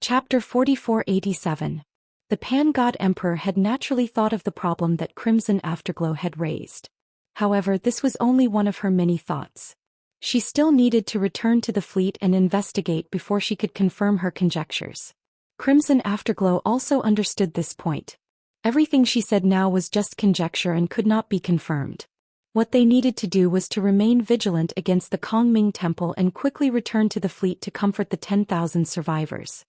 Chapter 4487. The Pan-God Emperor had naturally thought of the problem that Crimson Afterglow had raised. However, this was only one of her many thoughts. She still needed to return to the fleet and investigate before she could confirm her conjectures. Crimson Afterglow also understood this point. Everything she said now was just conjecture and could not be confirmed. What they needed to do was to remain vigilant against the Kongming Temple and quickly return to the fleet to comfort the 10,000 survivors.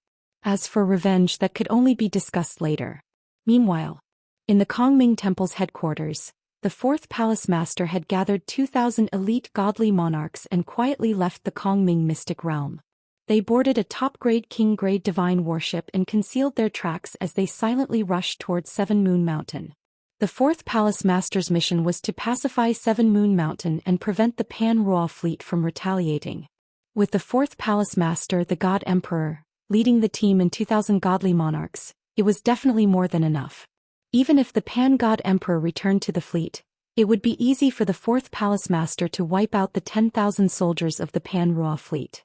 As for revenge, that could only be discussed later. Meanwhile, in the Kongming Temple's headquarters, the fourth palace master had gathered 2,000 elite godly monarchs and quietly left the Kongming mystic realm. They boarded a top-grade king-grade divine warship and concealed their tracks as they silently rushed towards Seven Moon Mountain. The fourth palace master's mission was to pacify Seven Moon Mountain and prevent the Pan-Rua fleet from retaliating. With the fourth palace master, the God Emperor, leading the team and 2,000 godly monarchs, it was definitely more than enough. Even if the Pan-God Emperor returned to the fleet, it would be easy for the fourth palace master to wipe out the 10,000 soldiers of the Pan-Rua fleet.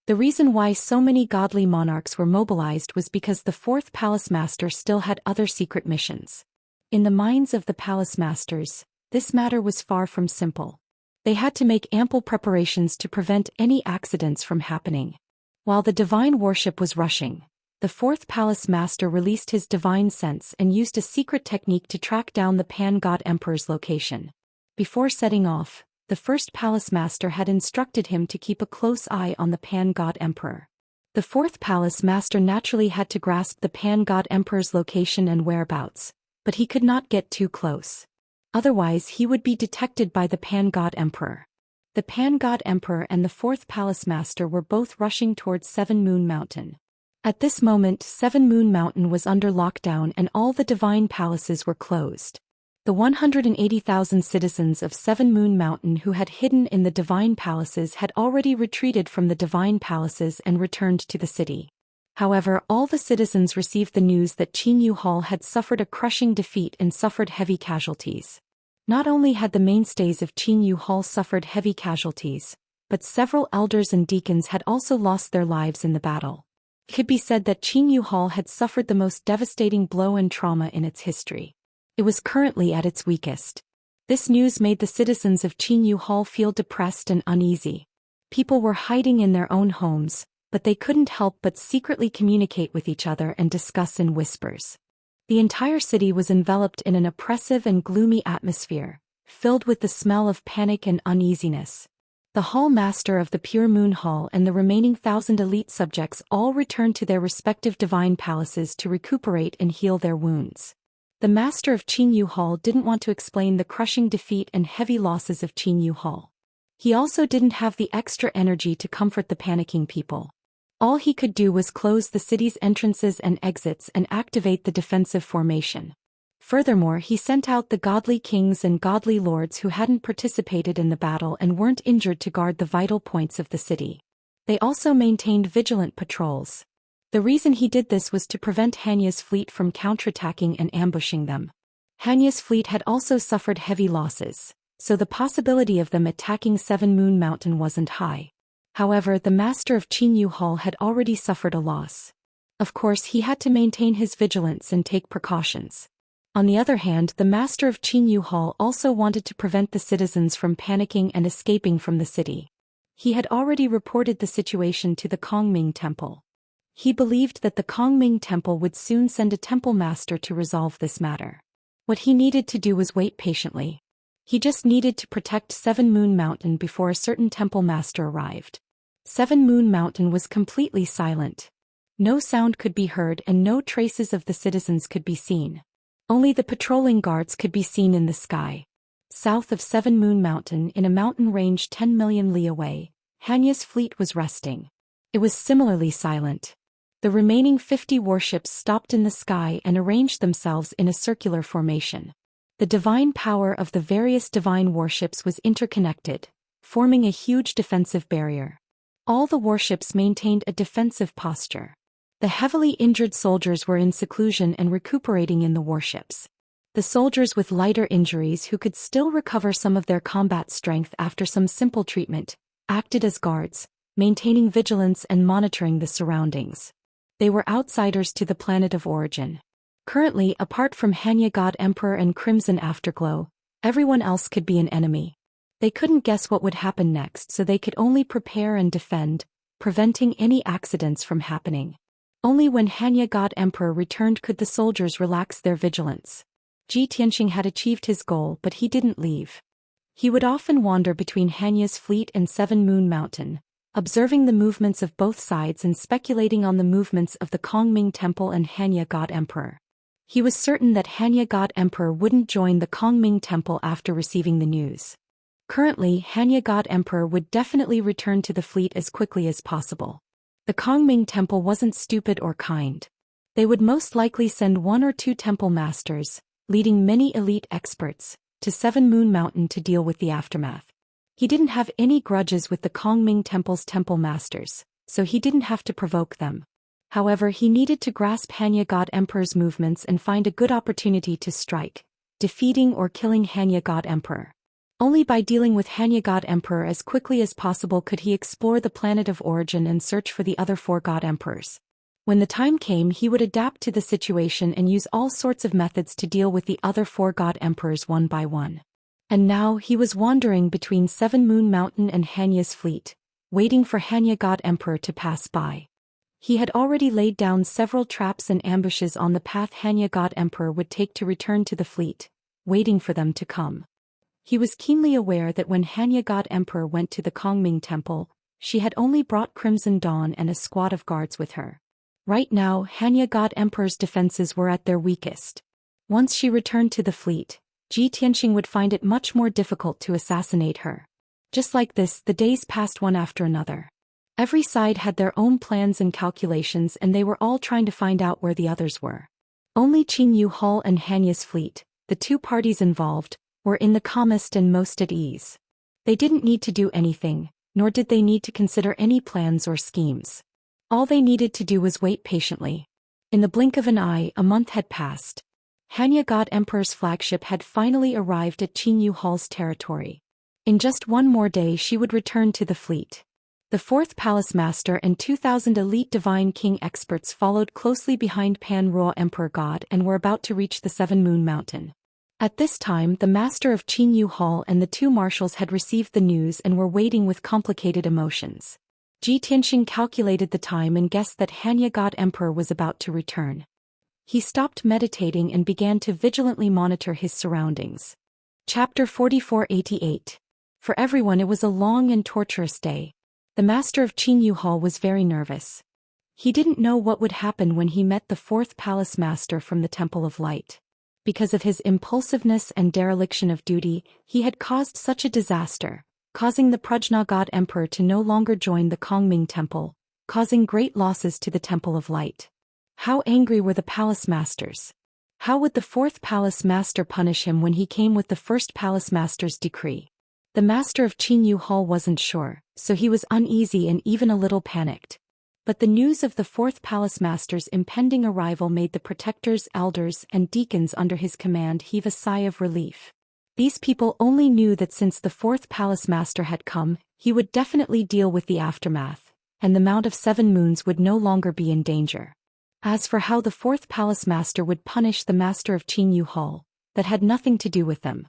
The reason why so many godly monarchs were mobilized was because the fourth palace master still had other secret missions. In the minds of the palace masters, this matter was far from simple. They had to make ample preparations to prevent any accidents from happening. While the divine warship was rushing, the fourth palace master released his divine sense and used a secret technique to track down the Pan-God Emperor's location. Before setting off, the first palace master had instructed him to keep a close eye on the Pan-God Emperor. The fourth palace master naturally had to grasp the Pan-God Emperor's location and whereabouts, but he could not get too close. Otherwise he would be detected by the Pan-God Emperor. The Pan-God Emperor and the fourth palace master were both rushing towards Seven Moon Mountain. At this moment, Seven Moon Mountain was under lockdown and all the divine palaces were closed. The 180,000 citizens of Seven Moon Mountain who had hidden in the divine palaces had already retreated from the divine palaces and returned to the city. However, all the citizens received the news that Qinyu Hall had suffered a crushing defeat and suffered heavy casualties. Not only had the mainstays of Qinyu Hall suffered heavy casualties, but several elders and deacons had also lost their lives in the battle. It could be said that Qinyu Hall had suffered the most devastating blow and trauma in its history. It was currently at its weakest. This news made the citizens of Qinyu Hall feel depressed and uneasy. People were hiding in their own homes, but they couldn't help but secretly communicate with each other and discuss in whispers. The entire city was enveloped in an oppressive and gloomy atmosphere, filled with the smell of panic and uneasiness. The hall master of the Pure Moon Hall and the remaining 1,000 elite subjects all returned to their respective divine palaces to recuperate and heal their wounds. The master of Qinyu Hall didn't want to explain the crushing defeat and heavy losses of Qinyu Hall. He also didn't have the extra energy to comfort the panicking people. All he could do was close the city's entrances and exits and activate the defensive formation. Furthermore, he sent out the godly kings and godly lords who hadn't participated in the battle and weren't injured to guard the vital points of the city. They also maintained vigilant patrols. The reason he did this was to prevent Hanya's fleet from counterattacking and ambushing them. Hanya's fleet had also suffered heavy losses, so the possibility of them attacking Seven Moon Mountain wasn't high. However, the master of Qinyu Hall had already suffered a loss. Of course, he had to maintain his vigilance and take precautions. On the other hand, the master of Qinyu Hall also wanted to prevent the citizens from panicking and escaping from the city. He had already reported the situation to the Kongming Temple. He believed that the Kongming Temple would soon send a temple master to resolve this matter. What he needed to do was wait patiently. He just needed to protect Seven Moon Mountain before a certain temple master arrived. Seven Moon Mountain was completely silent. No sound could be heard and no traces of the citizens could be seen. Only the patrolling guards could be seen in the sky. South of Seven Moon Mountain, in a mountain range 10 million li away, Hanya's fleet was resting. It was similarly silent. The remaining 50 warships stopped in the sky and arranged themselves in a circular formation. The divine power of the various divine warships was interconnected, forming a huge defensive barrier. All the warships maintained a defensive posture. The heavily injured soldiers were in seclusion and recuperating in the warships. The soldiers with lighter injuries who could still recover some of their combat strength after some simple treatment, acted as guards, maintaining vigilance and monitoring the surroundings. They were outsiders to the planet of origin. Currently, apart from Hanya God Emperor and Crimson Afterglow, everyone else could be an enemy. They couldn't guess what would happen next, so they could only prepare and defend, preventing any accidents from happening. Only when Hanya God Emperor returned could the soldiers relax their vigilance. Tianxing had achieved his goal, but he didn't leave. He would often wander between Hanya's fleet and Seven Moon Mountain, observing the movements of both sides and speculating on the movements of the Kongming Temple and Hanya God Emperor. He was certain that Hanya God Emperor wouldn't join the Kongming Temple after receiving the news. Currently, Hanya God Emperor would definitely return to the fleet as quickly as possible. The Kongming Temple wasn't stupid or kind. They would most likely send 1 or 2 temple masters, leading many elite experts, to Seven Moon Mountain to deal with the aftermath. He didn't have any grudges with the Kongming Temple's temple masters, so he didn't have to provoke them. However, he needed to grasp Hanya God Emperor's movements and find a good opportunity to strike, defeating or killing Hanya God Emperor. Only by dealing with Hanya God Emperor as quickly as possible could he explore the planet of origin and search for the other 4 God Emperors. When the time came, he would adapt to the situation and use all sorts of methods to deal with the other 4 God Emperors one by one. And now he was wandering between Seven Moon Mountain and Hanya's fleet, waiting for Hanya God Emperor to pass by. He had already laid down several traps and ambushes on the path Hanya God Emperor would take to return to the fleet, waiting for them to come. He was keenly aware that when Hanya God Emperor went to the Kongming Temple, she had only brought Crimson Dawn and a squad of guards with her. Right now, Hanya God Emperor's defenses were at their weakest. Once she returned to the fleet, Tianxing would find it much more difficult to assassinate her. Just like this, the days passed one after another. Every side had their own plans and calculations, and they were all trying to find out where the others were. Only Qingyu Hall and Hanya's fleet, the 2 parties involved, were in the calmest and most at ease. They didn't need to do anything, nor did they need to consider any plans or schemes. All they needed to do was wait patiently. In the blink of an eye, a month had passed. Hanya God Emperor's flagship had finally arrived at Qingyu Hall's territory. In just one more day she would return to the fleet. The 4th Palace Master and 2,000 elite Divine King experts followed closely behind Pan Ruo Emperor God and were about to reach the Seven Moon Mountain. At this time, the Master of Qingyu Hall and the 2 marshals had received the news and were waiting with complicated emotions. Tianxing calculated the time and guessed that Hanya God Emperor was about to return. He stopped meditating and began to vigilantly monitor his surroundings. Chapter 4488. For everyone it was a long and torturous day. The Master of Qingyu Hall was very nervous. He didn't know what would happen when he met the 4th Palace Master from the Temple of Light. Because of his impulsiveness and dereliction of duty, he had caused such a disaster, causing the Prajna God Emperor to no longer join the Kongming Temple, causing great losses to the Temple of Light. How angry were the Palace Masters? How would the 4th Palace Master punish him when he came with the 1st Palace Master's decree? The Master of Qingyu Hall wasn't sure, so he was uneasy and even a little panicked. But the news of the 4th Palace Master's impending arrival made the protectors, elders, and deacons under his command heave a sigh of relief. These people only knew that since the 4th Palace Master had come, he would definitely deal with the aftermath, and the Mount of 7 Moons would no longer be in danger. As for how the 4th Palace Master would punish the Master of Qingyu Hall, that had nothing to do with them.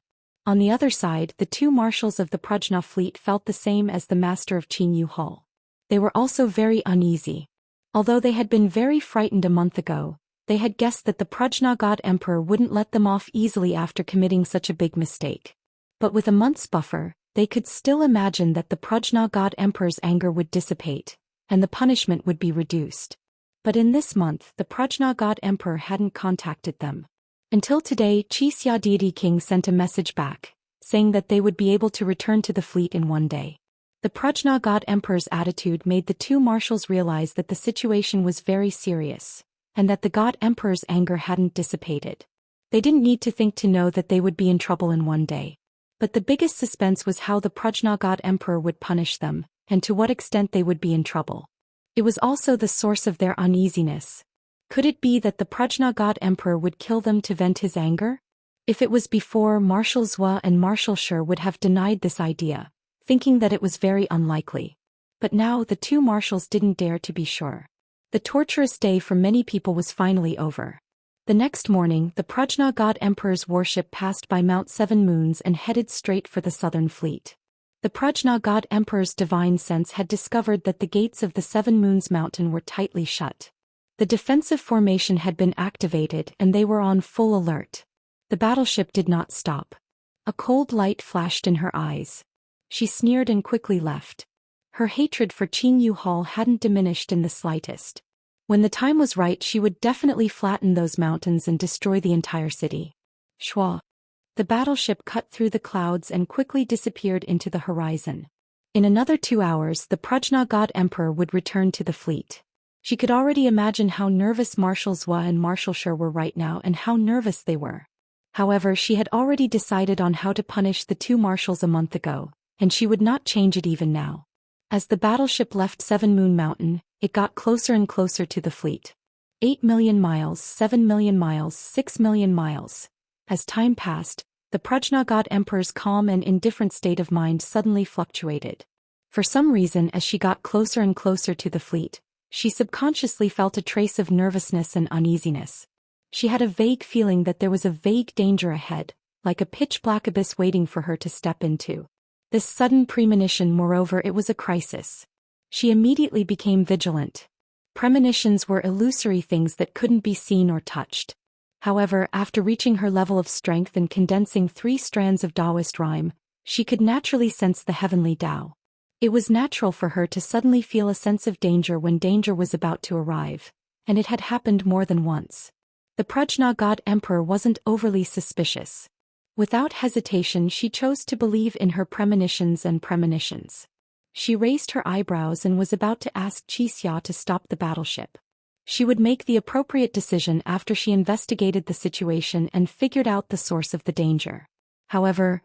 On the other side, the 2 marshals of the Prajna fleet felt the same as the Master of Qingyu Hall. They were also very uneasy. Although they had been very frightened a month ago, they had guessed that the Prajna God Emperor wouldn't let them off easily after committing such a big mistake. But with a month's buffer, they could still imagine that the Prajna God Emperor's anger would dissipate, and the punishment would be reduced. But in this month, the Prajna God Emperor hadn't contacted them. Until today, Wuxia Deity King sent a message back, saying that they would be able to return to the fleet in one day. The Prajna God Emperor's attitude made the 2 marshals realize that the situation was very serious, and that the God Emperor's anger hadn't dissipated. They didn't need to think to know that they would be in trouble in one day. But the biggest suspense was how the Prajna God Emperor would punish them, and to what extent they would be in trouble. It was also the source of their uneasiness. Could it be that the Prajna God Emperor would kill them to vent his anger? If it was before, Marshal Zhou and Marshal Shi would have denied this idea, thinking that it was very unlikely. But now the 2 marshals didn't dare to be sure. The torturous day for many people was finally over. The next morning, the Prajna God Emperor's warship passed by Mount Seven Moons and headed straight for the southern fleet. The Prajna God Emperor's divine sense had discovered that the gates of the Seven Moons mountain were tightly shut. The defensive formation had been activated and they were on full alert. The battleship did not stop. A cold light flashed in her eyes. She sneered and quickly left. Her hatred for Qing Yu Hall hadn't diminished in the slightest. When the time was right, she would definitely flatten those mountains and destroy the entire city. Shwa. The battleship cut through the clouds and quickly disappeared into the horizon. In another 2 hours, the Prajna God Emperor would return to the fleet. She could already imagine how nervous Marshal Zhou and Marshal Shi were right now and how nervous they were. However, she had already decided on how to punish the two marshals a month ago, and she would not change it even now. As the battleship left Seven Moon Mountain, it got closer and closer to the fleet. 8 million miles, 7 million miles, 6 million miles. As time passed, the Prajna God Emperor's calm and indifferent state of mind suddenly fluctuated. For some reason, as she got closer and closer to the fleet, she subconsciously felt a trace of nervousness and uneasiness. She had a vague feeling that there was a vague danger ahead, like a pitch-black abyss waiting for her to step into. This sudden premonition, moreover, it was a crisis. She immediately became vigilant. Premonitions were illusory things that couldn't be seen or touched. However, after reaching her level of strength and condensing 3 strands of Daoist rhyme, she could naturally sense the heavenly Tao. It was natural for her to suddenly feel a sense of danger when danger was about to arrive, and it had happened more than once. The Prajna God Emperor wasn't overly suspicious. Without hesitation, she chose to believe in her premonitions and premonitions. She raised her eyebrows and was about to ask Xianxia to stop the battleship. She would make the appropriate decision after she investigated the situation and figured out the source of the danger. However,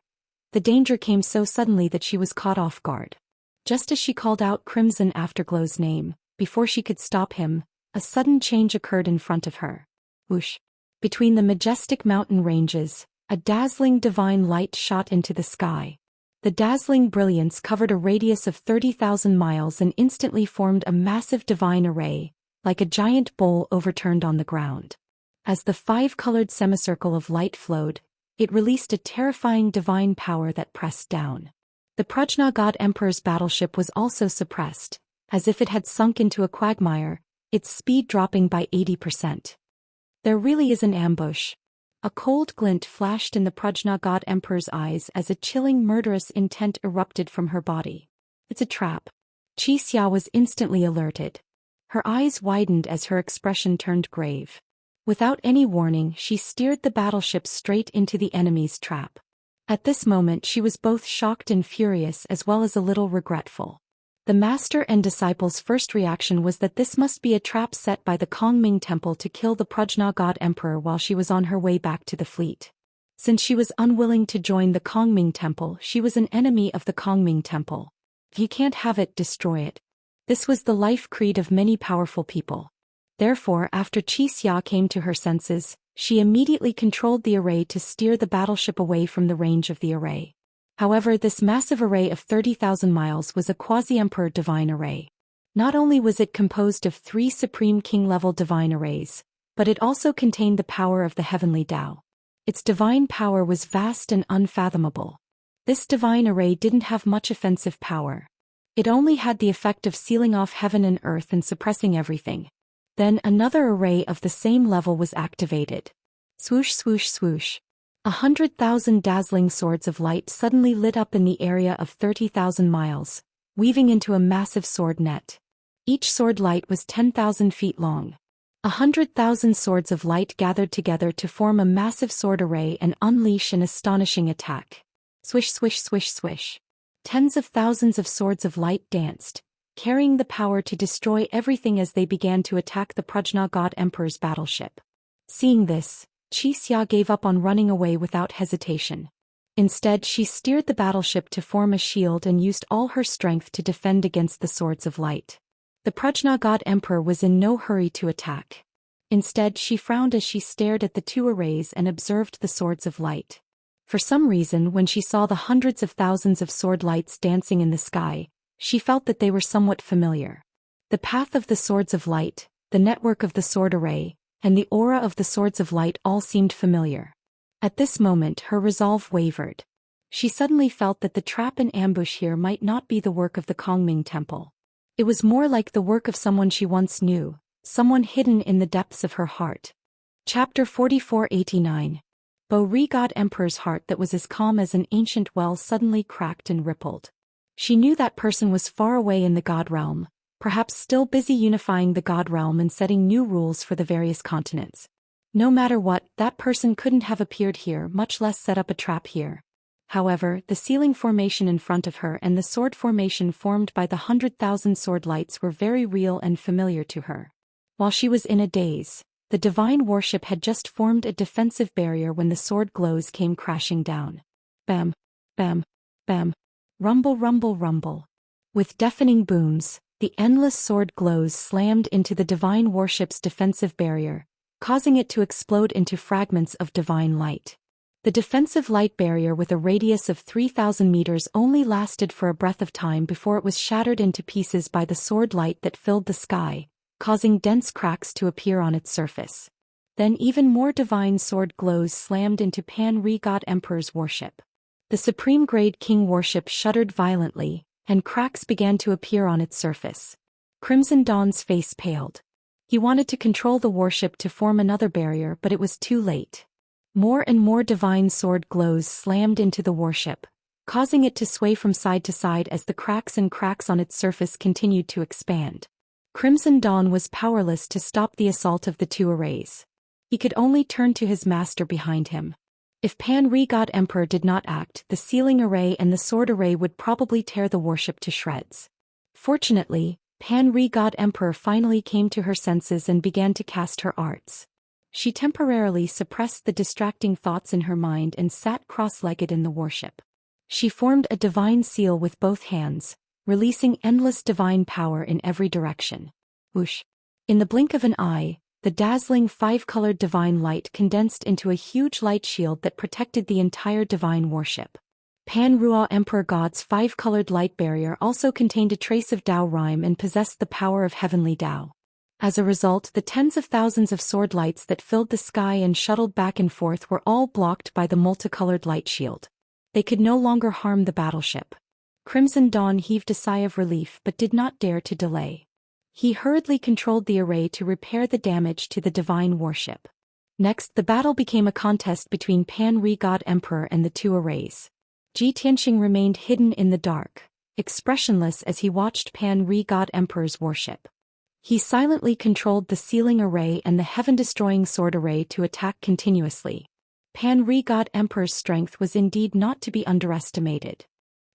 the danger came so suddenly that she was caught off guard. Just as she called out Crimson Afterglow's name, before she could stop him, a sudden change occurred in front of her. Whoosh! Between the majestic mountain ranges, a dazzling divine light shot into the sky. The dazzling brilliance covered a radius of 30,000 miles and instantly formed a massive divine array, like a giant bowl overturned on the ground. As the 5-colored semicircle of light flowed, it released a terrifying divine power that pressed down. The Prajna God Emperor's battleship was also suppressed, as if it had sunk into a quagmire, its speed dropping by 80%. There really is an ambush. A cold glint flashed in the Prajna God Emperor's eyes as a chilling murderous intent erupted from her body. It's a trap. Xianxia was instantly alerted. Her eyes widened as her expression turned grave. Without any warning, she steered the battleship straight into the enemy's trap. At this moment she was both shocked and furious as well as a little regretful. The master and disciple's first reaction was that this must be a trap set by the Kongming Temple to kill the Prajna God Emperor while she was on her way back to the fleet. Since she was unwilling to join the Kongming Temple, she was an enemy of the Kongming Temple. If you can't have it, destroy it. This was the life creed of many powerful people. Therefore, after Xianxia came to her senses, she immediately controlled the array to steer the battleship away from the range of the array. However, this massive array of 30,000 miles was a quasi-emperor divine array. Not only was it composed of 3 supreme king-level divine arrays, but it also contained the power of the heavenly Tao. Its divine power was vast and unfathomable. This divine array didn't have much offensive power. It only had the effect of sealing off heaven and earth and suppressing everything. Then another array of the same level was activated. Swoosh, swoosh, swoosh. 100,000 dazzling swords of light suddenly lit up in the area of 30,000 miles, weaving into a massive sword net. Each sword light was 10,000 feet long. 100,000 swords of light gathered together to form a massive sword array and unleash an astonishing attack. Swish, swish, swish, swish. Tens of thousands of swords of light danced, carrying the power to destroy everything as they began to attack the Prajna God Emperor's battleship. Seeing this, Xianxia gave up on running away without hesitation. Instead, she steered the battleship to form a shield and used all her strength to defend against the swords of light. The Prajna God Emperor was in no hurry to attack. Instead, she frowned as she stared at the 2 arrays and observed the swords of light. For some reason, when she saw the hundreds of thousands of sword lights dancing in the sky, she felt that they were somewhat familiar. The path of the swords of light, the network of the sword array, and the aura of the swords of light all seemed familiar. At this moment her resolve wavered. She suddenly felt that the trap and ambush here might not be the work of the Kongming Temple. It was more like the work of someone she once knew, someone hidden in the depths of her heart. Chapter 4489. Bo-Ri God Emperor's heart that was as calm as an ancient well suddenly cracked and rippled. She knew that person was far away in the God realm, perhaps still busy unifying the God realm and setting new rules for the various continents. No matter what, that person couldn't have appeared here, much less set up a trap here. However, the ceiling formation in front of her and the sword formation formed by the 100,000 sword lights were very real and familiar to her. While she was in a daze, the divine worship had just formed a defensive barrier when the sword glows came crashing down. Bam, bam, bam. Rumble, rumble, rumble. With deafening booms, the endless sword glows slammed into the divine worship's defensive barrier, causing it to explode into fragments of divine light. The defensive light barrier with a radius of 3,000 meters only lasted for a breath of time before it was shattered into pieces by the sword light that filled the sky, causing dense cracks to appear on its surface. Then even more divine sword glows slammed into Pan-Ri God Emperor's worship. The supreme grade king worship shuddered violently, and cracks began to appear on its surface. Crimson Dawn's face paled. He wanted to control the worship to form another barrier, but it was too late. More and more divine sword glows slammed into the worship, causing it to sway from side to side as the cracks on its surface continued to expand. Crimson Dawn was powerless to stop the assault of the two arrays. He could only turn to his master behind him. If Pan-Ri God Emperor did not act, the ceiling array and the sword array would probably tear the worship to shreds. Fortunately, Pan-Ri God Emperor finally came to her senses and began to cast her arts. She temporarily suppressed the distracting thoughts in her mind and sat cross-legged in the worship. She formed a divine seal with both hands, releasing endless divine power in every direction. Whoosh! In the blink of an eye, the dazzling five-colored divine light condensed into a huge light shield that protected the entire divine worship. Pan-Ruo Emperor God's five-colored light barrier also contained a trace of Dao rhyme and possessed the power of heavenly Dao. As a result, the tens of thousands of sword lights that filled the sky and shuttled back and forth were all blocked by the multicolored light shield. They could no longer harm the battleship. Crimson Dawn heaved a sigh of relief but did not dare to delay. He hurriedly controlled the array to repair the damage to the divine worship. Next, the battle became a contest between Pan-Ri God Emperor and the two arrays. Ji Tianxing remained hidden in the dark, expressionless as he watched Pan-Ri God Emperor's worship. He silently controlled the ceiling array and the heaven-destroying sword array to attack continuously. Pan-Ri God Emperor's strength was indeed not to be underestimated.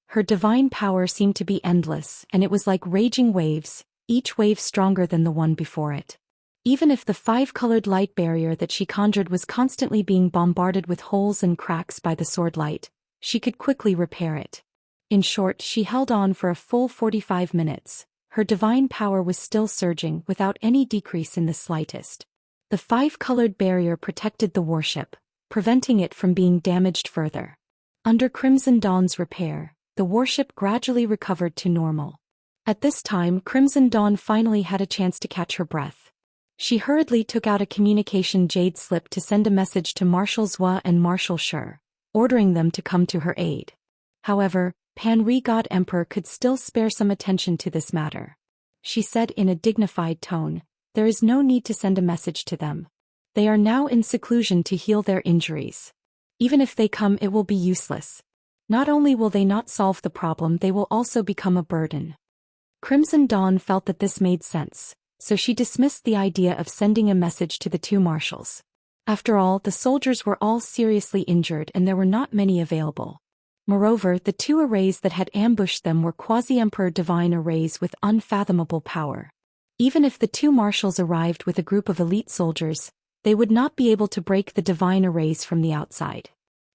Her divine power seemed to be endless, and it was like raging waves, each wave stronger than the one before it. Even if the five-colored light barrier that she conjured was constantly being bombarded with holes and cracks by the sword light, she could quickly repair it. In short, she held on for a full 45 minutes. Her divine power was still surging without any decrease in the slightest. The five-colored barrier protected the worship, preventing it from being damaged further. Under Crimson Dawn's repair, the worship gradually recovered to normal. At this time, Crimson Dawn finally had a chance to catch her breath. She hurriedly took out a communication jade slip to send a message to Marshal Zhou and Marshal Shi, ordering them to come to her aid. However, Pan-Ri God Emperor could still spare some attention to this matter. She said in a dignified tone, "There is no need to send a message to them. They are now in seclusion to heal their injuries. Even if they come, it will be useless. Not only will they not solve the problem, they will also become a burden." Crimson Dawn felt that this made sense, so she dismissed the idea of sending a message to the two marshals. After all, the soldiers were all seriously injured and there were not many available. Moreover, the two arrays that had ambushed them were quasi-emperor divine arrays with unfathomable power. Even if the two marshals arrived with a group of elite soldiers, they would not be able to break the divine arrays from the outside.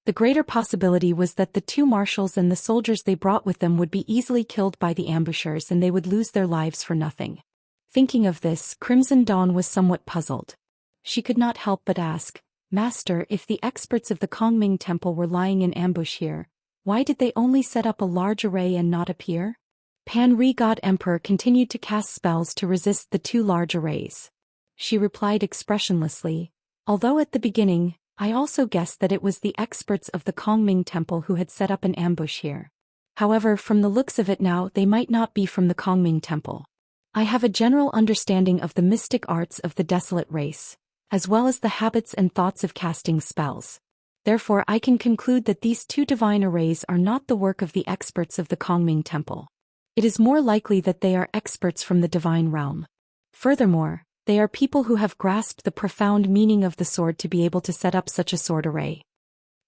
The greater possibility was that the two marshals and the soldiers they brought with them would be easily killed by the ambushers and they would lose their lives for nothing. Thinking of this, Crimson Dawn was somewhat puzzled. She could not help but ask, "Master, if the experts of the Kongming Temple were lying in ambush here, why did they only set up a large array and not appear?" Pan-Ri God Emperor continued to cast spells to resist the two large arrays. she replied expressionlessly, although at the beginning, I also guessed that it was the experts of the Kongming Temple who had set up an ambush here. However, from the looks of it now, they might not be from the Kongming Temple. I have a general understanding of the mystic arts of the desolate race, as well as the habits and thoughts of casting spells. Therefore, I can conclude that these two divine arrays are not the work of the experts of the Kongming Temple. It is more likely that they are experts from the divine realm. Furthermore, they are people who have grasped the profound meaning of the sword to be able to set up such a sword array.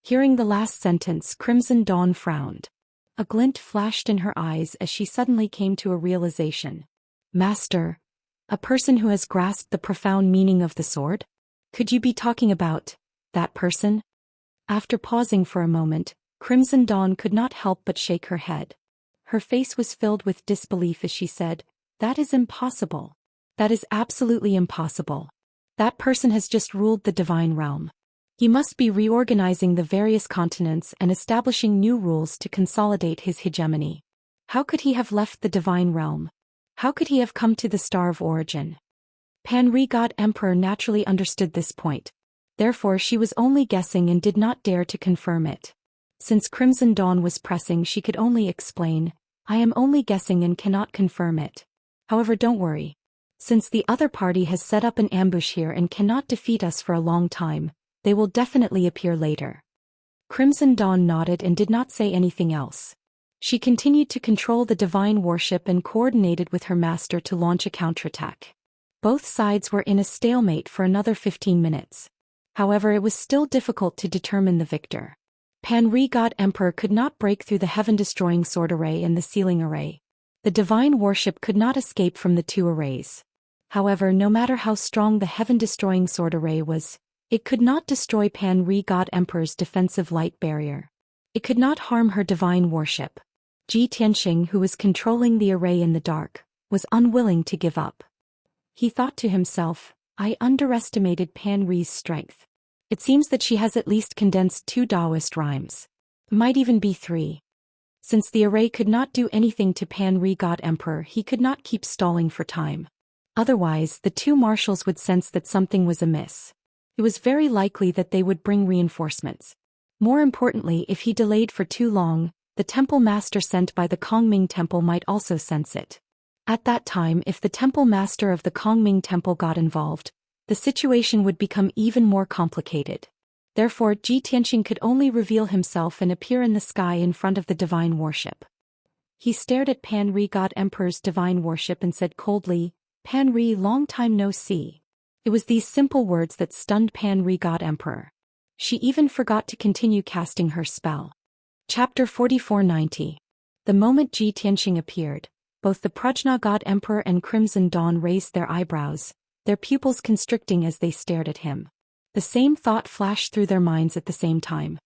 Hearing the last sentence, Crimson Dawn frowned. A glint flashed in her eyes as she suddenly came to a realization. Master, a person who has grasped the profound meaning of the sword? Could you be talking about that person? After pausing for a moment, Crimson Dawn could not help but shake her head. Her face was filled with disbelief as she said, "That is impossible. That is absolutely impossible. That person has just ruled the divine realm. He must be reorganizing the various continents and establishing new rules to consolidate his hegemony. How could he have left the divine realm? How could he have come to the Star of Origin?" Panri God Emperor naturally understood this point. Therefore she was only guessing and did not dare to confirm it. Since Crimson Dawn was pressing, she could only explain, "I am only guessing and cannot confirm it. However, don't worry. Since the other party has set up an ambush here and cannot defeat us for a long time, they will definitely appear later." Crimson Dawn nodded and did not say anything else. She continued to control the divine worship and coordinated with her master to launch a counterattack. Both sides were in a stalemate for another 15 minutes. However, it was still difficult to determine the victor. Panri God Emperor could not break through the heaven-destroying sword array and the sealing array. The divine worship could not escape from the two arrays. However, no matter how strong the heaven-destroying sword array was, it could not destroy Panri God Emperor's defensive light barrier. It could not harm her divine worship. Ji Tianxing, who was controlling the array in the dark, was unwilling to give up. He thought to himself, "I underestimated Panri's strength. It seems that she has at least condensed 2 Daoist rhymes. Might even be 3. Since the array could not do anything to Panri God Emperor, he could not keep stalling for time. Otherwise, the two marshals would sense that something was amiss. It was very likely that they would bring reinforcements. More importantly, if he delayed for too long, the temple master sent by the Kongming Temple might also sense it. At that time, if the temple master of the Kongming Temple got involved, the situation would become even more complicated. Therefore, Ji Tianxing could only reveal himself and appear in the sky in front of the divine worship. He stared at Panri God Emperor's divine worship and said coldly, "Panri, long time no see." It was these simple words that stunned Panri God Emperor. She even forgot to continue casting her spell. Chapter 4490. The moment Ji Tianxing appeared, both the Prajna God Emperor and Crimson Dawn raised their eyebrows, their pupils constricting as they stared at him. The same thought flashed through their minds at the same time.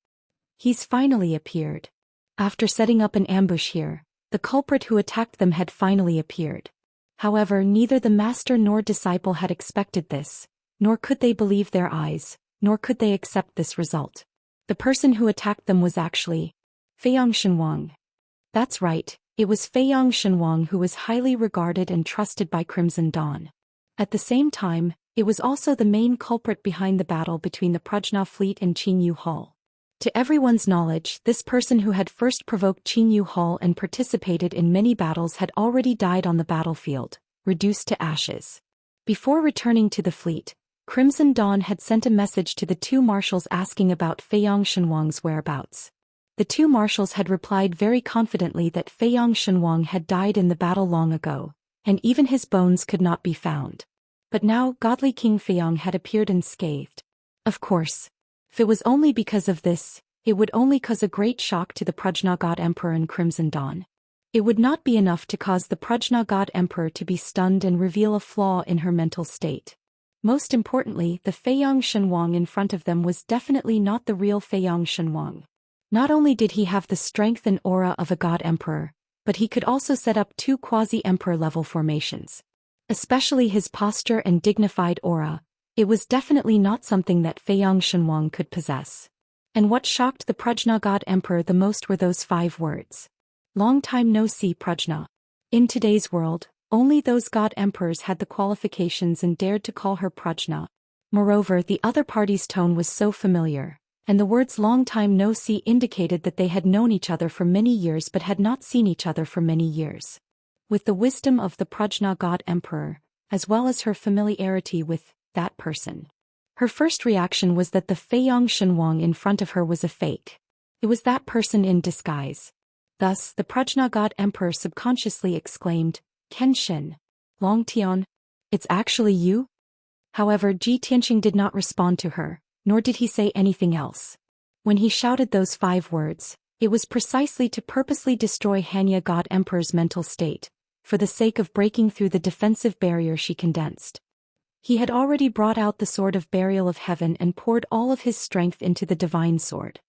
He's finally appeared. After setting up an ambush here, the culprit who attacked them had finally appeared. However, neither the master nor disciple had expected this, nor could they believe their eyes, nor could they accept this result. The person who attacked them was actually Feiyang Shenwang. That's right, it was Feiyang Shenwang who was highly regarded and trusted by Crimson Dawn. At the same time, it was also the main culprit behind the battle between the Prajna fleet and Qinyu Hall. To everyone's knowledge, this person who had first provoked Qinyu Hall and participated in many battles had already died on the battlefield, reduced to ashes. Before returning to the fleet, Crimson Dawn had sent a message to the two marshals asking about Feiyang Shenwang's whereabouts. The two marshals had replied very confidently that Feiyang Shenwang had died in the battle long ago, and even his bones could not be found. But now godly King Feiyang had appeared unscathed. Of course, if it was only because of this, it would only cause a great shock to the Prajna God Emperor and Crimson Dawn. It would not be enough to cause the Prajna God Emperor to be stunned and reveal a flaw in her mental state. Most importantly, the Feiyang Shenwang in front of them was definitely not the real Feiyang Shenwang. Not only did he have the strength and aura of a god emperor, but he could also set up 2 quasi-emperor level formations. Especially his posture and dignified aura, it was definitely not something that Feiyang Shenwang could possess. And what shocked the Prajna God Emperor the most were those 5 words. Long time no see, Prajna. In today's world, Only those god emperors had the qualifications and dared to call her Prajna. Moreover, the other party's tone was so familiar, and the words long time no see indicated that they had known each other for many years but had not seen each other for many years. With the wisdom of the Prajna god emperor, as well as her familiarity with that person, her first reaction was that the Feiyang Shenhuang in front of her was a fake. It was that person in disguise. Thus, the Prajna god emperor subconsciously exclaimed, Kenshin. Long Tian? It's actually you? However, Ji Tianqing did not respond to her, nor did he say anything else. When he shouted those 5 words, it was precisely to purposely destroy Hanya god emperor's mental state, for the sake of breaking through the defensive barrier she condensed. He had already brought out the sword of burial of heaven and poured all of his strength into the divine sword.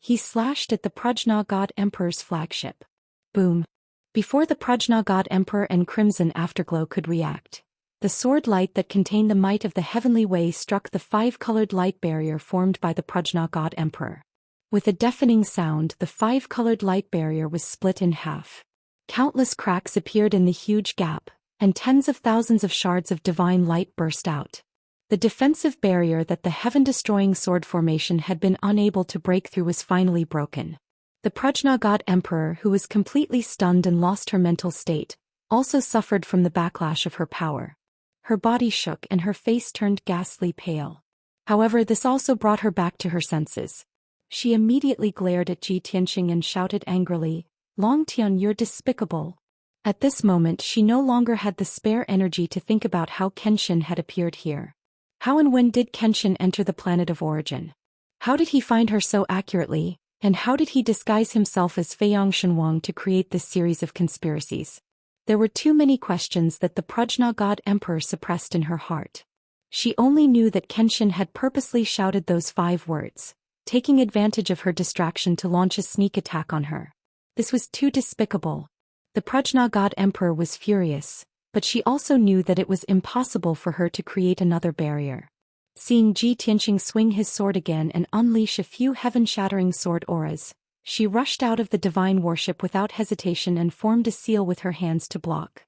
He slashed at the Prajna god emperor's flagship. Boom. Before the Prajna god emperor and Crimson Afterglow could react, the sword light that contained the might of the heavenly way struck the 5-colored light barrier formed by the Prajna god emperor. With a deafening sound, the 5-colored light barrier was split in half. Countless cracks appeared in the huge gap, and tens of thousands of shards of divine light burst out. The defensive barrier that the heaven-destroying sword formation had been unable to break through was finally broken. The Prajna god emperor, who was completely stunned and lost her mental state, also suffered from the backlash of her power. Her body shook and her face turned ghastly pale. However, this also brought her back to her senses. She immediately glared at Ji Tianqing and shouted angrily, Long Tian, you're despicable. At this moment she no longer had the spare energy to think about how Kenshin had appeared here. How and when did Kenshin enter the planet of origin? How did he find her so accurately, and how did he disguise himself as Feiyang Shenhuang to create this series of conspiracies? There were too many questions that the Prajna god emperor suppressed in her heart. She only knew that Kenshin had purposely shouted those 5 words, taking advantage of her distraction to launch a sneak attack on her. This was too despicable. The Prajna god emperor was furious, but she also knew that it was impossible for her to create another barrier. Seeing Ji Tianqing swing his sword again and unleash a few heaven-shattering sword auras, she rushed out of the divine worship without hesitation and formed a seal with her hands to block.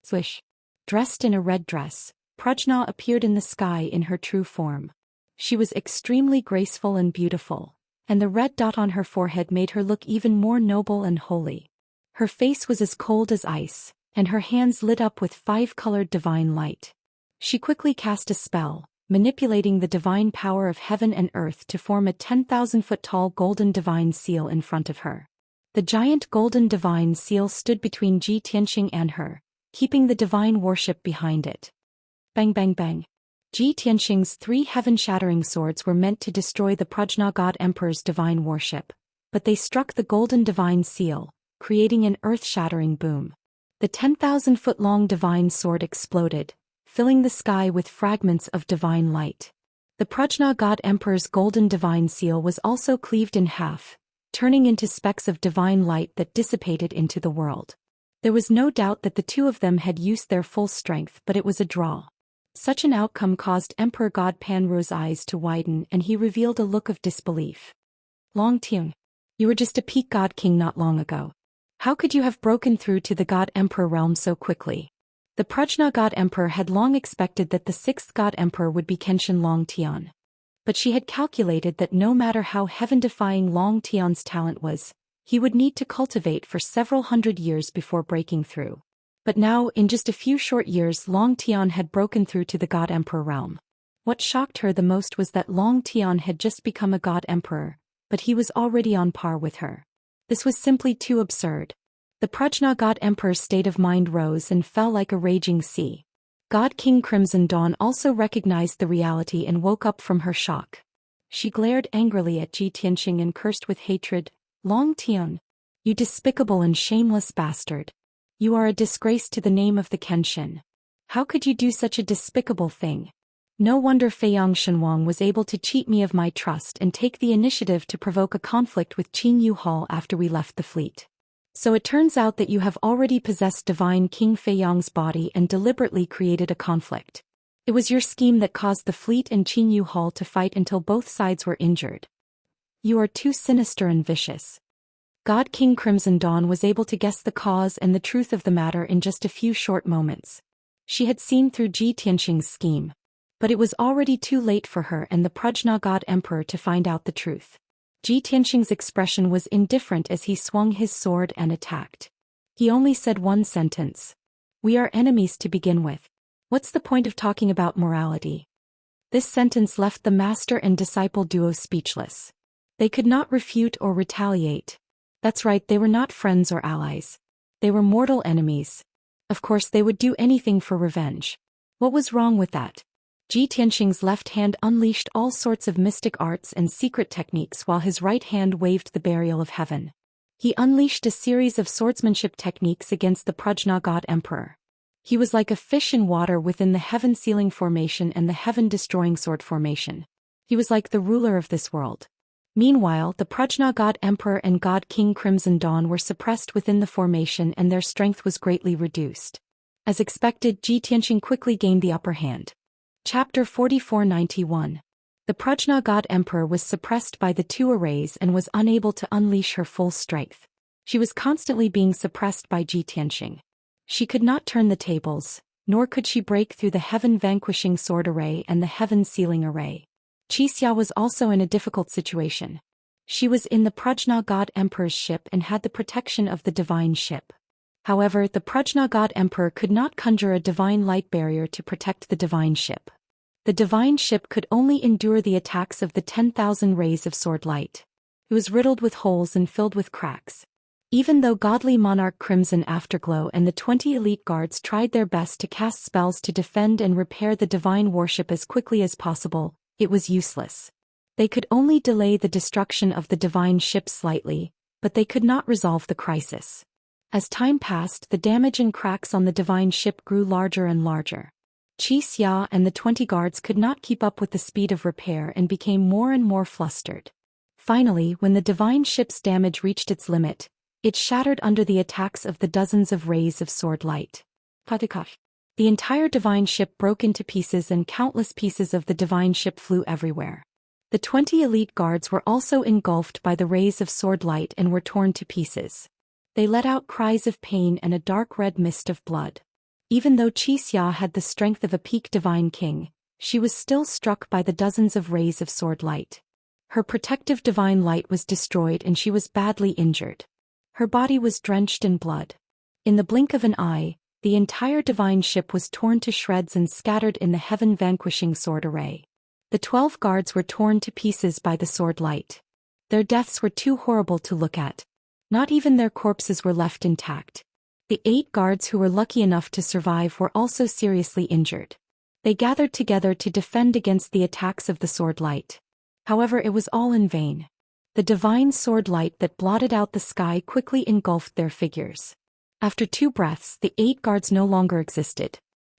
Swish. Dressed in a red dress, Prajna appeared in the sky in her true form. She was extremely graceful and beautiful, and the red dot on her forehead made her look even more noble and holy. Her face was as cold as ice, and her hands lit up with 5-colored divine light. She quickly cast a spell, manipulating the divine power of heaven and earth to form a 10,000-foot-tall golden divine seal in front of her. The giant golden divine seal stood between Ji Tianqing and her, keeping the divine worship behind it. Bang bang bang. Ji Tianqing's 3 heaven-shattering swords were meant to destroy the Prajna god emperor's divine worship, but they struck the golden divine seal, creating an earth-shattering boom. The 10,000-foot-long divine sword exploded, filling the sky with fragments of divine light. The Prajna god emperor's golden divine seal was also cleaved in half, turning into specks of divine light that dissipated into the world. There was no doubt that the 2 of them had used their full strength, but it was a draw. Such an outcome caused Emperor God Panru's eyes to widen and he revealed a look of disbelief. Long Tian, you were just a peak god king not long ago. How could you have broken through to the god emperor realm so quickly? The Prajna god emperor had long expected that the 6th god emperor would be Kenshin Long Tian. But she had calculated that no matter how heaven-defying Long Tian's talent was, he would need to cultivate for several hundred years before breaking through. But now, in just a few short years, Long Tian had broken through to the god emperor realm. What shocked her the most was that Long Tian had just become a god emperor, but he was already on par with her. This was simply too absurd. The Prajna god emperor's state of mind rose and fell like a raging sea. God King Crimson Dawn also recognized the reality and woke up from her shock. She glared angrily at Ji Tianqing and cursed with hatred, Long Tian, you despicable and shameless bastard. You are a disgrace to the name of the Kenshin. How could you do such a despicable thing? No wonder Feiyang Shenhuang was able to cheat me of my trust and take the initiative to provoke a conflict with Qin Yu Hall after we left the fleet. So it turns out that you have already possessed divine King Feiyang's body and deliberately created a conflict. It was your scheme that caused the fleet and Qin Yu Hall to fight until both sides were injured. You are too sinister and vicious. God King Crimson Dawn was able to guess the cause and the truth of the matter in just a few short moments. She had seen through Ji Tianxing's scheme. But it was already too late for her and the Prajna God Emperor to find out the truth. Ji Tianxing's expression was indifferent as he swung his sword and attacked. He only said one sentence. "We are enemies to begin with. What's the point of talking about morality?" This sentence left the master and disciple duo speechless. They could not refute or retaliate. That's right, they were not friends or allies. They were mortal enemies. Of course they would do anything for revenge. What was wrong with that? Ji Tianxing's left hand unleashed all sorts of mystic arts and secret techniques while his right hand waved the burial of heaven. He unleashed a series of swordsmanship techniques against the Prajna God Emperor. He was like a fish in water within the heaven-sealing formation and the heaven-destroying sword formation. He was like the ruler of this world. Meanwhile, the Prajna God Emperor and God King Crimson Dawn were suppressed within the formation and their strength was greatly reduced. As expected, Ji Tianxing quickly gained the upper hand. Chapter 4491. The Prajna God Emperor was suppressed by the two arrays and was unable to unleash her full strength. She was constantly being suppressed by Ji Tianxing. She could not turn the tables, nor could she break through the heaven-vanquishing sword array and the heaven-sealing array. Xianxia was also in a difficult situation. She was in the Prajna God Emperor's ship and had the protection of the divine ship. However, the Prajna God Emperor could not conjure a divine light barrier to protect the divine ship. The divine ship could only endure the attacks of the 10,000 rays of sword light. It was riddled with holes and filled with cracks. Even though godly monarch Crimson Afterglow and the 20 elite guards tried their best to cast spells to defend and repair the divine warship as quickly as possible, it was useless. They could only delay the destruction of the divine ship slightly, but they could not resolve the crisis. As time passed, the damage and cracks on the divine ship grew larger and larger. Xianxia and the 20 guards could not keep up with the speed of repair and became more and more flustered. Finally, when the divine ship's damage reached its limit, it shattered under the attacks of the dozens of rays of sword light. The entire divine ship broke into pieces and countless pieces of the divine ship flew everywhere. The 20 elite guards were also engulfed by the rays of sword light and were torn to pieces. They let out cries of pain and a dark red mist of blood. Even though Xianxia had the strength of a peak divine king, she was still struck by the dozens of rays of sword light. Her protective divine light was destroyed and she was badly injured. Her body was drenched in blood. In the blink of an eye, the entire divine ship was torn to shreds and scattered in the heaven-vanquishing sword array. The 12 guards were torn to pieces by the sword light. Their deaths were too horrible to look at. Not even their corpses were left intact. The 8 guards who were lucky enough to survive were also seriously injured. They gathered together to defend against the attacks of the sword light. However, it was all in vain. The divine sword light that blotted out the sky quickly engulfed their figures. After 2 breaths, the 8 guards no longer existed.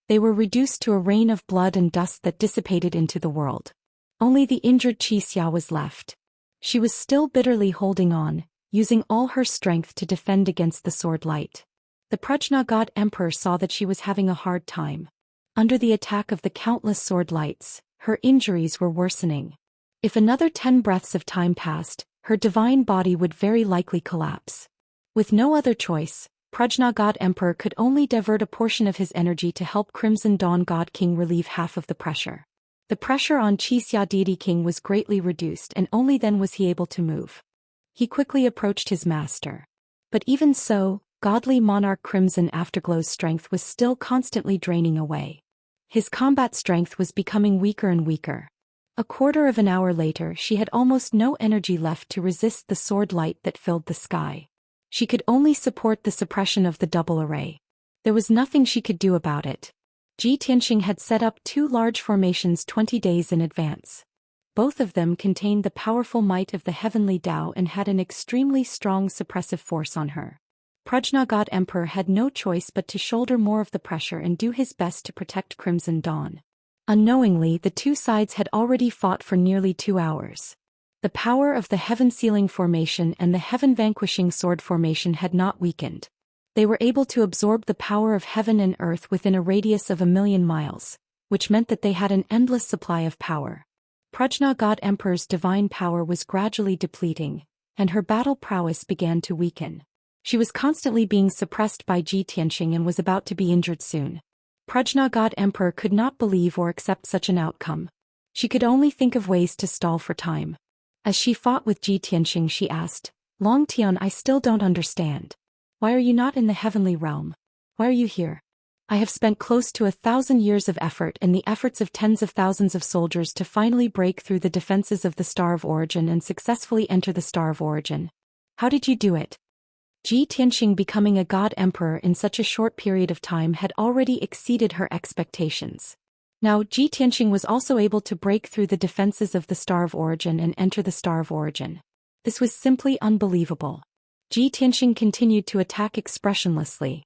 They were reduced to a rain of blood and dust that dissipated into the world. Only the injured Xianxia was left. She was still bitterly holding on, using all her strength to defend against the sword light. The Prajna God Emperor saw that she was having a hard time. Under the attack of the countless sword lights, her injuries were worsening. If another 10 breaths of time passed, her divine body would very likely collapse. With no other choice, Prajna God Emperor could only divert a portion of his energy to help Crimson Dawn God King relieve half of the pressure. The pressure on Xianxia Deity King was greatly reduced and only then was he able to move. He quickly approached his master. But even so, godly monarch Crimson Afterglow's strength was still constantly draining away. His combat strength was becoming weaker and weaker. A quarter of an hour later, she had almost no energy left to resist the sword light that filled the sky. She could only support the suppression of the double array. There was nothing she could do about it. Ji Tianxing had set up 2 large formations 20 days in advance. Both of them contained the powerful might of the heavenly Tao and had an extremely strong suppressive force on her. Prajna God Emperor had no choice but to shoulder more of the pressure and do his best to protect Crimson Dawn. Unknowingly, the 2 sides had already fought for nearly 2 hours. The power of the heaven-sealing formation and the heaven-vanquishing sword formation had not weakened. They were able to absorb the power of heaven and earth within a radius of 1,000,000 miles, which meant that they had an endless supply of power. Prajna God Emperor's divine power was gradually depleting, and her battle prowess began to weaken. She was constantly being suppressed by Ji Tianxing and was about to be injured soon. Prajna God Emperor could not believe or accept such an outcome. She could only think of ways to stall for time. As she fought with Ji Tianxing, she asked, Long Tian, I still don't understand. Why are you not in the heavenly realm? Why are you here? I have spent close to 1,000 years of effort and the efforts of tens of thousands of soldiers to finally break through the defenses of the Star of Origin and successfully enter the Star of Origin. How did you do it? Ji Tianxing becoming a god emperor in such a short period of time had already exceeded her expectations. Now Ji Tianxing was also able to break through the defenses of the Star of Origin and enter the Star of Origin. This was simply unbelievable. Ji Tianxing continued to attack expressionlessly.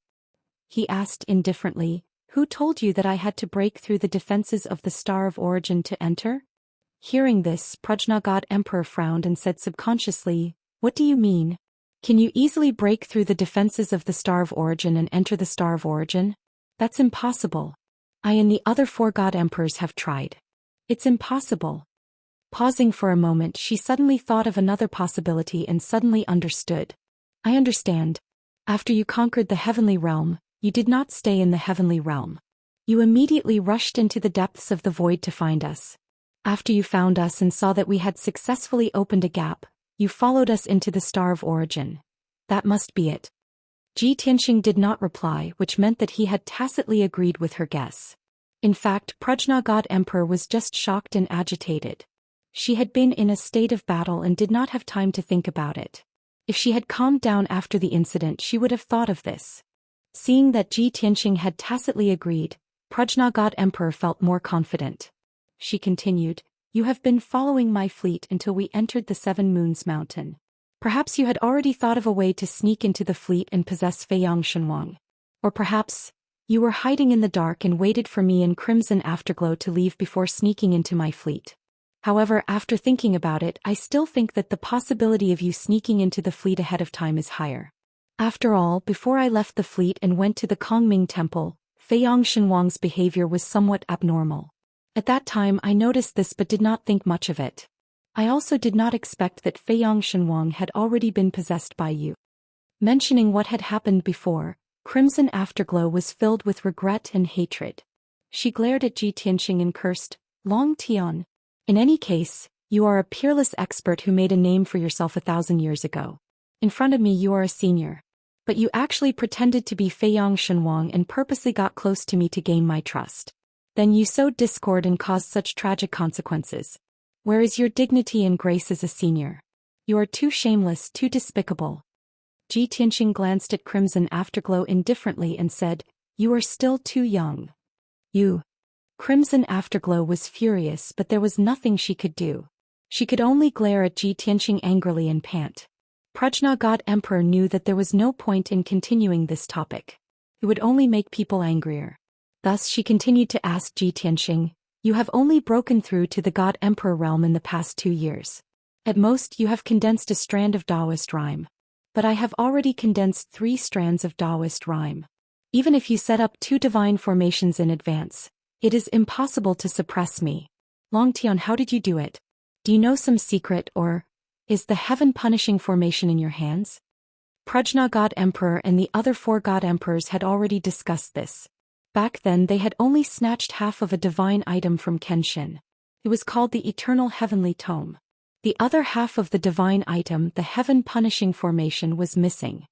He asked indifferently, Who told you that I had to break through the defenses of the Star of Origin to enter? Hearing this, Prajna God Emperor frowned and said subconsciously, What do you mean? Can you easily break through the defenses of the Star of Origin and enter the Star of Origin? That's impossible. I and the other 4 God Emperors have tried. It's impossible. Pausing for a moment, she suddenly thought of another possibility and suddenly understood. I understand. After you conquered the heavenly realm, you did not stay in the heavenly realm. You immediately rushed into the depths of the void to find us. After you found us and saw that we had successfully opened a gap, you followed us into the Star of Origin. That must be it. Ji Tianxing did not reply, which meant that he had tacitly agreed with her guess. In fact, Prajna God Emperor was just shocked and agitated. She had been in a state of battle and did not have time to think about it. If she had calmed down after the incident, she would have thought of this. Seeing that Ji Tianxing had tacitly agreed, Prajna God Emperor felt more confident. She continued, You have been following my fleet until we entered the 7 Moons Mountain. Perhaps you had already thought of a way to sneak into the fleet and possess Feiyang Shenwang. Or perhaps, you were hiding in the dark and waited for me and Crimson Afterglow to leave before sneaking into my fleet. However, after thinking about it, I still think that the possibility of you sneaking into the fleet ahead of time is higher. After all, before I left the fleet and went to the Kongming Temple, Feiyang Shenwang's behavior was somewhat abnormal. At that time I noticed this but did not think much of it. I also did not expect that Feiyang Shenwang had already been possessed by you. Mentioning what had happened before, Crimson Afterglow was filled with regret and hatred. She glared at Ji Tianxing and cursed, Long Tian. In any case, you are a peerless expert who made a name for yourself 1,000 years ago. In front of me you are a senior. But you actually pretended to be Feiyang Shenwang and purposely got close to me to gain my trust. Then you sowed discord and caused such tragic consequences. Where is your dignity and grace as a senior? You are too shameless, too despicable. Ji Tianxing glanced at Crimson Afterglow indifferently and said, You are still too young. You. Crimson Afterglow was furious, but there was nothing she could do. She could only glare at Ji Tianxing angrily and pant. Prajna God Emperor knew that there was no point in continuing this topic. It would only make people angrier. Thus she continued to ask Ji Tianxing, You have only broken through to the God Emperor realm in the past 2 years. At most you have condensed a strand of Daoist rhyme. But I have already condensed 3 strands of Daoist rhyme. Even if you set up 2 divine formations in advance, it is impossible to suppress me. Long Tian, how did you do it? Do you know some secret or... Is the heaven punishing formation in your hands? Prajna God Emperor and the other 4 God Emperors had already discussed this. Back then they had only snatched half of a divine item from Kenshin. It was called the Eternal Heavenly Tome. The other half of the divine item, the heaven punishing formation, was missing.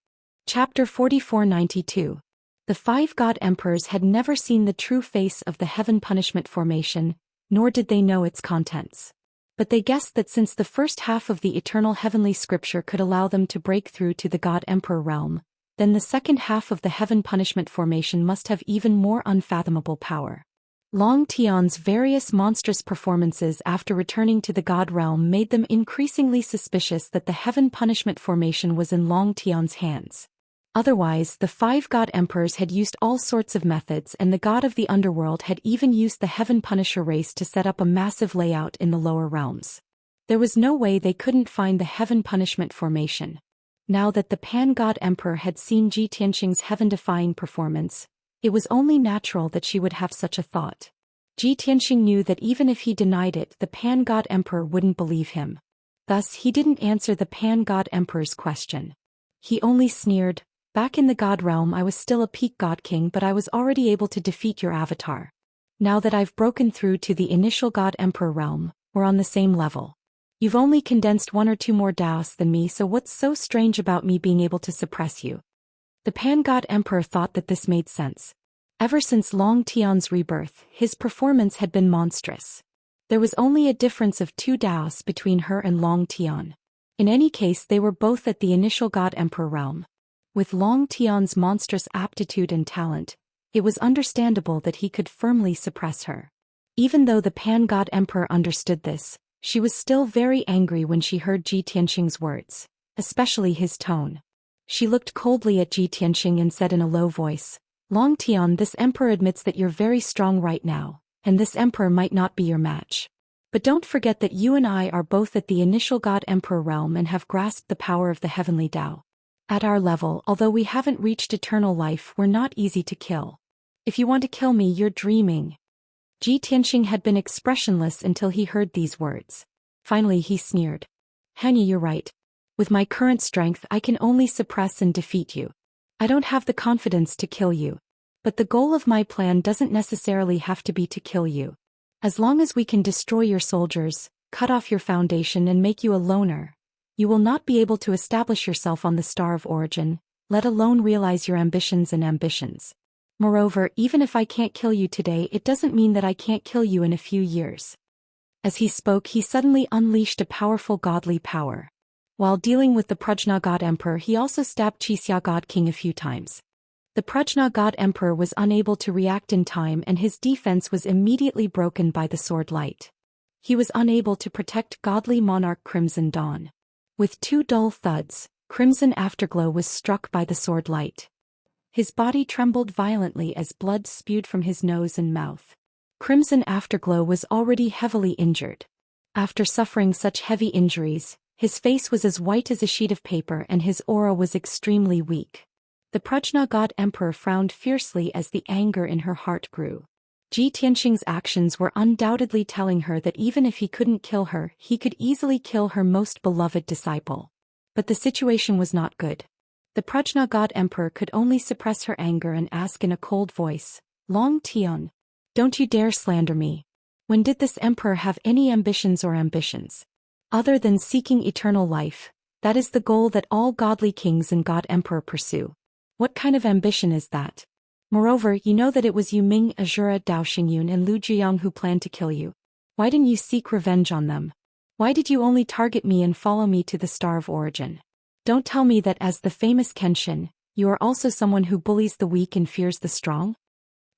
Chapter 4492. The 5 God Emperors had never seen the true face of the heaven punishment formation, nor did they know its contents. But they guessed that since the first half of the eternal heavenly scripture could allow them to break through to the God Emperor realm, then the second half of the heaven punishment formation must have even more unfathomable power. Long Tian's various monstrous performances after returning to the God realm made them increasingly suspicious that the heaven punishment formation was in Long Tian's hands. Otherwise, the 5 God Emperors had used all sorts of methods, and the God of the underworld had even used the Heaven Punisher race to set up a massive layout in the lower realms. There was no way they couldn't find the Heaven Punishment formation. Now that the Pan-God Emperor had seen Ji Tianxing's heaven-defying performance, it was only natural that she would have such a thought. Ji Tianxing knew that even if he denied it, the Pan-God Emperor wouldn't believe him. Thus he didn't answer the Pan-God Emperor's question. He only sneered, "Back in the God realm I was still a peak God King, but I was already able to defeat your avatar. Now that I've broken through to the initial God Emperor realm, we're on the same level. You've only condensed 1 or 2 more Daoists than me, so what's so strange about me being able to suppress you?" The Pan-God Emperor thought that this made sense. Ever since Long Tian's rebirth, his performance had been monstrous. There was only a difference of 2 Daoists between her and Long Tian. In any case, they were both at the initial God Emperor realm. With Long Tian's monstrous aptitude and talent, it was understandable that he could firmly suppress her. Even though the Pan-God Emperor understood this, she was still very angry when she heard Ji Tianxing's words, especially his tone. She looked coldly at Ji Tianxing and said in a low voice, "Long Tian, this emperor admits that you're very strong right now, and this emperor might not be your match. But don't forget that you and I are both at the initial God Emperor realm and have grasped the power of the heavenly Tao. At our level, although we haven't reached eternal life, we're not easy to kill. If you want to kill me, you're dreaming." Ji Tianxing had been expressionless until he heard these words. Finally he sneered. "Hanya, you're right. With my current strength I can only suppress and defeat you. I don't have the confidence to kill you. But the goal of my plan doesn't necessarily have to be to kill you. As long as we can destroy your soldiers, cut off your foundation and make you a loner, you will not be able to establish yourself on the Star of Origin, let alone realize your ambitions. Moreover, even if I can't kill you today, it doesn't mean that I can't kill you in a few years." As he spoke, he suddenly unleashed a powerful godly power. While dealing with the Prajna God Emperor, he also stabbed Xianxia God King a few times. The Prajna God Emperor was unable to react in time and his defense was immediately broken by the sword light. He was unable to protect godly monarch Crimson Dawn. With 2 dull thuds, Crimson Afterglow was struck by the sword light. His body trembled violently as blood spewed from his nose and mouth. Crimson Afterglow was already heavily injured. After suffering such heavy injuries, his face was as white as a sheet of paper and his aura was extremely weak. The Prajna God Emperor frowned fiercely as the anger in her heart grew. Ji Tianxing's actions were undoubtedly telling her that even if he couldn't kill her, he could easily kill her most beloved disciple. But the situation was not good. The Prajna God Emperor could only suppress her anger and ask in a cold voice, "Long Tian, don't you dare slander me. When did this emperor have any ambitions? Other than seeking eternal life, that is the goal that all godly kings and God Emperor pursue. What kind of ambition is that? Moreover, you know that it was Yu Ming, Azura, Dao Xingyun and Lu Zhiyang who planned to kill you. Why didn't you seek revenge on them? Why did you only target me and follow me to the Star of Origin? Don't tell me that as the famous Kenshin, you are also someone who bullies the weak and fears the strong?"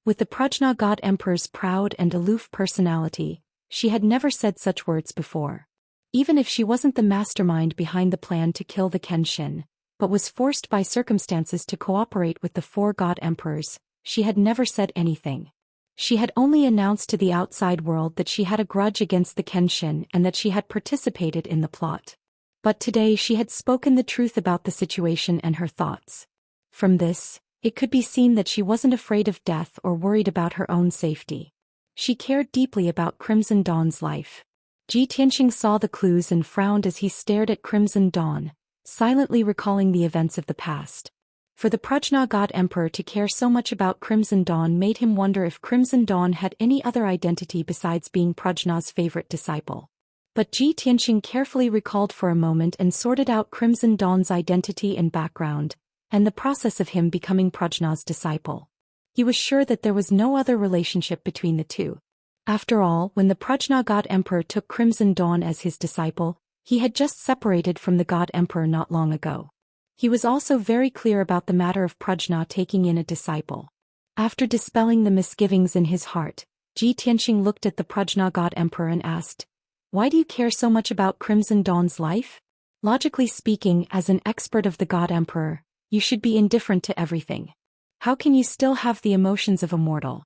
With the Prajna God Emperor's proud and aloof personality, she had never said such words before. Even if she wasn't the mastermind behind the plan to kill the Kenshin, but was forced by circumstances to cooperate with the 4 God Emperors, she had never said anything. She had only announced to the outside world that she had a grudge against the Kenshin and that she had participated in the plot. But today she had spoken the truth about the situation and her thoughts. From this, it could be seen that she wasn't afraid of death or worried about her own safety. She cared deeply about Crimson Dawn's life. Ji Tianxing saw the clues and frowned as he stared at Crimson Dawn, silently recalling the events of the past. For the Prajna God Emperor to care so much about Crimson Dawn made him wonder if Crimson Dawn had any other identity besides being Prajna's favorite disciple. But Ji Tianxing carefully recalled for a moment and sorted out Crimson Dawn's identity and background, and the process of him becoming Prajna's disciple. He was sure that there was no other relationship between the two. After all, when the Prajna God Emperor took Crimson Dawn as his disciple, he had just separated from the God Emperor not long ago. He was also very clear about the matter of Prajna taking in a disciple. After dispelling the misgivings in his heart, Ji Tianxing looked at the Prajna God Emperor and asked, "Why do you care so much about Crimson Dawn's life? Logically speaking, as an expert of the God Emperor, you should be indifferent to everything. How can you still have the emotions of a mortal?"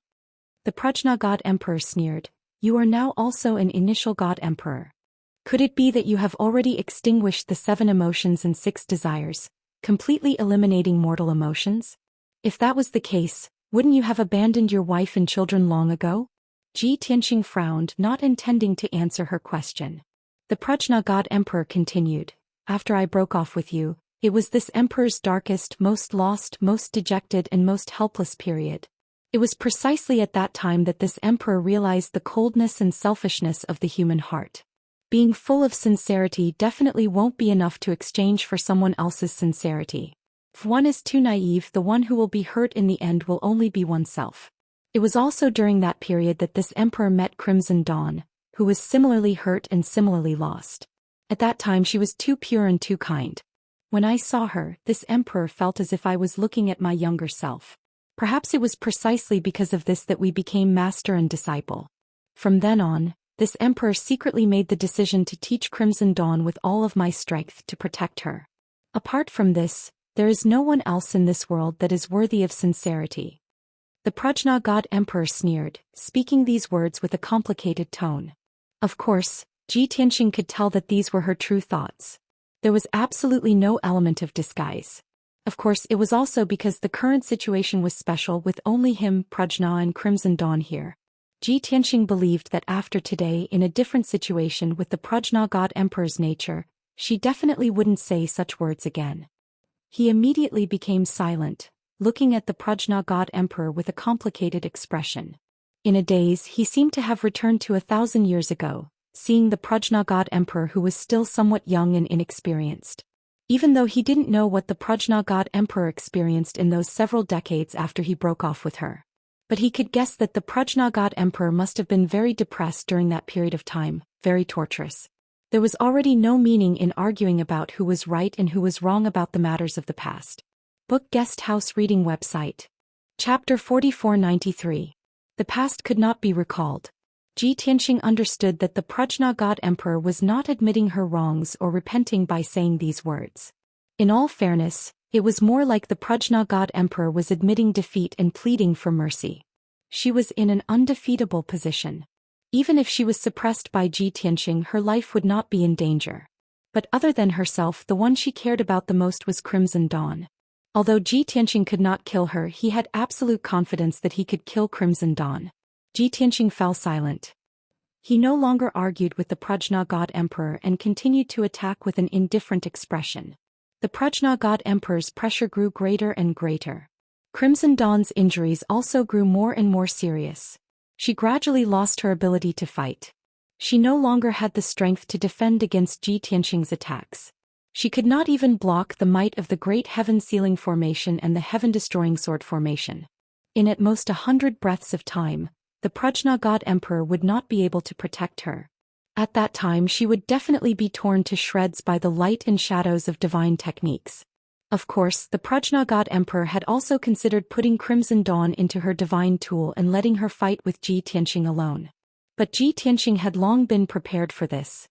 The Prajna God Emperor sneered, "You are now also an initial God Emperor. Could it be that you have already extinguished the 7 emotions and 6 desires, completely eliminating mortal emotions? If that was the case, wouldn't you have abandoned your wife and children long ago?" Ji Tianxing frowned, not intending to answer her question. The Prajna God Emperor continued. After I broke off with you, it was this emperor's darkest, most lost, most dejected and most helpless period. It was precisely at that time that this emperor realized the coldness and selfishness of the human heart. Being full of sincerity definitely won't be enough to exchange for someone else's sincerity. If one is too naive, the one who will be hurt in the end will only be oneself. It was also during that period that this emperor met Crimson Dawn, who was similarly hurt and similarly lost. At that time she was too pure and too kind. When I saw her, this emperor felt as if I was looking at my younger self. Perhaps it was precisely because of this that we became master and disciple. From then on, this emperor secretly made the decision to teach Crimson Dawn with all of my strength to protect her. Apart from this, there is no one else in this world that is worthy of sincerity. The Prajna God Emperor sneered, speaking these words with a complicated tone. Of course, Xianxia could tell that these were her true thoughts. There was absolutely no element of disguise. Of course, it was also because the current situation was special with only him, Prajna and Crimson Dawn here. Xianxia believed that after today, in a different situation with the Prajna God Emperor's nature, she definitely wouldn't say such words again. He immediately became silent, looking at the Prajna God Emperor with a complicated expression. In a daze, he seemed to have returned to 1,000 years ago, seeing the Prajna God Emperor who was still somewhat young and inexperienced. Even though he didn't know what the Prajna God Emperor experienced in those several decades after he broke off with her. But he could guess that the Prajna God Emperor must have been very depressed during that period of time, very torturous. There was already no meaning in arguing about who was right and who was wrong about the matters of the past. Book Guest House Reading Website. Chapter 4493. The past could not be recalled. Xianxia understood that the Prajna God Emperor was not admitting her wrongs or repenting by saying these words. In all fairness, it was more like the Prajna God Emperor was admitting defeat and pleading for mercy. She was in an undefeatable position. Even if she was suppressed by Xianxia, her life would not be in danger. But other than herself, the one she cared about the most was Crimson Dawn. Although Xianxia could not kill her, he had absolute confidence that he could kill Crimson Dawn. Xianxia fell silent. He no longer argued with the Prajna God Emperor and continued to attack with an indifferent expression. The Prajna God Emperor's pressure grew greater and greater. Crimson Dawn's injuries also grew more and more serious. She gradually lost her ability to fight. She no longer had the strength to defend against Xianxia's attacks. She could not even block the might of the Great Heaven-Sealing Formation and the Heaven-Destroying Sword Formation. In at most 100 breaths of time, the Prajna God Emperor would not be able to protect her. At that time she would definitely be torn to shreds by the light and shadows of divine techniques. Of course, the Prajna God Emperor had also considered putting Crimson Dawn into her divine tool and letting her fight with Xianxia alone. But Xianxia had long been prepared for this.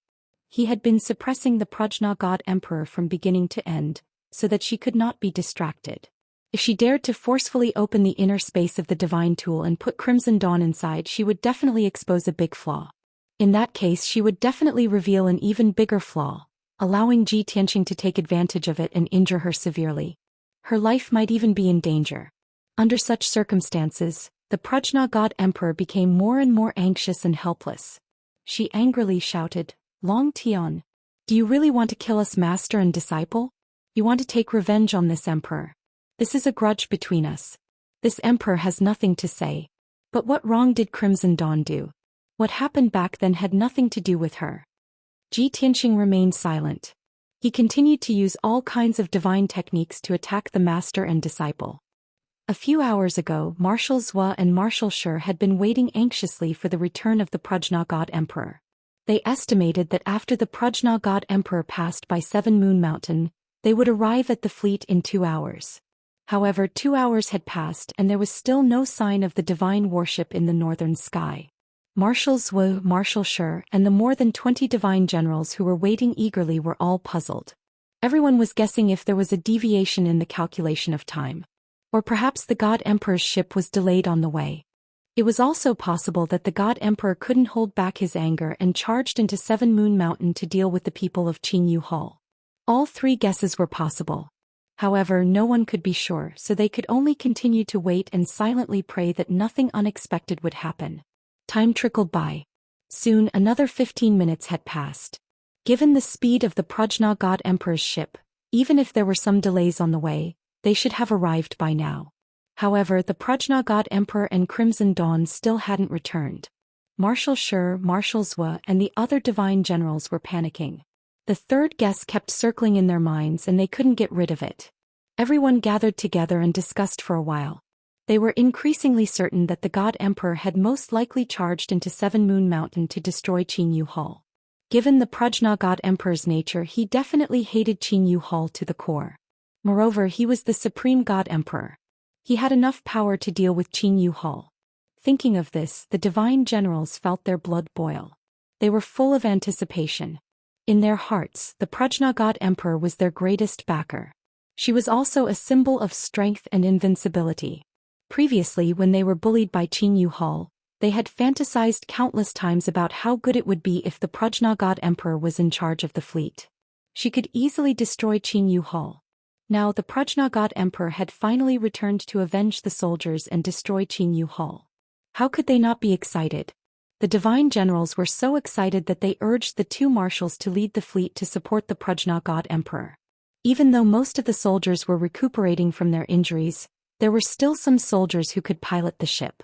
He had been suppressing the Prajna God Emperor from beginning to end, so that she could not be distracted. If she dared to forcefully open the inner space of the divine tool and put Crimson Dawn inside, she would definitely expose a big flaw. In that case, she would definitely reveal an even bigger flaw, allowing Xianxia to take advantage of it and injure her severely. Her life might even be in danger. Under such circumstances, the Prajna God Emperor became more and more anxious and helpless. She angrily shouted, "Long Tian, do you really want to kill us, master and disciple? You want to take revenge on this emperor? This is a grudge between us. This emperor has nothing to say. But what wrong did Crimson Dawn do? What happened back then had nothing to do with her." Xianxia remained silent. He continued to use all kinds of divine techniques to attack the master and disciple. A few hours ago, Marshal Zhou and Marshal Shi had been waiting anxiously for the return of the Prajna God Emperor. They estimated that after the Prajna God Emperor passed by 7 Moon Mountain, they would arrive at the fleet in 2 hours. However, 2 hours had passed and there was still no sign of the divine warship in the northern sky. Marshal Zhou, Marshal Shi, and the more than 20 divine generals who were waiting eagerly were all puzzled. Everyone was guessing if there was a deviation in the calculation of time. Or perhaps the God Emperor's ship was delayed on the way. It was also possible that the God Emperor couldn't hold back his anger and charged into 7 Moon Mountain to deal with the people of Qingyu Hall. All 3 guesses were possible. However, no one could be sure, so they could only continue to wait and silently pray that nothing unexpected would happen. Time trickled by. Soon another 15 minutes had passed. Given the speed of the Prajna God Emperor's ship, even if there were some delays on the way, they should have arrived by now. However, the Prajna God Emperor and Crimson Dawn still hadn't returned. Marshal Shi, Marshal Zhou, and the other divine generals were panicking. The third guess kept circling in their minds and they couldn't get rid of it. Everyone gathered together and discussed for a while. They were increasingly certain that the God Emperor had most likely charged into Seven Moon Mountain to destroy Qin Yu Hall. Given the Prajna God Emperor's nature, he definitely hated Qin Yu Hall to the core. Moreover, he was the supreme God Emperor. He had enough power to deal with Qin Yu Hall. Thinking of this, the divine generals felt their blood boil. They were full of anticipation. In their hearts, the Prajna God Emperor was their greatest backer. She was also a symbol of strength and invincibility. Previously, when they were bullied by Qin Yu Hall, they had fantasized countless times about how good it would be if the Prajna God Emperor was in charge of the fleet. She could easily destroy Qin Yu Hall. Now the Prajna God Emperor had finally returned to avenge the soldiers and destroy Qin Yu Hall. How could they not be excited? The divine generals were so excited that they urged the two marshals to lead the fleet to support the Prajna God Emperor. Even though most of the soldiers were recuperating from their injuries, there were still some soldiers who could pilot the ship.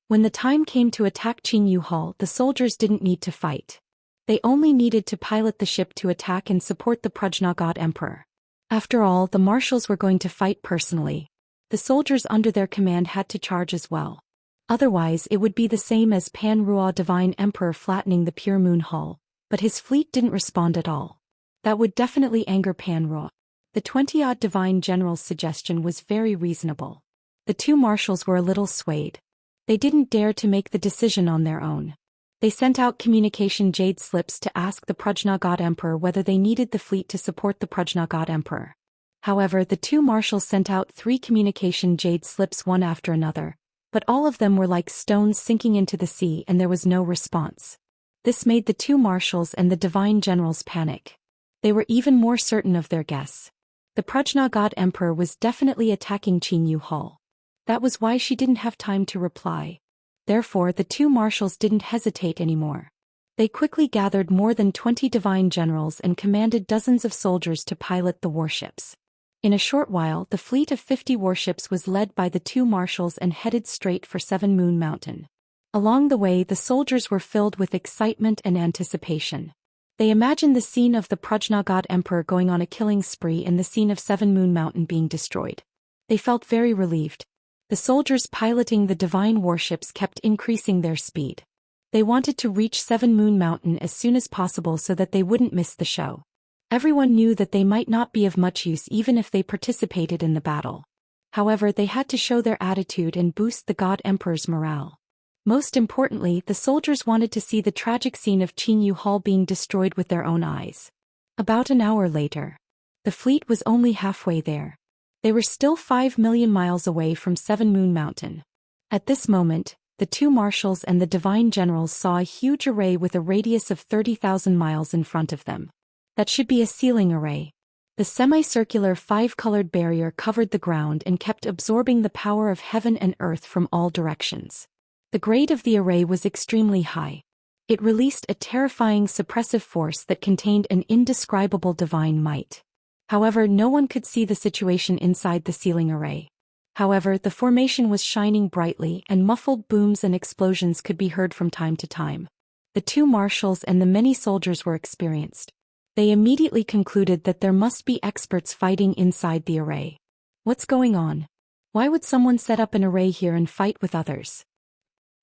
When the time came to attack Qin Yu Hall, the soldiers didn't need to fight. They only needed to pilot the ship to attack and support the Prajna God Emperor. After all, the marshals were going to fight personally. The soldiers under their command had to charge as well. Otherwise, it would be the same as Pan Ruo Divine Emperor flattening the Pure Moon Hall, but his fleet didn't respond at all. That would definitely anger Pan Ruo. The 20-odd divine generals' suggestion was very reasonable. The two marshals were a little swayed. They didn't dare to make the decision on their own. They sent out communication jade slips to ask the Prajna God Emperor whether they needed the fleet to support the Prajna God Emperor. However, the two marshals sent out 3 communication jade slips one after another, but all of them were like stones sinking into the sea and there was no response. This made the two marshals and the divine generals panic. They were even more certain of their guess. The Prajna God Emperor was definitely attacking Qin Yu Hall. That was why she didn't have time to reply. Therefore, the two marshals didn't hesitate anymore. They quickly gathered more than 20 divine generals and commanded dozens of soldiers to pilot the warships. In a short while, the fleet of 50 warships was led by the two marshals and headed straight for Seven Moon Mountain. Along the way, the soldiers were filled with excitement and anticipation. They imagined the scene of the Prajna God Emperor going on a killing spree and the scene of Seven Moon Mountain being destroyed. They felt very relieved. The soldiers piloting the divine warships kept increasing their speed. They wanted to reach Seven Moon Mountain as soon as possible so that they wouldn't miss the show. Everyone knew that they might not be of much use even if they participated in the battle. However, they had to show their attitude and boost the God Emperor's morale. Most importantly, the soldiers wanted to see the tragic scene of Qin Yu Hall being destroyed with their own eyes. About an hour later, the fleet was only halfway there. They were still 5 million miles away from Seven Moon Mountain. At this moment, the two marshals and the divine generals saw a huge array with a radius of 30,000 miles in front of them. That should be a sealing array. The semicircular 5-colored barrier covered the ground and kept absorbing the power of heaven and earth from all directions. The grade of the array was extremely high. It released a terrifying suppressive force that contained an indescribable divine might. However, no one could see the situation inside the sealing array. However, the formation was shining brightly and muffled booms and explosions could be heard from time to time. The two marshals and the many soldiers were experienced. They immediately concluded that there must be experts fighting inside the array. What's going on? Why would someone set up an array here and fight with others?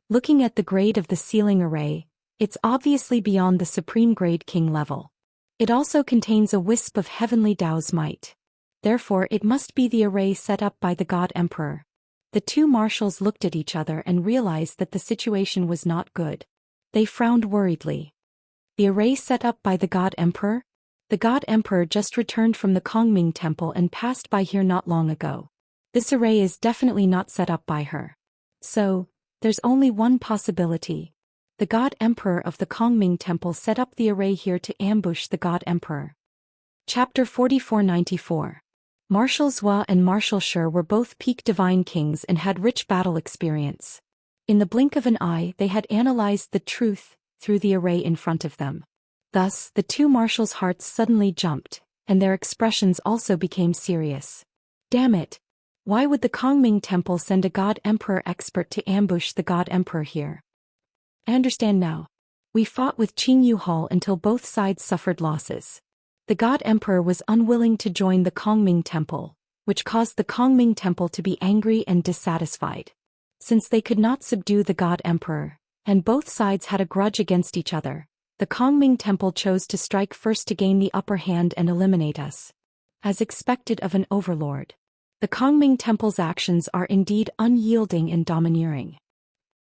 Looking at the grade of the sealing array, it's obviously beyond the supreme grade king level. It also contains a wisp of heavenly Tao's might. Therefore, it must be the array set up by the God Emperor. The two marshals looked at each other and realized that the situation was not good. They frowned worriedly. The array set up by the God Emperor? The God Emperor just returned from the Kongming Temple and passed by here not long ago. This array is definitely not set up by her. So, there's only one possibility. The God Emperor of the Kongming Temple set up the array here to ambush the God Emperor. Chapter 4494. Marshal Zhou and Marshal Shi were both peak divine kings and had rich battle experience. In the blink of an eye, they had analyzed the truth through the array in front of them. Thus, the two marshals' hearts suddenly jumped, and their expressions also became serious. Damn it! Why would the Kongming Temple send a God Emperor expert to ambush the God Emperor here? I understand now. We fought with Qing Yu Hall until both sides suffered losses. The God Emperor was unwilling to join the Kongming Temple, which caused the Kongming Temple to be angry and dissatisfied. Since they could not subdue the God Emperor, and both sides had a grudge against each other, the Kongming Temple chose to strike first to gain the upper hand and eliminate us. As expected of an overlord. The Kongming Temple's actions are indeed unyielding and domineering.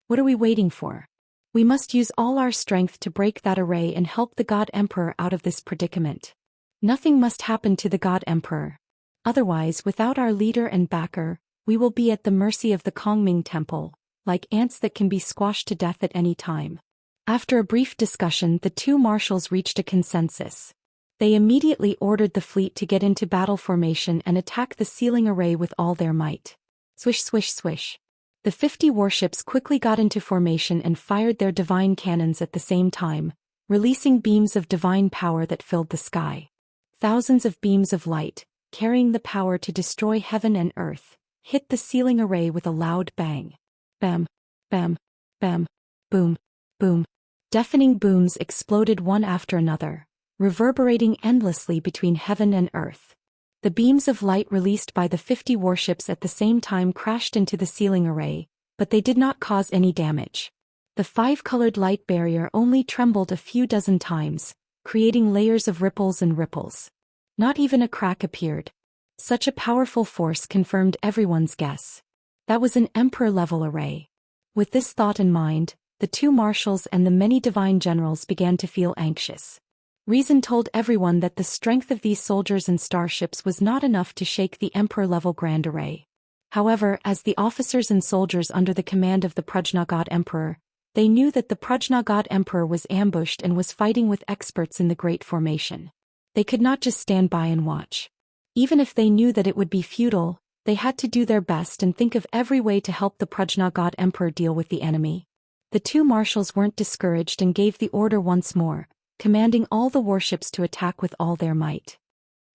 What are we waiting for? We must use all our strength to break that array and help the God Emperor out of this predicament. Nothing must happen to the God Emperor. Otherwise, without our leader and backer, we will be at the mercy of the Kongming Temple, like ants that can be squashed to death at any time. After a brief discussion, the two marshals reached a consensus. They immediately ordered the fleet to get into battle formation and attack the sealing array with all their might. Swish, swish, swish. The 50 warships quickly got into formation and fired their divine cannons at the same time, releasing beams of divine power that filled the sky. Thousands of beams of light, carrying the power to destroy heaven and earth, hit the sealing array with a loud bang. Bam, bam, bam, boom, boom. Deafening booms exploded one after another, reverberating endlessly between heaven and earth. The beams of light released by the 50 warships at the same time crashed into the sealing array, but they did not cause any damage. The 5-colored light barrier only trembled a few dozen times, creating layers of ripples and ripples. Not even a crack appeared. Such a powerful force confirmed everyone's guess. That was an emperor-level array. With this thought in mind, the two marshals and the many divine generals began to feel anxious. Reason told everyone that the strength of these soldiers and starships was not enough to shake the emperor-level grand array. However, as the officers and soldiers under the command of the Prajna God Emperor, they knew that the Prajna God Emperor was ambushed and was fighting with experts in the Great Formation. They could not just stand by and watch. Even if they knew that it would be futile, they had to do their best and think of every way to help the Prajna God Emperor deal with the enemy. The two marshals weren't discouraged and gave the order once more, commanding all the warships to attack with all their might.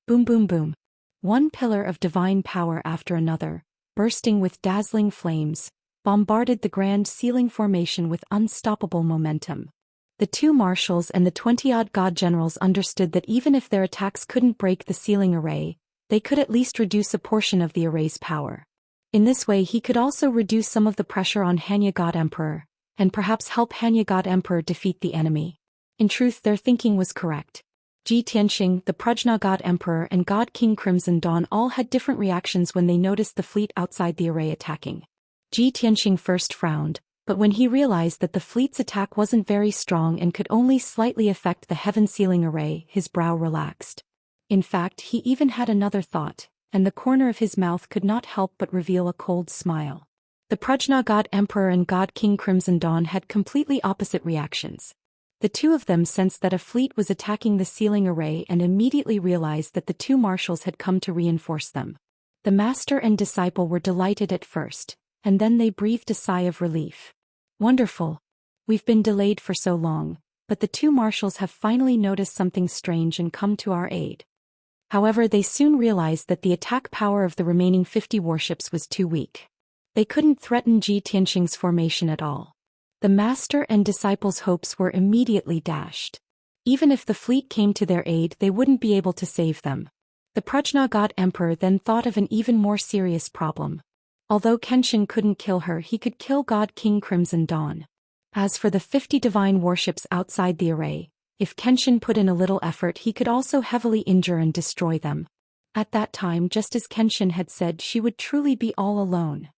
Boom, boom, boom. One pillar of divine power after another, bursting with dazzling flames, bombarded the grand sealing formation with unstoppable momentum. The two marshals and the 20-odd god generals understood that even if their attacks couldn't break the sealing array, they could at least reduce a portion of the array's power. In this way he could also reduce some of the pressure on Hanya God Emperor, and perhaps help Hanya God Emperor defeat the enemy. In truth, their thinking was correct. Ji Tianxing, the Prajna God Emperor and God King Crimson Dawn all had different reactions when they noticed the fleet outside the array attacking. Ji Tianxing first frowned, but when he realized that the fleet's attack wasn't very strong and could only slightly affect the heaven sealing array, his brow relaxed. In fact, he even had another thought, and the corner of his mouth could not help but reveal a cold smile. The Prajna God Emperor and God King Crimson Dawn had completely opposite reactions. The two of them sensed that a fleet was attacking the sealing array and immediately realized that the two marshals had come to reinforce them. The master and disciple were delighted at first, and then they breathed a sigh of relief. Wonderful. We've been delayed for so long, but the two marshals have finally noticed something strange and come to our aid. However, they soon realized that the attack power of the remaining 50 warships was too weak. They couldn't threaten Ji Tianxing's formation at all. The master and disciples' hopes were immediately dashed. Even if the fleet came to their aid, they wouldn't be able to save them. The Prajna God Emperor then thought of an even more serious problem. Although Kenshin couldn't kill her, he could kill God King Crimson Dawn. As for the 50 divine warships outside the array, if Kenshin put in a little effort, he could also heavily injure and destroy them. At that time, just as Kenshin had said, she would truly be all alone.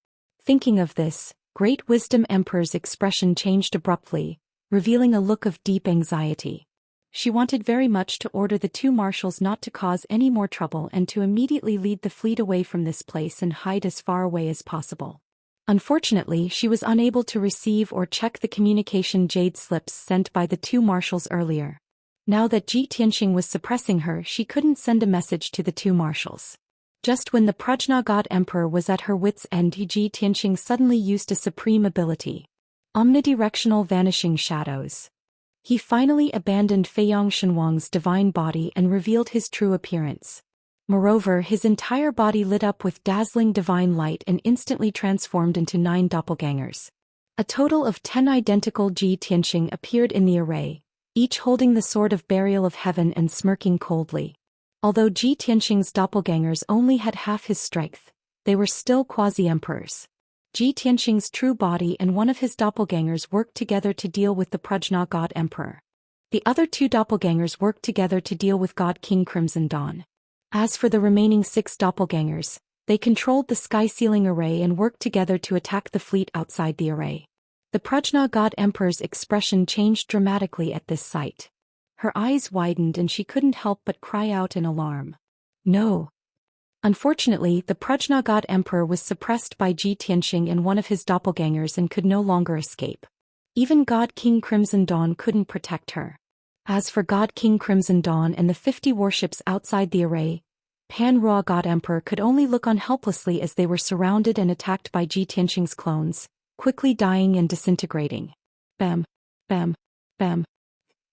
Thinking of this, Great Wisdom Emperor's expression changed abruptly, revealing a look of deep anxiety. She wanted very much to order the two marshals not to cause any more trouble and to immediately lead the fleet away from this place and hide as far away as possible. Unfortunately, she was unable to receive or check the communication jade slips sent by the two marshals earlier. Now that Ji Tianxing was suppressing her, she couldn't send a message to the two marshals. Just when the Prajna God Emperor was at her wits' end, Ji Tianxing suddenly used a supreme ability. Omnidirectional Vanishing Shadows. He finally abandoned Feiyang Shenwang's divine body and revealed his true appearance. Moreover, his entire body lit up with dazzling divine light and instantly transformed into 9 doppelgangers. A total of 10 identical Ji Tianqing appeared in the array, each holding the sword of burial of heaven and smirking coldly. Although Ji Tianqing's doppelgangers only had half his strength, they were still quasi-emperors. Ji Tianqing's true body and one of his doppelgangers worked together to deal with the Prajna God Emperor. The other 2 doppelgangers worked together to deal with God King Crimson Dawn. As for the remaining 6 doppelgangers, they controlled the sky-sealing array and worked together to attack the fleet outside the array. The Prajna God Emperor's expression changed dramatically at this sight. Her eyes widened and she couldn't help but cry out in alarm. No. Unfortunately, the Prajna God Emperor was suppressed by Ji Tianqing and one of his doppelgangers and could no longer escape. Even God King Crimson Dawn couldn't protect her. As for God King Crimson Dawn and the 50 warships outside the array, Pan Rua God Emperor could only look on helplessly as they were surrounded and attacked by Ji Tianqing's clones, quickly dying and disintegrating. Bam, bam, bam.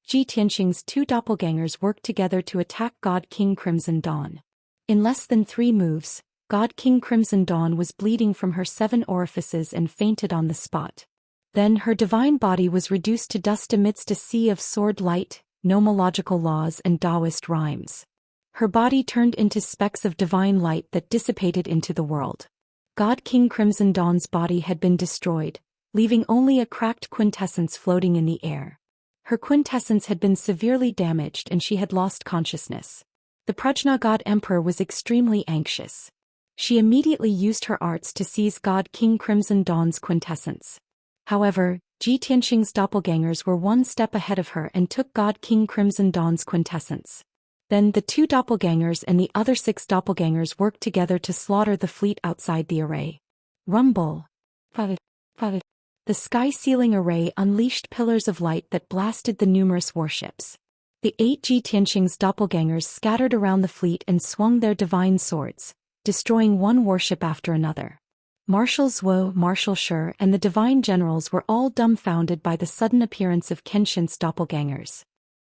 Ji Tianqing's 2 doppelgangers worked together to attack God King Crimson Dawn. In less than 3 moves, God King Crimson Dawn was bleeding from her 7 orifices and fainted on the spot. Then her divine body was reduced to dust amidst a sea of sword light, nomological laws and Daoist rhymes. Her body turned into specks of divine light that dissipated into the world. God King Crimson Dawn's body had been destroyed, leaving only a cracked quintessence floating in the air. Her quintessence had been severely damaged and she had lost consciousness. The Prajna God Emperor was extremely anxious. She immediately used her arts to seize God King Crimson Dawn's quintessence. However, Ji Tianqing's doppelgangers were 1 step ahead of her and took God King Crimson Dawn's quintessence. Then the 2 doppelgangers and the other 6 doppelgangers worked together to slaughter the fleet outside the array. Rumble. The sky-sealing array unleashed pillars of light that blasted the numerous warships. The 8 Ji Tianqing's doppelgangers scattered around the fleet and swung their divine swords, destroying one warship after another. Marshal Zhou, Marshal Shi, and the divine generals were all dumbfounded by the sudden appearance of Kenshin's doppelgangers.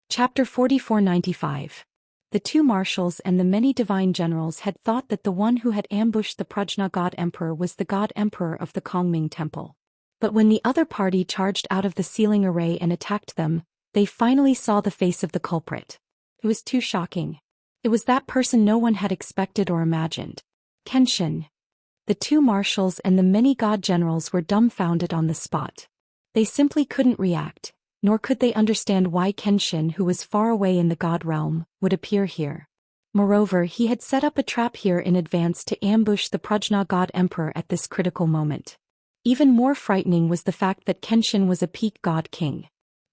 Chapter 4495. The 2 marshals and the many divine generals had thought that the one who had ambushed the Prajna God Emperor was the God Emperor of the Kongming Temple. But when the other party charged out of the sealing array and attacked them, they finally saw the face of the culprit. It was too shocking. It was that person no one had expected or imagined. Kenshin. The 2 marshals and the many god generals were dumbfounded on the spot. They simply couldn't react, nor could they understand why Kenshin, who was far away in the god realm, would appear here. Moreover, he had set up a trap here in advance to ambush the Prajna God Emperor at this critical moment. Even more frightening was the fact that Kenshin was a peak god king.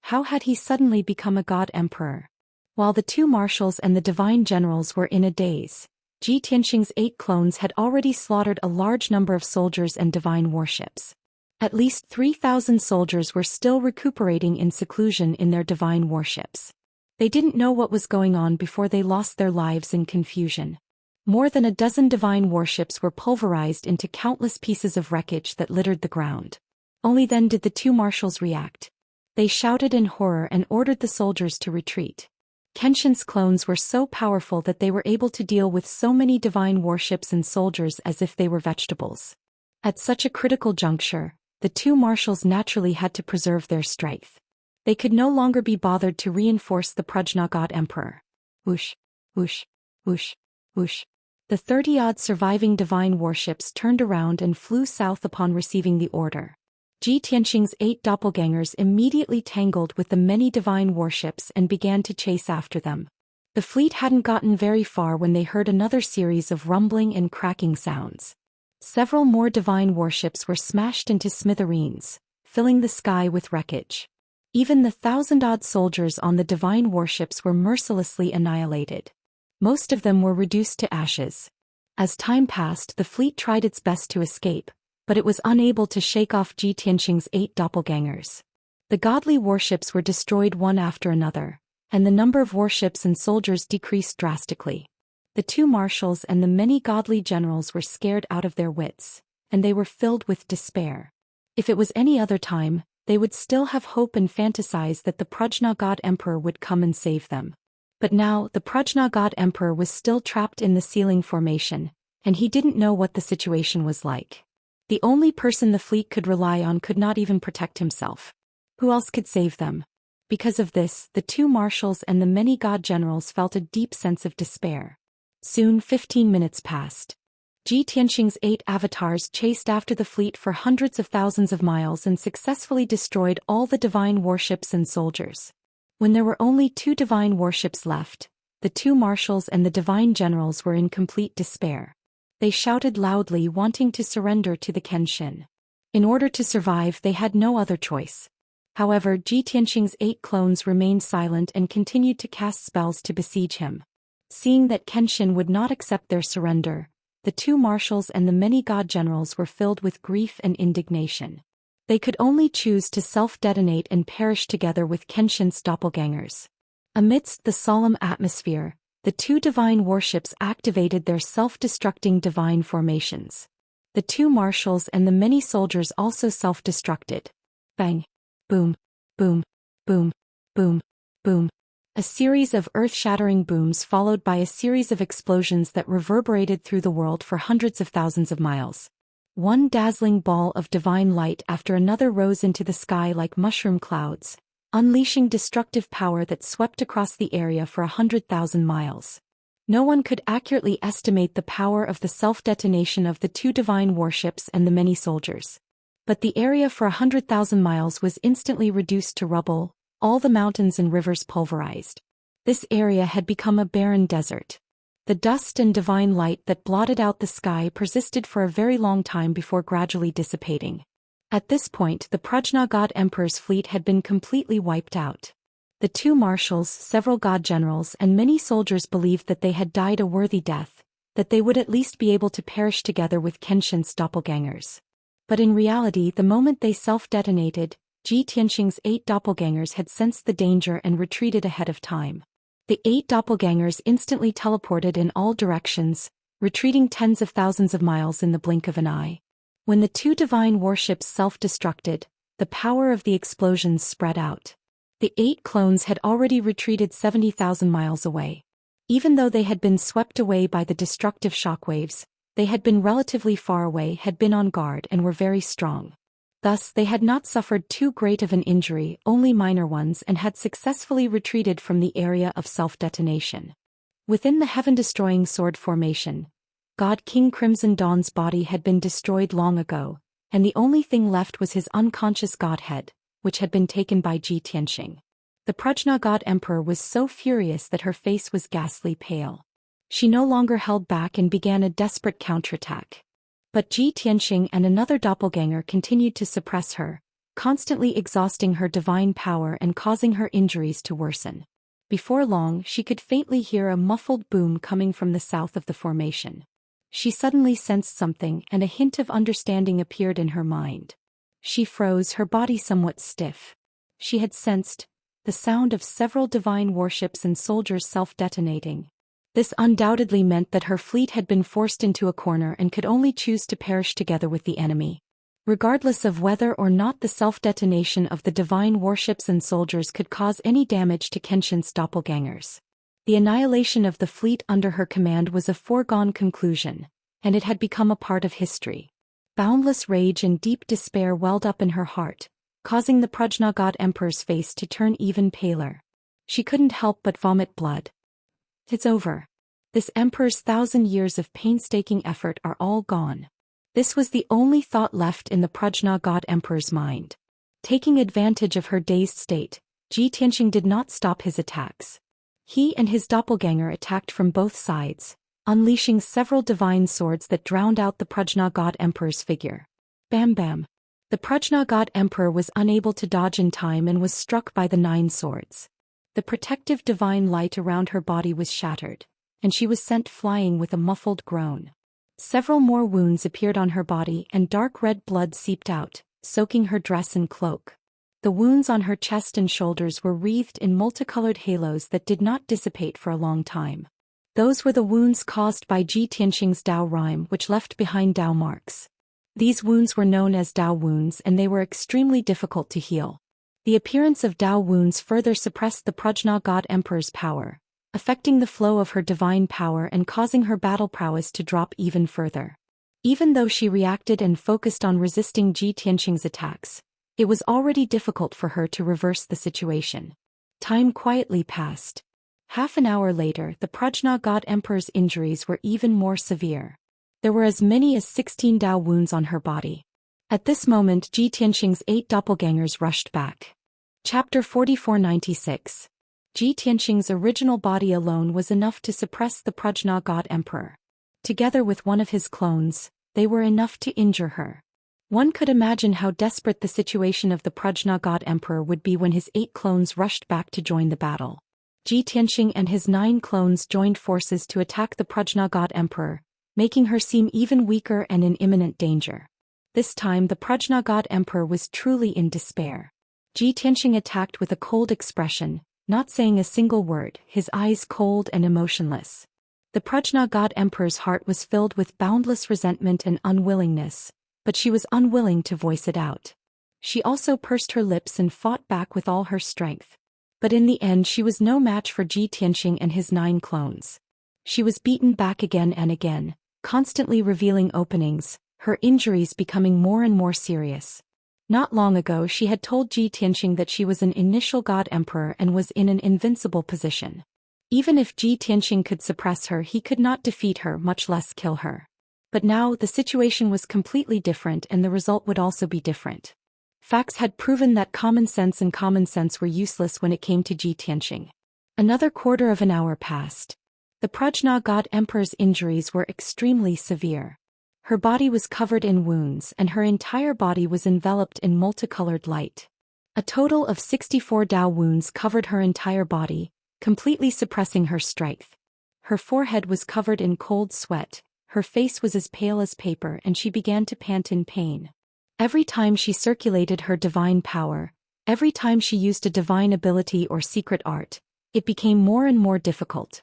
How had he suddenly become a god emperor? While the 2 marshals and the divine generals were in a daze, Ji Tianqing's 8 clones had already slaughtered a large number of soldiers and divine warships. At least 3,000 soldiers were still recuperating in seclusion in their divine warships. They didn't know what was going on before they lost their lives in confusion. More than a dozen divine warships were pulverized into countless pieces of wreckage that littered the ground. Only then did the 2 marshals react. They shouted in horror and ordered the soldiers to retreat. Kenshin's clones were so powerful that they were able to deal with so many divine warships and soldiers as if they were vegetables. At such a critical juncture, the 2 marshals naturally had to preserve their strength. They could no longer be bothered to reinforce the Prajna God Emperor. Whoosh, whoosh, whoosh, whoosh. The 30-odd surviving divine warships turned around and flew south upon receiving the order. Ji Tianqing's 8 doppelgangers immediately tangled with the many divine warships and began to chase after them. The fleet hadn't gotten very far when they heard another series of rumbling and cracking sounds. Several more divine warships were smashed into smithereens, filling the sky with wreckage. Even the 1,000-odd soldiers on the divine warships were mercilessly annihilated. Most of them were reduced to ashes. As time passed, the fleet tried its best to escape, but it was unable to shake off Ji Tianqing's 8 doppelgangers. The godly warships were destroyed one after another, and the number of warships and soldiers decreased drastically. The 2 marshals and the many godly generals were scared out of their wits, and they were filled with despair. If it was any other time, they would still have hope and fantasize that the Prajna God Emperor would come and save them. But now, the Prajna God Emperor was still trapped in the ceiling formation, and he didn't know what the situation was like. The only person the fleet could rely on could not even protect himself. Who else could save them? Because of this, the two marshals and the many god generals felt a deep sense of despair. Soon 15 minutes passed. Ji Tianxing's 8 avatars chased after the fleet for hundreds of thousands of miles and successfully destroyed all the divine warships and soldiers. When there were only 2 divine warships left, the 2 marshals and the divine generals were in complete despair. They shouted loudly, wanting to surrender to the Kenshin. In order to survive, they had no other choice. However, Ji Tianxing's 8 clones remained silent and continued to cast spells to besiege him. Seeing that Kenshin would not accept their surrender, the 2 marshals and the many god generals were filled with grief and indignation. They could only choose to self-detonate and perish together with Kenshin's doppelgangers. Amidst the solemn atmosphere, the 2 divine warships activated their self-destructing divine formations. The 2 marshals and the many soldiers also self-destructed. Bang! Boom! Boom! Boom! Boom! Boom! A series of earth-shattering booms followed by a series of explosions that reverberated through the world for hundreds of thousands of miles. One dazzling ball of divine light after another rose into the sky like mushroom clouds, unleashing destructive power that swept across the area for 100,000 miles. No one could accurately estimate the power of the self-detonation of the 2 divine warships and the many soldiers. But the area for 100,000 miles was instantly reduced to rubble, all the mountains and rivers pulverized. This area had become a barren desert. The dust and divine light that blotted out the sky persisted for a very long time before gradually dissipating. At this point, the Prajna God Emperor's fleet had been completely wiped out. The 2 marshals, several god generals, and many soldiers believed that they had died a worthy death, that they would at least be able to perish together with Kenshin's doppelgangers. But in reality, the moment they self-detonated, Ji Tianxing's 8 doppelgangers had sensed the danger and retreated ahead of time. The 8 doppelgangers instantly teleported in all directions, retreating tens of thousands of miles in the blink of an eye. When the 2 divine warships self-destructed, the power of the explosions spread out. The 8 clones had already retreated 70,000 miles away. Even though they had been swept away by the destructive shockwaves, they had been relatively far away, had been on guard, and were very strong. Thus, they had not suffered too great of an injury, only minor ones, and had successfully retreated from the area of self-detonation. Within the heaven-destroying sword formation, God King Crimson Dawn's body had been destroyed long ago, and the only thing left was his unconscious godhead, which had been taken by Ji Tianxing. The Prajna God Emperor was so furious that her face was ghastly pale. She no longer held back and began a desperate counterattack. But Ji Tianxing and another doppelganger continued to suppress her, constantly exhausting her divine power and causing her injuries to worsen. Before long, she could faintly hear a muffled boom coming from the south of the formation. She suddenly sensed something, and a hint of understanding appeared in her mind. She froze, her body somewhat stiff. She had sensed the sound of several divine warships and soldiers self-detonating. This undoubtedly meant that her fleet had been forced into a corner and could only choose to perish together with the enemy. Regardless of whether or not the self-detonation of the divine warships and soldiers could cause any damage to Kenshin's doppelgangers, the annihilation of the fleet under her command was a foregone conclusion, and it had become a part of history. Boundless rage and deep despair welled up in her heart, causing the Prajna God Emperor's face to turn even paler. She couldn't help but vomit blood. It's over. This emperor's 1,000 years of painstaking effort are all gone. This was the only thought left in the Prajna God Emperor's mind. Taking advantage of her dazed state, Ji Tianxing did not stop his attacks. He and his doppelganger attacked from both sides, unleashing several divine swords that drowned out the Prajna God Emperor's figure. Bam bam. The Prajna God Emperor was unable to dodge in time and was struck by the 9 swords. The protective divine light around her body was shattered, and she was sent flying with a muffled groan. Several more wounds appeared on her body and dark red blood seeped out, soaking her dress and cloak. The wounds on her chest and shoulders were wreathed in multicolored halos that did not dissipate for a long time. Those were the wounds caused by Ji Tianxing's Dao rhyme, which left behind Dao marks. These wounds were known as Dao wounds and they were extremely difficult to heal. The appearance of Dao wounds further suppressed the Prajna God Emperor's power, affecting the flow of her divine power and causing her battle prowess to drop even further. Even though she reacted and focused on resisting Ji Tianqing's attacks, it was already difficult for her to reverse the situation. Time quietly passed. Half an hour later, the Prajna God Emperor's injuries were even more severe. There were as many as 16 Dao wounds on her body. At this moment, Ji Tianqing's 8 doppelgangers rushed back. Chapter 4496. Ji Tianqing's original body alone was enough to suppress the Prajna God Emperor. Together with one of his clones, they were enough to injure her. One could imagine how desperate the situation of the Prajna God Emperor would be when his 8 clones rushed back to join the battle. Ji Tianqing and his 9 clones joined forces to attack the Prajna God Emperor, making her seem even weaker and in imminent danger. This time the Prajna God Emperor was truly in despair. Ji Tianqing attacked with a cold expression, not saying a single word, his eyes cold and emotionless. The Prajna God Emperor's heart was filled with boundless resentment and unwillingness, but she was unwilling to voice it out. She also pursed her lips and fought back with all her strength. But in the end she was no match for Ji Tianqing and his 9 clones. She was beaten back again and again, constantly revealing openings, her injuries becoming more and more serious. Not long ago she had told Ji Tianqing that she was an initial God Emperor and was in an invincible position. Even if Ji Tianqing could suppress her, he could not defeat her, much less kill her. But now the situation was completely different and the result would also be different. Facts had proven that common sense were useless when it came to Ji Tianqing. Another quarter of an hour passed. The Prajna God Emperor's injuries were extremely severe. Her body was covered in wounds and her entire body was enveloped in multicolored light. A total of 64 Dao wounds covered her entire body, completely suppressing her strength. Her forehead was covered in cold sweat, her face was as pale as paper and she began to pant in pain. Every time she circulated her divine power, every time she used a divine ability or secret art, it became more and more difficult.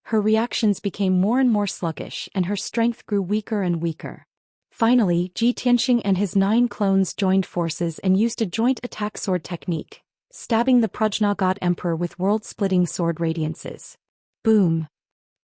Her reactions became more and more sluggish and her strength grew weaker and weaker. Finally, Ji Tianqing and his 9 clones joined forces and used a joint attack sword technique, stabbing the Prajna God Emperor with world-splitting sword radiances. Boom!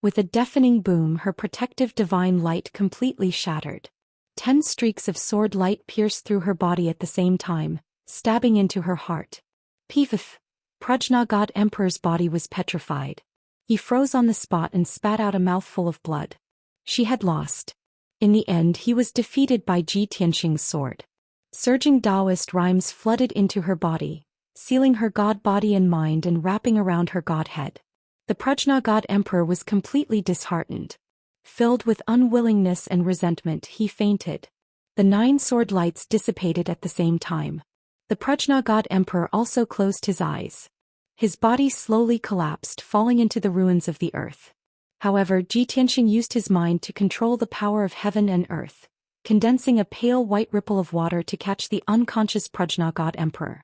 With a deafening boom, her protective divine light completely shattered. 10 streaks of sword light pierced through her body at the same time, stabbing into her heart. Pif! Prajna God Emperor's body was petrified. He froze on the spot and spat out a mouthful of blood. She had lost. In the end, he was defeated by Ji Tianqing's sword. Surging Daoist rhymes flooded into her body, sealing her god body and mind and wrapping around her godhead. The Prajna God Emperor was completely disheartened. Filled with unwillingness and resentment, he fainted. The 9 sword lights dissipated at the same time. The Prajna God Emperor also closed his eyes. His body slowly collapsed, falling into the ruins of the earth. However, Ji Tianqing used his mind to control the power of heaven and earth, condensing a pale white ripple of water to catch the unconscious Prajna God Emperor.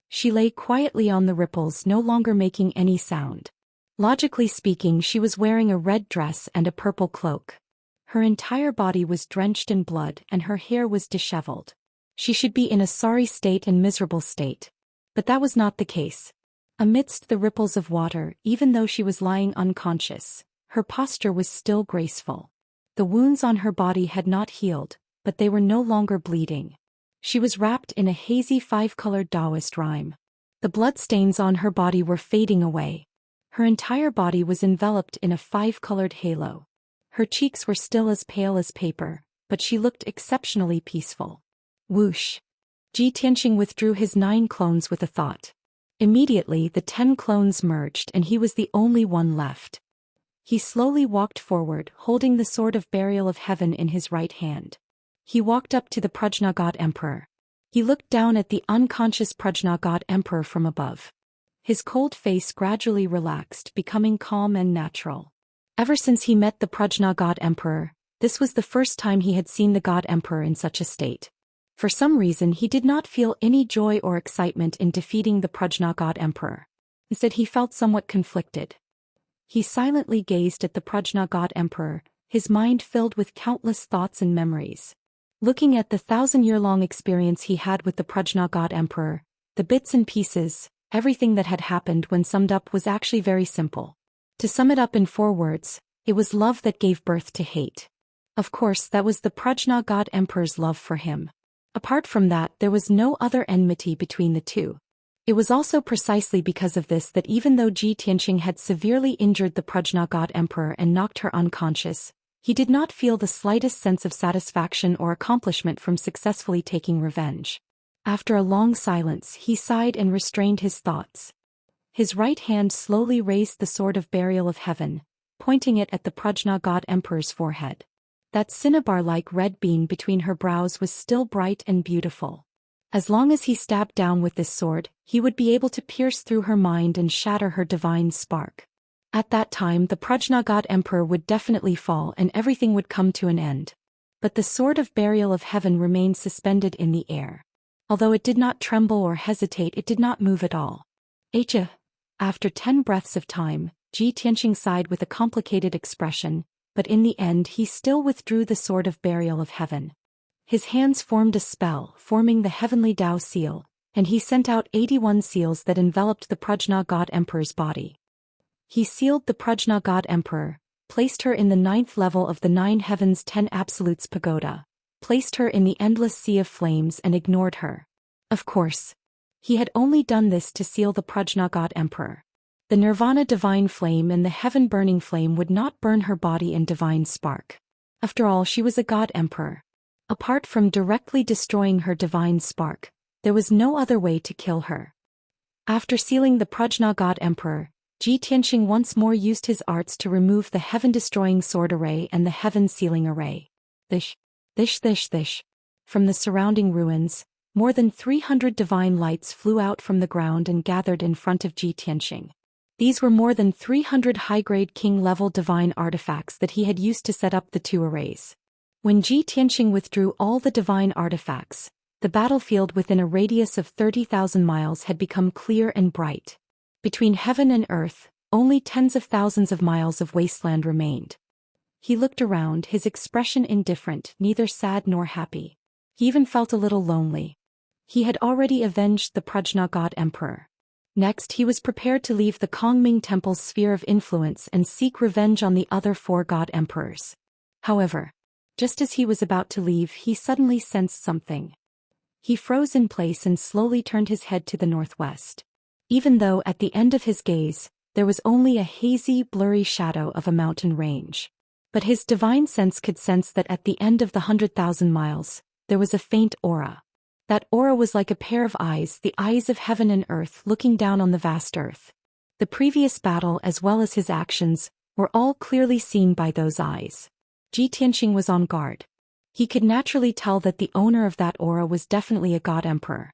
She lay quietly on the ripples, no longer making any sound. Logically speaking, she was wearing a red dress and a purple cloak. Her entire body was drenched in blood and her hair was disheveled. She should be in a sorry state and miserable state. But that was not the case. Amidst the ripples of water, even though she was lying unconscious, her posture was still graceful. The wounds on her body had not healed, but they were no longer bleeding. She was wrapped in a hazy 5-colored Daoist rhyme. The bloodstains on her body were fading away. Her entire body was enveloped in a 5-colored halo. Her cheeks were still as pale as paper, but she looked exceptionally peaceful. Whoosh! Ji Tianqing withdrew his 9 clones with a thought. Immediately the 10 clones merged and he was the only one left. He slowly walked forward, holding the sword of burial of heaven in his right hand. He walked up to the Prajna God Emperor. He looked down at the unconscious Prajna God Emperor from above. His cold face gradually relaxed, becoming calm and natural. Ever since he met the Prajna God Emperor, this was the first time he had seen the God Emperor in such a state. For some reason he did not feel any joy or excitement in defeating the Prajna God Emperor. Instead he felt somewhat conflicted. He silently gazed at the Prajna God Emperor, his mind filled with countless thoughts and memories. Looking at the 1,000-year-long experience he had with the Prajna God Emperor, the bits and pieces, everything that had happened when summed up was actually very simple. To sum it up in 4 words, it was love that gave birth to hate. Of course, that was the Prajna God Emperor's love for him. Apart from that, there was no other enmity between the two. It was also precisely because of this that even though Ji Tianqing had severely injured the Prajna God Emperor and knocked her unconscious, he did not feel the slightest sense of satisfaction or accomplishment from successfully taking revenge. After a long silence, he sighed and restrained his thoughts. His right hand slowly raised the sword of burial of heaven, pointing it at the Prajna God Emperor's forehead. That cinnabar-like red beam between her brows was still bright and beautiful. As long as he stabbed down with this sword, he would be able to pierce through her mind and shatter her divine spark. At that time the Prajna God Emperor would definitely fall and everything would come to an end. But the sword of burial of heaven remained suspended in the air. Although it did not tremble or hesitate, it did not move at all. Acha. After 10 breaths of time, Ji Tianqing sighed with a complicated expression, but in the end he still withdrew the sword of burial of heaven. His hands formed a spell, forming the heavenly Dao seal, and he sent out 81 seals that enveloped the Prajna God Emperor's body. He sealed the Prajna God Emperor, placed her in the 9th level of the 9 heavens 10 absolutes pagoda, placed her in the endless sea of flames and ignored her. Of course, he had only done this to seal the Prajna God Emperor. The Nirvana divine flame and the heaven burning flame would not burn her body in divine spark. After all, she was a God Emperor. Apart from directly destroying her divine spark, there was no other way to kill her. After sealing the Prajna God Emperor, Ji Tianqing once more used his arts to remove the heaven-destroying sword array and the heaven-sealing array. Thish. From the surrounding ruins, more than 300 divine lights flew out from the ground and gathered in front of Ji Tianqing. These were more than 300 high-grade king-level divine artifacts that he had used to set up the 2 arrays. When Ji Tianqing withdrew all the divine artifacts, the battlefield within a radius of 30,000 miles had become clear and bright. Between heaven and earth, only tens of thousands of miles of wasteland remained. He looked around, his expression indifferent, neither sad nor happy. He even felt a little lonely. He had already avenged the Prajna God Emperor. Next, he was prepared to leave the Kongming Temple's sphere of influence and seek revenge on the other 4 God Emperors. However, just as he was about to leave, he suddenly sensed something. He froze in place and slowly turned his head to the northwest. Even though at the end of his gaze, there was only a hazy, blurry shadow of a mountain range. But his divine sense could sense that at the end of the 100,000 miles, there was a faint aura. That aura was like a pair of eyes, the eyes of heaven and earth looking down on the vast earth. The previous battle as well as his actions were all clearly seen by those eyes. Ji Tianqing was on guard. He could naturally tell that the owner of that aura was definitely a God Emperor.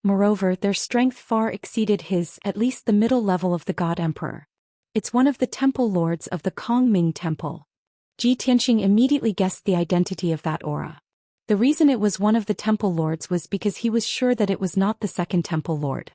Moreover, their strength far exceeded his, at least the middle level of the God Emperor. It's one of the temple lords of the Kongming Temple. Ji Tianqing immediately guessed the identity of that aura. The reason it was one of the temple lords was because he was sure that it was not the second temple lord.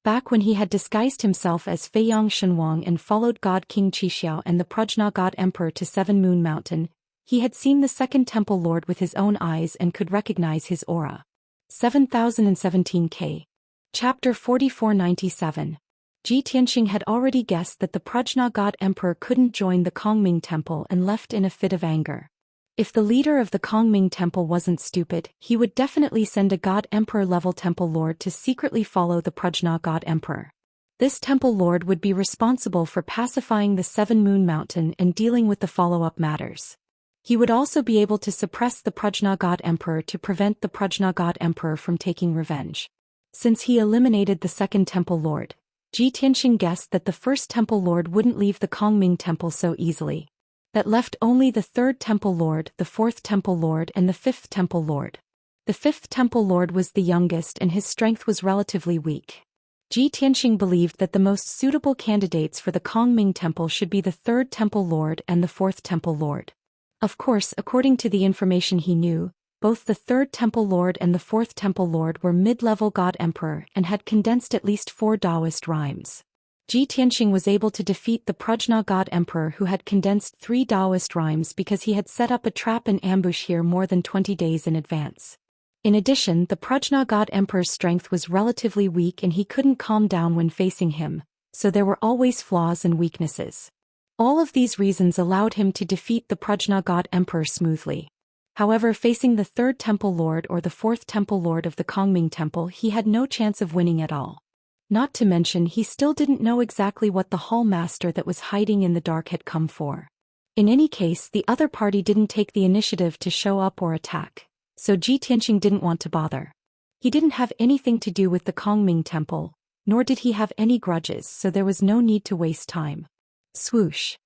Back when he had disguised himself as Feiyang Shenwang and followed God King Qixiao and the Prajna God Emperor to 7 Moon Mountain, he had seen the second temple lord with his own eyes and could recognize his aura. 7017K. Chapter 4497. Ji Tianqing had already guessed that the Prajna God Emperor couldn't join the Kongming Temple and left in a fit of anger. If the leader of the Kongming Temple wasn't stupid, he would definitely send a God Emperor-level temple lord to secretly follow the Prajna God Emperor. This temple lord would be responsible for pacifying the 7 Moon Mountain and dealing with the follow-up matters. He would also be able to suppress the Prajna God Emperor to prevent the Prajna God Emperor from taking revenge. Since he eliminated the second temple lord, Ji Tianqing guessed that the first temple lord wouldn't leave the Kongming Temple so easily. That left only the 3rd temple lord, the 4th temple lord and the 5th temple lord. The 5th temple lord was the youngest and his strength was relatively weak. Ji Tianqing believed that the most suitable candidates for the Kongming Temple should be the 3rd temple lord and the 4th temple lord. Of course, according to the information he knew, both the 3rd temple lord and the 4th temple lord were mid-level God Emperor and had condensed at least 4 Daoist rhymes. Ji Tianxing was able to defeat the Prajna God Emperor who had condensed 3 Daoist rhymes because he had set up a trap and ambush here more than 20 days in advance. In addition, the Prajna God Emperor's strength was relatively weak and he couldn't calm down when facing him, so there were always flaws and weaknesses. All of these reasons allowed him to defeat the Prajna God Emperor smoothly. However, facing the 3rd Temple Lord or the 4th Temple Lord of the Kongming Temple, he had no chance of winning at all. Not to mention, he still didn't know exactly what the Hall Master that was hiding in the dark had come for. In any case, the other party didn't take the initiative to show up or attack, so Ji Tianxing didn't want to bother. He didn't have anything to do with the Kongming Temple, nor did he have any grudges, so there was no need to waste time. Swoosh.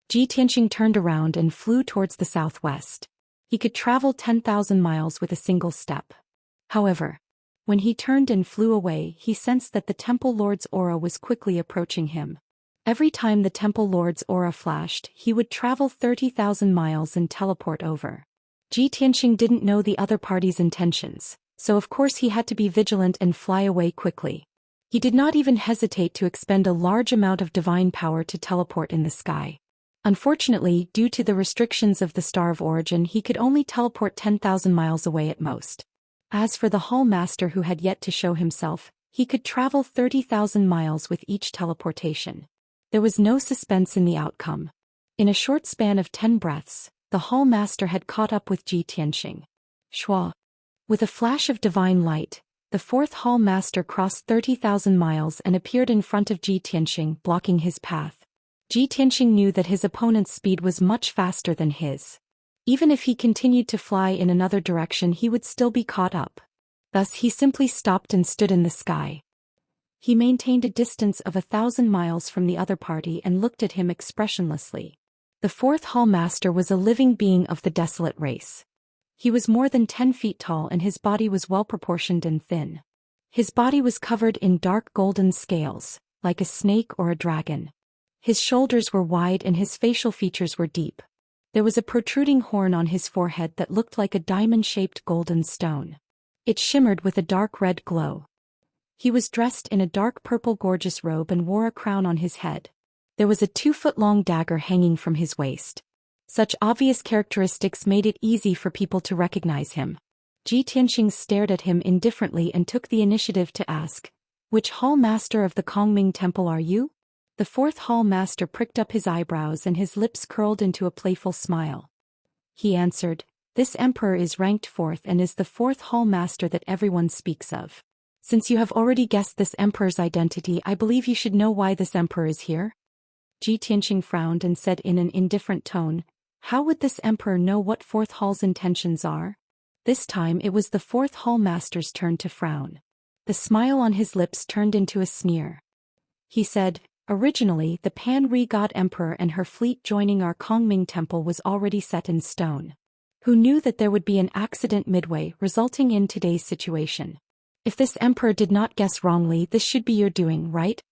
Ji Tianxing turned around and flew towards the southwest. He could travel 10,000 miles with a single step. However, when he turned and flew away, he sensed that the Temple Lord's aura was quickly approaching him. Every time the Temple Lord's aura flashed, he would travel 30,000 miles and teleport over. Ji Tianxing didn't know the other party's intentions, so of course he had to be vigilant and fly away quickly. He did not even hesitate to expend a large amount of divine power to teleport in the sky. Unfortunately, due to the restrictions of the Star of Origin, he could only teleport 10,000 miles away at most. As for the Hall Master who had yet to show himself, he could travel 30,000 miles with each teleportation. There was no suspense in the outcome. In a short span of 10 breaths, the Hall Master had caught up with Ji Tianxing. Shua. With a flash of divine light, the 4th Hall Master crossed 30,000 miles and appeared in front of Ji Tianxing, blocking his path. Ji Tianxing knew that his opponent's speed was much faster than his. Even if he continued to fly in another direction, he would still be caught up. Thus he simply stopped and stood in the sky. He maintained a distance of 1,000 miles from the other party and looked at him expressionlessly. The 4th Hall Master was a living being of the desolate race. He was more than 10 feet tall and his body was well-proportioned and thin. His body was covered in dark golden scales, like a snake or a dragon. His shoulders were wide and his facial features were deep. There was a protruding horn on his forehead that looked like a diamond-shaped golden stone. It shimmered with a dark red glow. He was dressed in a dark purple gorgeous robe and wore a crown on his head. There was a 2-foot-long dagger hanging from his waist. Such obvious characteristics made it easy for people to recognize him. Ji Tianxing stared at him indifferently and took the initiative to ask, "Which Hall Master of the Kongming Temple are you?" The 4th Hall Master pricked up his eyebrows and his lips curled into a playful smile. He answered, "This Emperor is ranked 4th and is the 4th Hall Master that everyone speaks of. Since you have already guessed this Emperor's identity, I believe you should know why this Emperor is here." Ji Tianxing frowned and said in an indifferent tone, "How would this Emperor know what 4th Hall's intentions are?" This time it was the 4th Hall Master's turn to frown. The smile on his lips turned into a sneer. He said, "Originally, the Pan-Ri God Emperor and her fleet joining our Kongming Temple was already set in stone. Who knew that there would be an accident midway, resulting in today's situation? If this Emperor did not guess wrongly, this should be your doing, right?"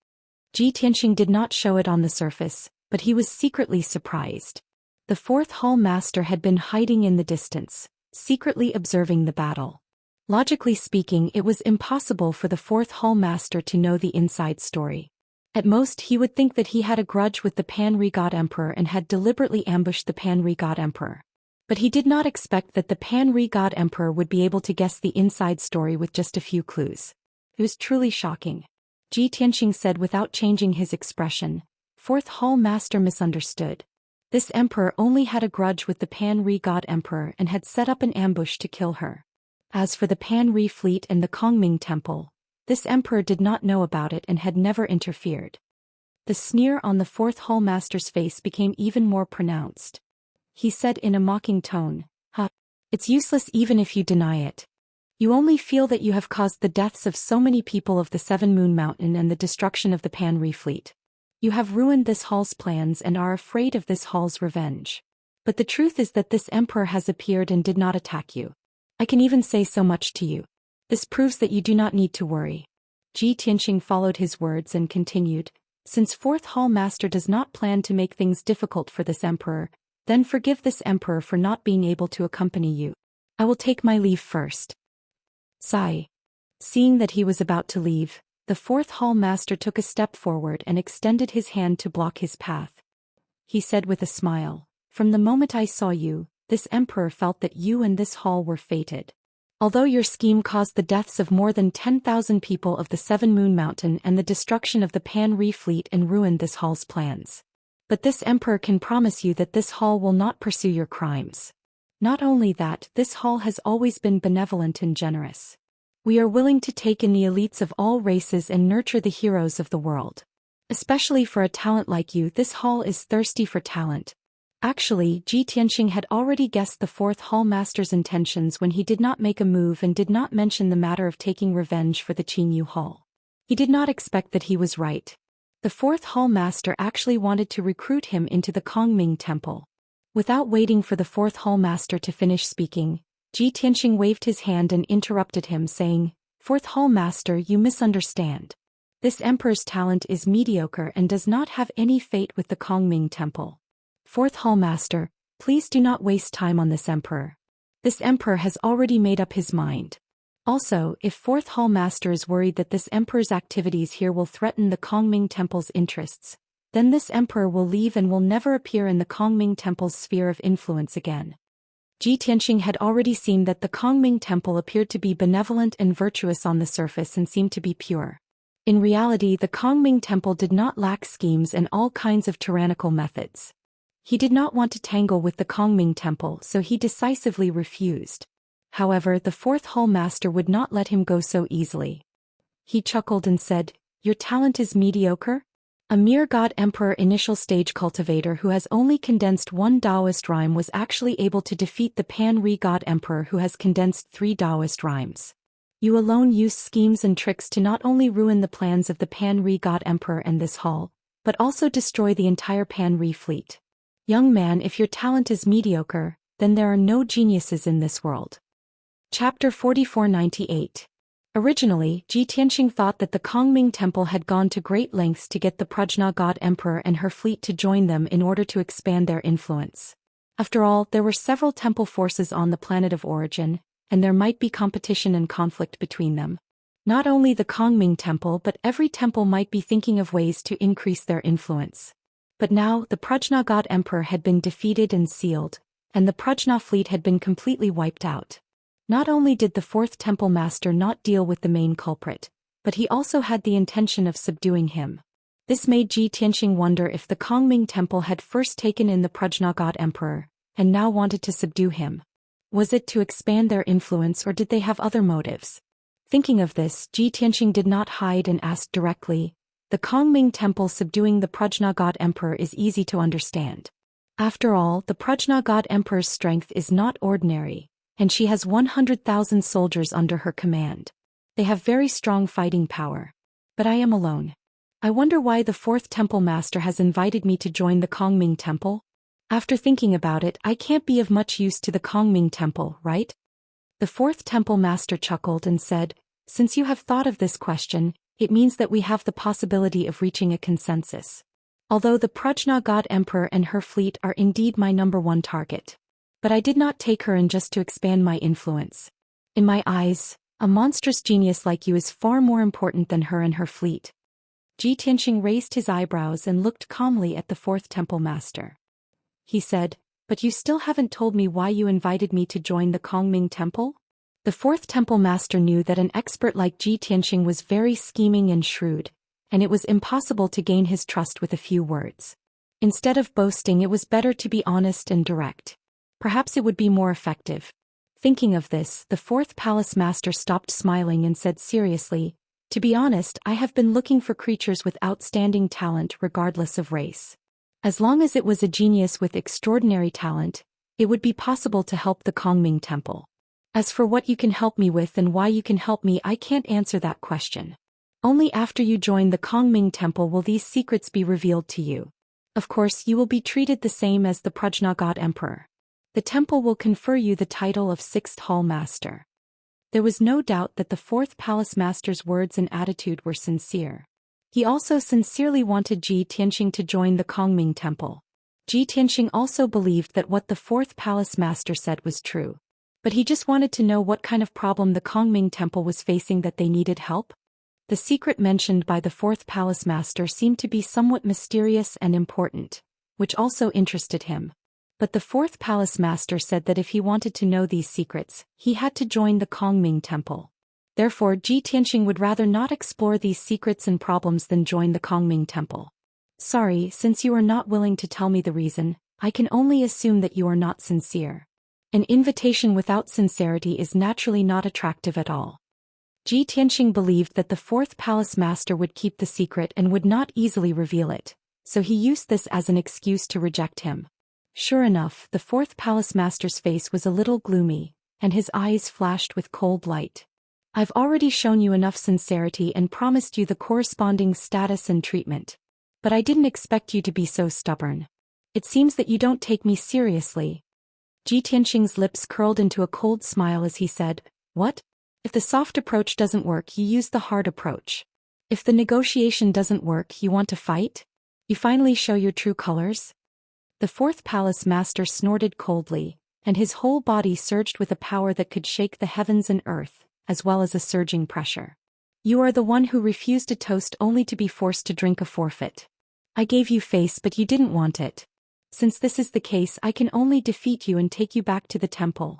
Ji Tianxing did not show it on the surface, but he was secretly surprised. The 4th Hall Master had been hiding in the distance, secretly observing the battle. Logically speaking, it was impossible for the 4th Hall Master to know the inside story. At most, he would think that he had a grudge with the Pan-Ri God Emperor and had deliberately ambushed the Pan-Ri God Emperor. But he did not expect that the Pan-Ri God Emperor would be able to guess the inside story with just a few clues. It was truly shocking. Ji Tianxing said without changing his expression, "4th Hall Master misunderstood. This Emperor only had a grudge with the Pan-Ri God Emperor and had set up an ambush to kill her. As for the Pan-Ri fleet and the Kongming Temple, this Emperor did not know about it and had never interfered." The sneer on the 4th Hall Master's face became even more pronounced. He said in a mocking tone, "Ha! It's useless even if you deny it. You only feel that you have caused the deaths of so many people of the 7 Moon Mountain and the destruction of the Pan-Ri fleet. You have ruined this hall's plans and are afraid of this hall's revenge. But the truth is that this Emperor has appeared and did not attack you. I can even say so much to you. This proves that you do not need to worry." Ji Tianxing followed his words and continued, "Since 4th Hall Master does not plan to make things difficult for this Emperor, then forgive this Emperor for not being able to accompany you. I will take my leave first." Sigh. Seeing that he was about to leave, The fourth hall master took a step forward and extended his hand to block his path. He said with a smile, "From the moment I saw you, this emperor felt that you and this hall were fated. Although your scheme caused the deaths of more than 10,000 people of the Seven Moon Mountain and the destruction of the Pan-Re fleet and ruined this hall's plans. But this emperor can promise you that this hall will not pursue your crimes. Not only that, this hall has always been benevolent and generous. We are willing to take in the elites of all races and nurture the heroes of the world. Especially for a talent like you, this hall is thirsty for talent." Actually, Xianxia had already guessed the fourth hall master's intentions when he did not make a move and did not mention the matter of taking revenge for the Qingyu hall. He did not expect that he was right. The fourth hall master actually wanted to recruit him into the Kongming temple. Without waiting for the fourth hall master to finish speaking, Xianxia waved his hand and interrupted him, saying, "Fourth hall master, you misunderstand. This emperor's talent is mediocre and does not have any fate with the Kongming temple. Fourth hall master, please do not waste time on this emperor. This emperor has already made up his mind. Also, if fourth hall master is worried that this emperor's activities here will threaten the Kongming temple's interests, then this emperor will leave and will never appear in the Kongming temple's sphere of influence again." Xianxia had already seen that the Kongming temple appeared to be benevolent and virtuous on the surface and seemed to be pure. In reality, the Kongming temple did not lack schemes and all kinds of tyrannical methods. He did not want to tangle with the Kongming temple, so he decisively refused. However, the fourth hall master would not let him go so easily. He chuckled and said, "Your talent is mediocre? A mere god emperor initial stage cultivator who has only condensed one Daoist rhyme was actually able to defeat the Pan-Re god emperor who has condensed 3 Daoist rhymes. You alone used schemes and tricks to not only ruin the plans of the Pan-Re god emperor and this hall, but also destroy the entire Pan-Re fleet. Young man, if your talent is mediocre, then there are no geniuses in this world." Chapter 4498. Originally, Xianxia thought that the Kongming temple had gone to great lengths to get the Prajna god emperor and her fleet to join them in order to expand their influence. After all, there were several temple forces on the planet of origin, and there might be competition and conflict between them. Not only the Kongming temple but every temple might be thinking of ways to increase their influence. But now, the Prajna god emperor had been defeated and sealed, and the Prajna fleet had been completely wiped out. Not only did the fourth temple master not deal with the main culprit, but he also had the intention of subduing him. This made Xianxia wonder if the Kongming temple had first taken in the Prajna god emperor, and now wanted to subdue him. Was it to expand their influence or did they have other motives? Thinking of this, Xianxia did not hide and asked directly, "The Kongming temple subduing the Prajna god emperor is easy to understand. After all, the Prajna god emperor's strength is not ordinary, and she has 100,000 soldiers under her command. They have very strong fighting power. But I am alone. I wonder why the fourth temple master has invited me to join the Kongming temple? After thinking about it, I can't be of much use to the Kongming temple, right?" The fourth temple master chuckled and said, "Since you have thought of this question, it means that we have the possibility of reaching a consensus. Although the Prajna god emperor and her fleet are indeed my #1 target. But I did not take her in just to expand my influence. In my eyes, a monstrous genius like you is far more important than her and her fleet." Xianxia raised his eyebrows and looked calmly at the fourth temple master. He said, "But you still haven't told me why you invited me to join the Kongming temple?" The fourth temple master knew that an expert like Xianxia was very scheming and shrewd, and it was impossible to gain his trust with a few words. Instead of boasting, it was better to be honest and direct. Perhaps it would be more effective. Thinking of this, the fourth palace master stopped smiling and said seriously, "To be honest, I have been looking for creatures with outstanding talent regardless of race. As long as it was a genius with extraordinary talent, it would be possible to help the Kongming temple. As for what you can help me with and why you can help me, I can't answer that question. Only after you join the Kongming temple will these secrets be revealed to you. Of course, you will be treated the same as the Prajna god emperor. The temple will confer you the title of sixth hall master." There was no doubt that the fourth palace master's words and attitude were sincere. He also sincerely wanted Xianxia to join the Kongming temple. Xianxia also believed that what the fourth palace master said was true. But he just wanted to know what kind of problem the Kongming temple was facing that they needed help. The secret mentioned by the fourth palace master seemed to be somewhat mysterious and important, which also interested him. But the fourth palace master said that if he wanted to know these secrets, he had to join the Kongming temple. Therefore, Ji Tianxing would rather not explore these secrets and problems than join the Kongming temple. Sorry, since you are not willing to tell me the reason, I can only assume that you are not sincere. An invitation without sincerity is naturally not attractive at all. Ji Tianxing believed that the fourth palace master would keep the secret and would not easily reveal it, so he used this as an excuse to reject him. Sure enough, the fourth palace master's face was a little gloomy, and his eyes flashed with cold light. I've already shown you enough sincerity and promised you the corresponding status and treatment. But I didn't expect you to be so stubborn. It seems that you don't take me seriously. Ji Tianxing's lips curled into a cold smile as he said, "What? If the soft approach doesn't work, you use the hard approach. If the negotiation doesn't work, you want to fight? You finally show your true colors?" The fourth palace master snorted coldly, and his whole body surged with a power that could shake the heavens and earth, as well as a surging pressure. "You are the one who refused a toast only to be forced to drink a forfeit. I gave you face but you didn't want it. Since this is the case, I can only defeat you and take you back to the temple."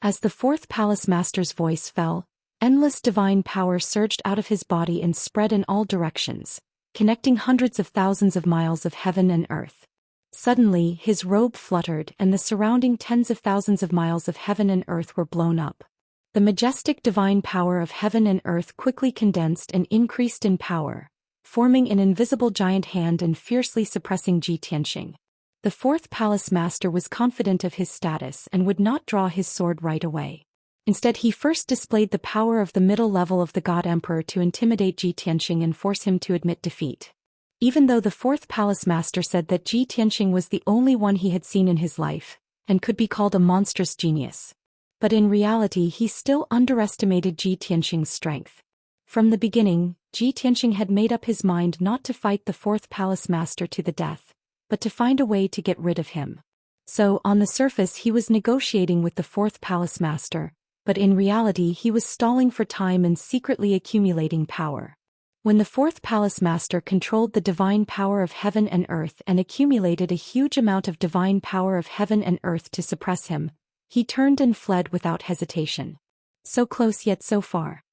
As the fourth palace master's voice fell, endless divine power surged out of his body and spread in all directions, connecting hundreds of thousands of miles of heaven and earth. Suddenly, his robe fluttered and the surrounding tens of thousands of miles of heaven and earth were blown up. The majestic divine power of heaven and earth quickly condensed and increased in power, forming an invisible giant hand and fiercely suppressing Ji Tianxing. The fourth palace master was confident of his status and would not draw his sword right away. Instead, he first displayed the power of the middle level of the God Emperor to intimidate Ji Tianxing and force him to admit defeat. Even though the fourth palace master said that Ji Tianxing was the only one he had seen in his life, and could be called a monstrous genius. But in reality he still underestimated Ji Tianxing's strength. From the beginning, Ji Tianxing had made up his mind not to fight the fourth palace master to the death, but to find a way to get rid of him. So, on the surface he was negotiating with the fourth palace master, but in reality he was stalling for time and secretly accumulating power. When the fourth palace master controlled the divine power of heaven and earth and accumulated a huge amount of divine power of heaven and earth to suppress him, he turned and fled without hesitation. So close yet so far.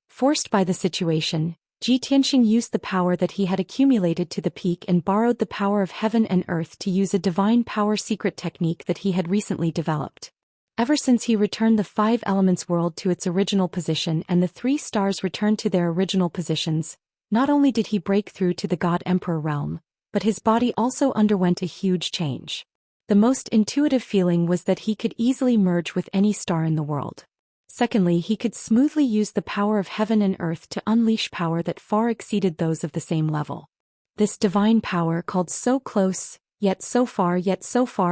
Forced by the situation, Ji Tianxing used the power that he had accumulated to the peak and borrowed the power of heaven and earth to use a divine power secret technique that he had recently developed. Ever since he returned the five elements world to its original position and the three stars returned to their original positions, not only did he break through to the God Emperor realm, but his body also underwent a huge change. The most intuitive feeling was that he could easily merge with any star in the world. Secondly, he could smoothly use the power of heaven and earth to unleash power that far exceeded those of the same level. This divine power, called so close, yet so far,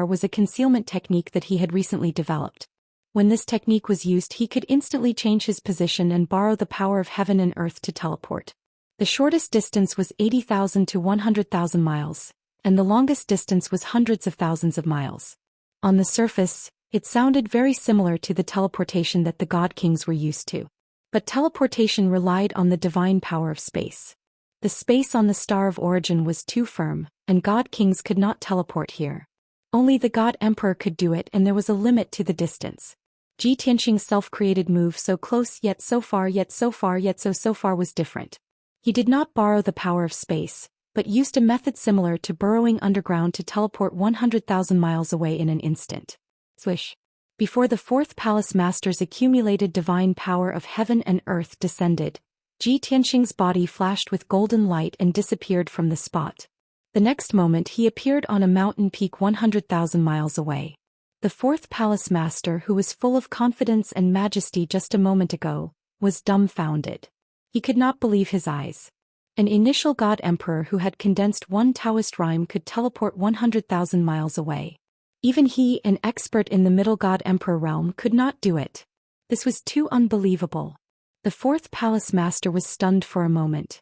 was a concealment technique that he had recently developed. When this technique was used, he could instantly change his position and borrow the power of heaven and earth to teleport. The shortest distance was 80,000 to 100,000 miles, and the longest distance was hundreds of thousands of miles. On the surface, it sounded very similar to the teleportation that the God Kings were used to. But teleportation relied on the divine power of space. The space on the Star of Origin was too firm, and God Kings could not teleport here. Only the God Emperor could do it, and there was a limit to the distance. Ji Tianxing's self-created move so close yet so far was different. He did not borrow the power of space, but used a method similar to burrowing underground to teleport 100,000 miles away in an instant. Swish. Before the fourth palace master's accumulated divine power of heaven and earth descended, Ji Tianxing's body flashed with golden light and disappeared from the spot. The next moment he appeared on a mountain peak 100,000 miles away. The fourth palace master, who was full of confidence and majesty just a moment ago, was dumbfounded. He could not believe his eyes. An initial God Emperor who had condensed one Daoist rhyme could teleport 100,000 miles away. Even he, an expert in the Middle God Emperor realm, could not do it. This was too unbelievable. The fourth palace master was stunned for a moment.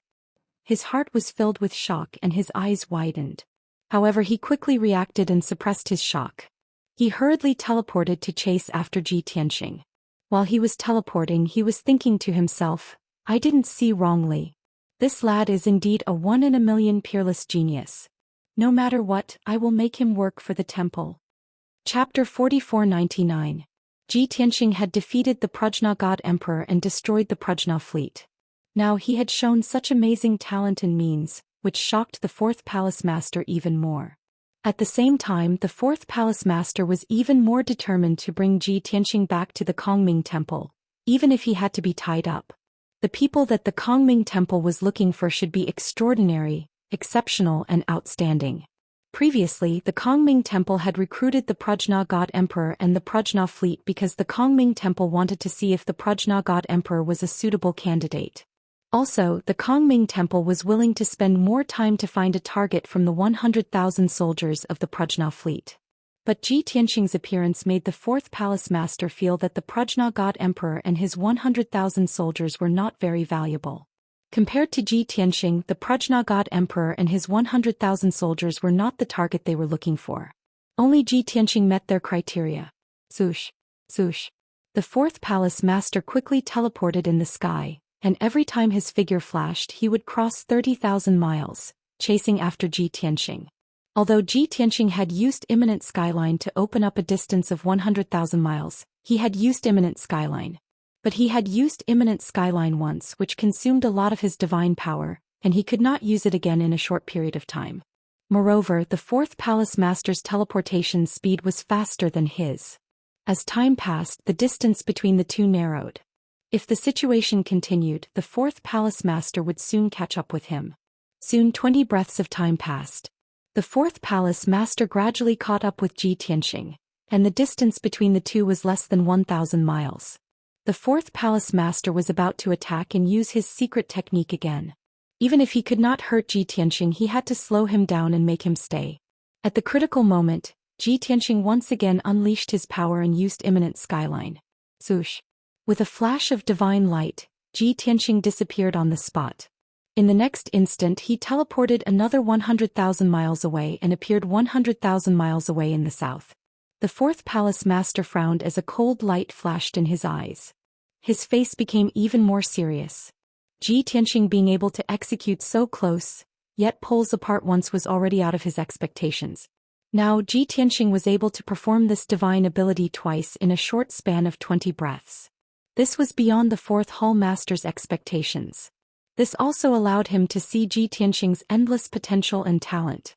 His heart was filled with shock and his eyes widened. However, he quickly reacted and suppressed his shock. He hurriedly teleported to chase after Ji Tianxing. While he was teleporting, he was thinking to himself, I didn't see wrongly. This lad is indeed a 1 in a million peerless genius. No matter what, I will make him work for the temple. Chapter 4499. Ji Tianxing had defeated the Prajna God Emperor and destroyed the Prajna fleet. Now he had shown such amazing talent and means, which shocked the fourth palace master even more. At the same time, the fourth palace master was even more determined to bring Ji Tianxing back to the Kongming temple, even if he had to be tied up. The people that the Kongming temple was looking for should be extraordinary, exceptional and outstanding. Previously, the Kongming temple had recruited the Prajna God Emperor and the Prajna fleet because the Kongming temple wanted to see if the Prajna God Emperor was a suitable candidate. Also, the Kongming temple was willing to spend more time to find a target from the 100,000 soldiers of the Prajna fleet. But Ji Tianxing's appearance made the fourth palace master feel that the Prajna God Emperor and his 100,000 soldiers were not very valuable. Compared to Ji Tianxing, the Prajna God Emperor and his 100,000 soldiers were not the target they were looking for. Only Ji Tianxing met their criteria. Swoosh, swoosh. The fourth palace master quickly teleported in the sky, and every time his figure flashed he would cross 30,000 miles, chasing after Ji Tianxing. Although Ji Tianxing had used Imminent Skyline to open up a distance of 100,000 miles, he had used Imminent Skyline. But he had used Imminent Skyline once, which consumed a lot of his divine power, and he could not use it again in a short period of time. Moreover, the fourth palace master's teleportation speed was faster than his. As time passed, the distance between the two narrowed. If the situation continued, the fourth palace master would soon catch up with him. Soon 20 breaths of time passed. The fourth palace master gradually caught up with Ji Tianxing, and the distance between the two was less than 1,000 miles. The fourth palace master was about to attack and use his secret technique again. Even if he could not hurt Ji Tianxing, he had to slow him down and make him stay. At the critical moment, Ji Tianxing once again unleashed his power and used Imminent Skyline. Swoosh. With a flash of divine light, Ji Tianxing disappeared on the spot. In the next instant he teleported another 100,000 miles away and appeared 100,000 miles away in the south. The fourth palace master frowned as a cold light flashed in his eyes. His face became even more serious. Ji Tianxing being able to execute so close, yet poles apart once was already out of his expectations. Now Ji Tianxing was able to perform this divine ability twice in a short span of 20 breaths. This was beyond the fourth hall master's expectations. This also allowed him to see Ji Tianxing's endless potential and talent.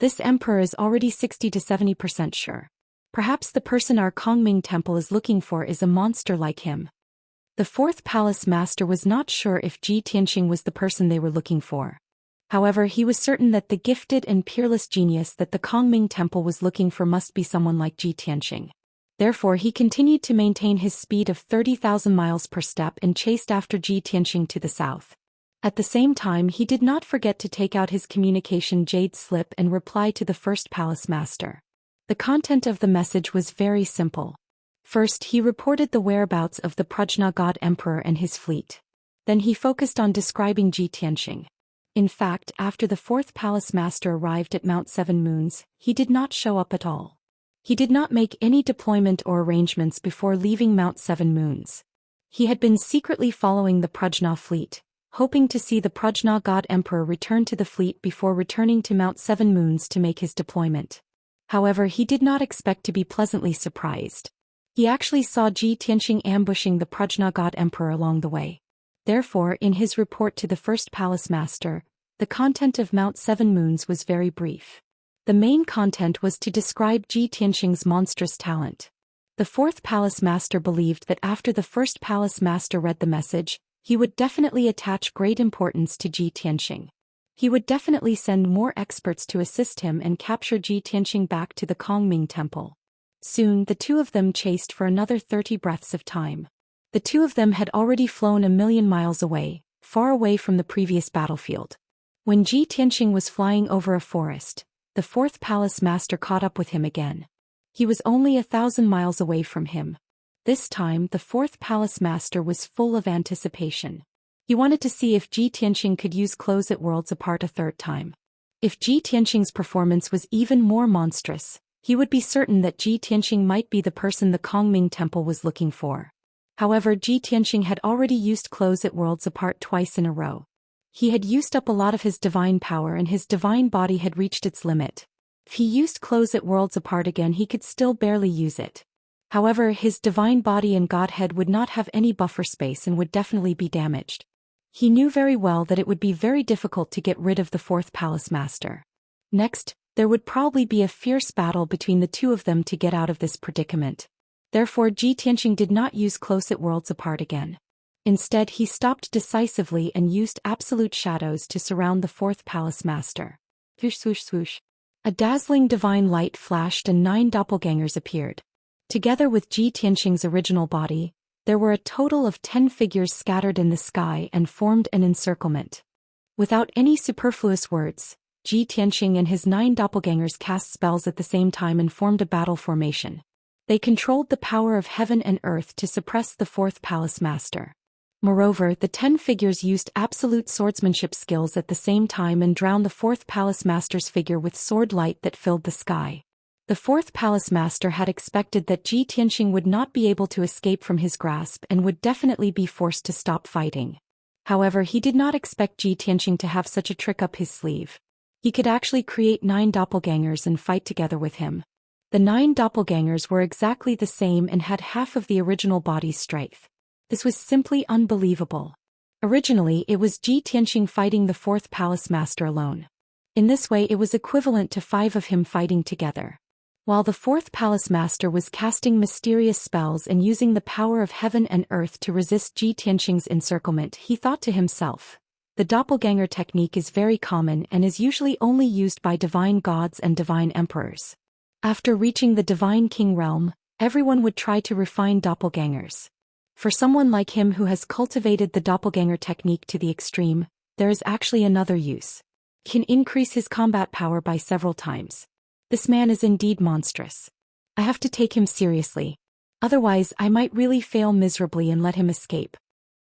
This emperor is already 60 to 70% sure. Perhaps the person our Kongming temple is looking for is a monster like him. The fourth palace master was not sure if Ji Tianxing was the person they were looking for. However, he was certain that the gifted and peerless genius that the Kongming temple was looking for must be someone like Ji Tianxing. Therefore he continued to maintain his speed of 30,000 miles per step and chased after Ji Tianxing to the south. At the same time he did not forget to take out his communication jade slip and reply to the first palace master. The content of the message was very simple. First he reported the whereabouts of the Prajna God Emperor and his fleet. Then he focused on describing Ji Tianxing. In fact, after the fourth palace master arrived at Mount Seven Moons, he did not show up at all. He did not make any deployment or arrangements before leaving Mount Seven Moons. He had been secretly following the Prajna fleet, hoping to see the Prajna God Emperor return to the fleet before returning to Mount Seven Moons to make his deployment. However, he did not expect to be pleasantly surprised. He actually saw Ji Tianxing ambushing the Prajna God Emperor along the way. Therefore, in his report to the first palace master, the content of Mount Seven Moons was very brief. The main content was to describe Ji Tianxing's monstrous talent. The fourth palace master believed that after the first palace master read the message, he would definitely attach great importance to Ji Tianxing. He would definitely send more experts to assist him and capture Ji Tianxing back to the Kongming temple. Soon the two of them chased for another 30 breaths of time. The two of them had already flown 1,000,000 miles away, far away from the previous battlefield. When Ji Tianxing was flying over a forest, the fourth palace master caught up with him again. He was only 1,000 miles away from him. This time the fourth palace master was full of anticipation. He wanted to see if Ji Tianxing could use close at worlds apart a third time. If Ji Tianxing's performance was even more monstrous, he would be certain that Ji Tianxing might be the person the Kongming temple was looking for. However, Ji Tianxing had already used Close It Worlds Apart twice in a row. He had used up a lot of his divine power and his divine body had reached its limit. If he used Close It Worlds Apart again, he could still barely use it. However, his divine body and godhead would not have any buffer space and would definitely be damaged. He knew very well that it would be very difficult to get rid of the fourth palace master. Next, there would probably be a fierce battle between the two of them to get out of this predicament. Therefore, Ji Tianxing did not use Close It Worlds Apart again. Instead, he stopped decisively and used absolute shadows to surround the fourth palace master. Swoosh swoosh swoosh. A dazzling divine light flashed and 9 doppelgangers appeared. Together with Ji Tianxing's original body, there were a total of 10 figures scattered in the sky and formed an encirclement. Without any superfluous words, Ji Tianxing and his 9 doppelgangers cast spells at the same time and formed a battle formation. They controlled the power of heaven and earth to suppress the fourth palace master. Moreover, the 10 figures used absolute swordsmanship skills at the same time and drowned the fourth palace master's figure with sword light that filled the sky. The fourth palace master had expected that Ji Tianxing would not be able to escape from his grasp and would definitely be forced to stop fighting. However, he did not expect Ji Tianxing to have such a trick up his sleeve. He could actually create 9 doppelgangers and fight together with him. The 9 doppelgangers were exactly the same and had half of the original body's strength. This was simply unbelievable. Originally, it was Ji Tianxing fighting the fourth palace master alone. In this way, it was equivalent to 5 of him fighting together. While the fourth palace master was casting mysterious spells and using the power of heaven and earth to resist Ji Tianxing's encirclement, he thought to himself, the doppelganger technique is very common and is usually only used by divine gods and divine emperors. After reaching the divine king realm, everyone would try to refine doppelgangers. For someone like him who has cultivated the doppelganger technique to the extreme, there is actually another use. He can increase his combat power by several times. This man is indeed monstrous. I have to take him seriously. Otherwise, I might really fail miserably and let him escape.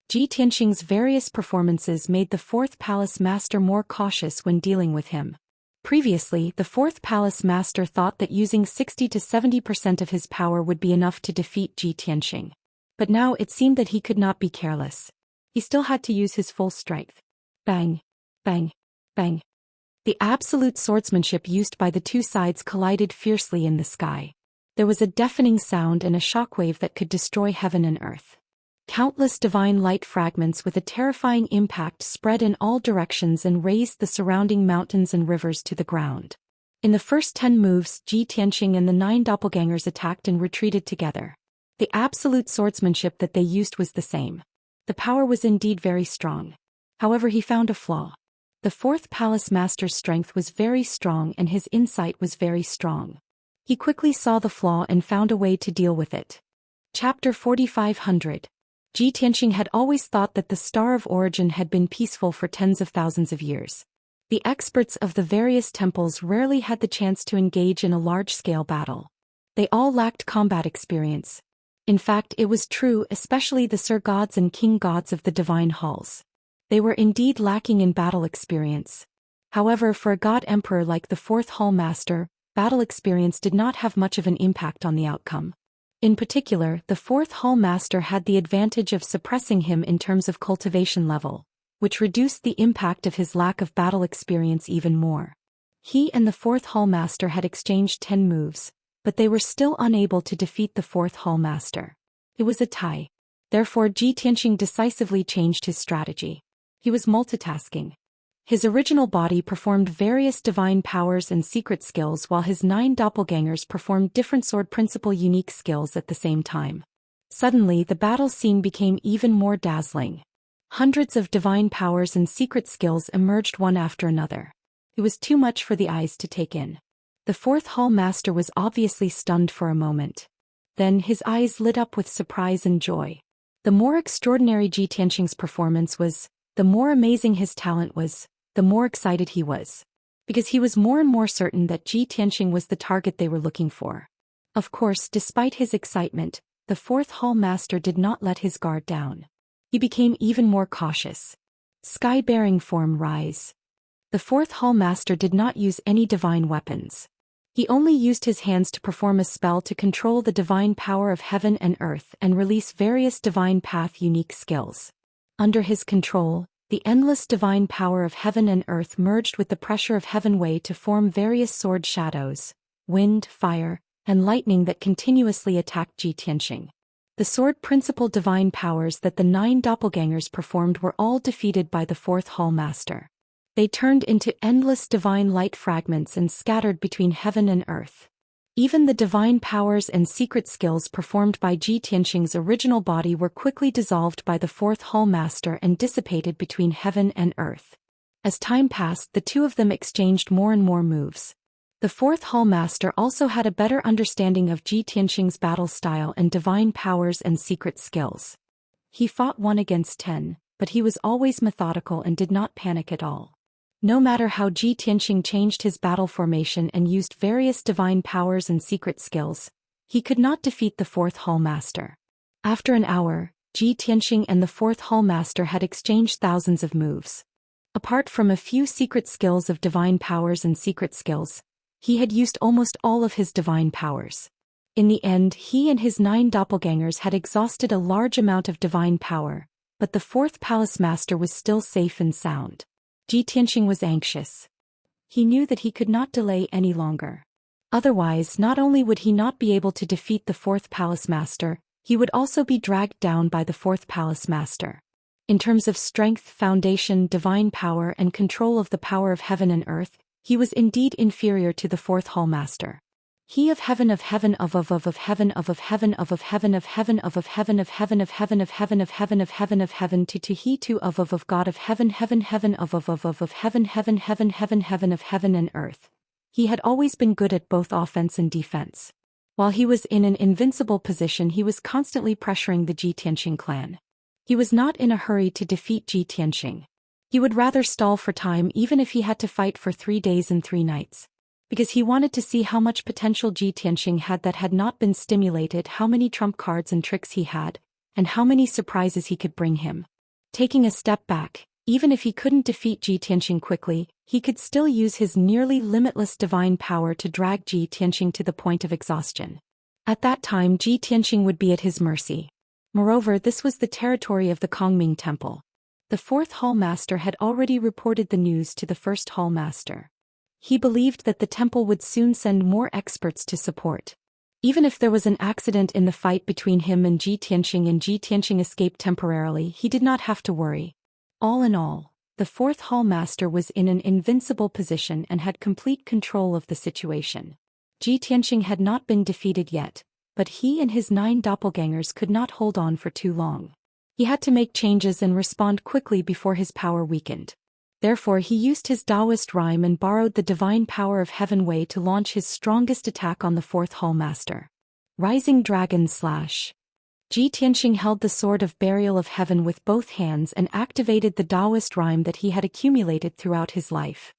Ji Tianxing's various performances made the fourth palace master more cautious when dealing with him. Previously, the fourth palace master thought that using 60 to 70% of his power would be enough to defeat Ji Tianxing. But now it seemed that he could not be careless. He still had to use his full strength. Bang! Bang! Bang! The absolute swordsmanship used by the two sides collided fiercely in the sky. There was a deafening sound and a shockwave that could destroy heaven and earth. Countless divine light fragments with a terrifying impact spread in all directions and razed the surrounding mountains and rivers to the ground. In the first 10 moves, Ji Tianxing and the 9 doppelgangers attacked and retreated together. The absolute swordsmanship that they used was the same. The power was indeed very strong. However, he found a flaw. The fourth palace master's strength was very strong and his insight was very strong. He quickly saw the flaw and found a way to deal with it. Chapter 4500. Ji Tianxing had always thought that the Star of Origin had been peaceful for tens of thousands of years. The experts of the various temples rarely had the chance to engage in a large-scale battle. They all lacked combat experience. In fact, it was true, especially the Sir Gods and King Gods of the Divine Halls. They were indeed lacking in battle experience. However, for a God Emperor like the Fourth Hall Master, battle experience did not have much of an impact on the outcome. In particular, the Fourth Hall Master had the advantage of suppressing him in terms of cultivation level, which reduced the impact of his lack of battle experience even more. He and the Fourth Hall Master had exchanged 10 moves, but they were still unable to defeat the Fourth Hall Master. It was a tie. Therefore, Ji Tianxing decisively changed his strategy. He was multitasking. His original body performed various divine powers and secret skills while his 9 doppelgangers performed different sword principle unique skills at the same time. Suddenly, the battle scene became even more dazzling. Hundreds of divine powers and secret skills emerged one after another. It was too much for the eyes to take in. The Fourth Hall Master was obviously stunned for a moment. Then his eyes lit up with surprise and joy. The more extraordinary Ji Tianxing's performance was, the more amazing his talent was, the more excited he was. Because he was more and more certain that Ji Tianxing was the target they were looking for. Of course, despite his excitement, the Fourth Hall Master did not let his guard down. He became even more cautious. Sky-bearing form rise. The Fourth Hall Master did not use any divine weapons. He only used his hands to perform a spell to control the divine power of heaven and earth and release various divine path unique skills. Under his control, the endless divine power of heaven and earth merged with the pressure of heaven way to form various sword shadows, wind, fire, and lightning that continuously attacked Ji Tianxing. The sword principal divine powers that the 9 doppelgangers performed were all defeated by the 4th Hall Master. They turned into endless divine light fragments and scattered between heaven and earth. Even the divine powers and secret skills performed by Ji Tianxing's original body were quickly dissolved by the 4th Hall Master and dissipated between heaven and earth. As time passed, the two of them exchanged more and more moves. The 4th Hall Master also had a better understanding of Ji Tianxing's battle style and divine powers and secret skills. He fought 1 against 10, but he was always methodical and did not panic at all. No matter how Ji Tianxing changed his battle formation and used various divine powers and secret skills, he could not defeat the 4th Hall Master. After an hour, Ji Tianxing and the 4th Hall Master had exchanged thousands of moves. Apart from a few secret skills of divine powers and secret skills, he had used almost all of his divine powers. In the end, he and his 9 doppelgangers had exhausted a large amount of divine power, but the 4th Palace Master was still safe and sound. Ji Tianxing was anxious. He knew that he could not delay any longer. Otherwise, not only would he not be able to defeat the 4th Palace Master, he would also be dragged down by the 4th Palace Master. In terms of strength, foundation, divine power, and control of the power of heaven and earth, he was indeed inferior to the 4th Hall Master. He of heaven of heaven of heaven of heaven of heaven of heaven of heaven of heaven of heaven of heaven of heaven of heaven of heaven to he too of God of heaven heaven heaven of heaven heaven heaven heaven heaven of heaven and earth. He had always been good at both offense and defense. While he was in an invincible position, he was constantly pressuring the Ji Tianxing clan. He was not in a hurry to defeat Ji Tianxing. He would rather stall for time even if he had to fight for 3 days and 3 nights. Because he wanted to see how much potential Ji Tianxing had that had not been stimulated, how many trump cards and tricks he had, and how many surprises he could bring him. Taking a step back, even if he couldn't defeat Ji Tianxing quickly, he could still use his nearly limitless divine power to drag Ji Tianxing to the point of exhaustion. At that time, Ji Tianxing would be at his mercy. Moreover, this was the territory of the Kongming Temple. The 4th Hall Master had already reported the news to the 1st Hall Master. He believed that the temple would soon send more experts to support. Even if there was an accident in the fight between him and Ji Tianxing escaped temporarily, he did not have to worry. All in all, the 4th Hall Master was in an invincible position and had complete control of the situation. Ji Tianxing had not been defeated yet, but he and his 9 doppelgangers could not hold on for too long. He had to make changes and respond quickly before his power weakened. Therefore he used his Daoist rhyme and borrowed the divine power of Heaven Wei to launch his strongest attack on the 4th Hall Master. Rising Dragon Slash. Ji Tianxing held the Sword of Burial of Heaven with both hands and activated the Daoist rhyme that he had accumulated throughout his life.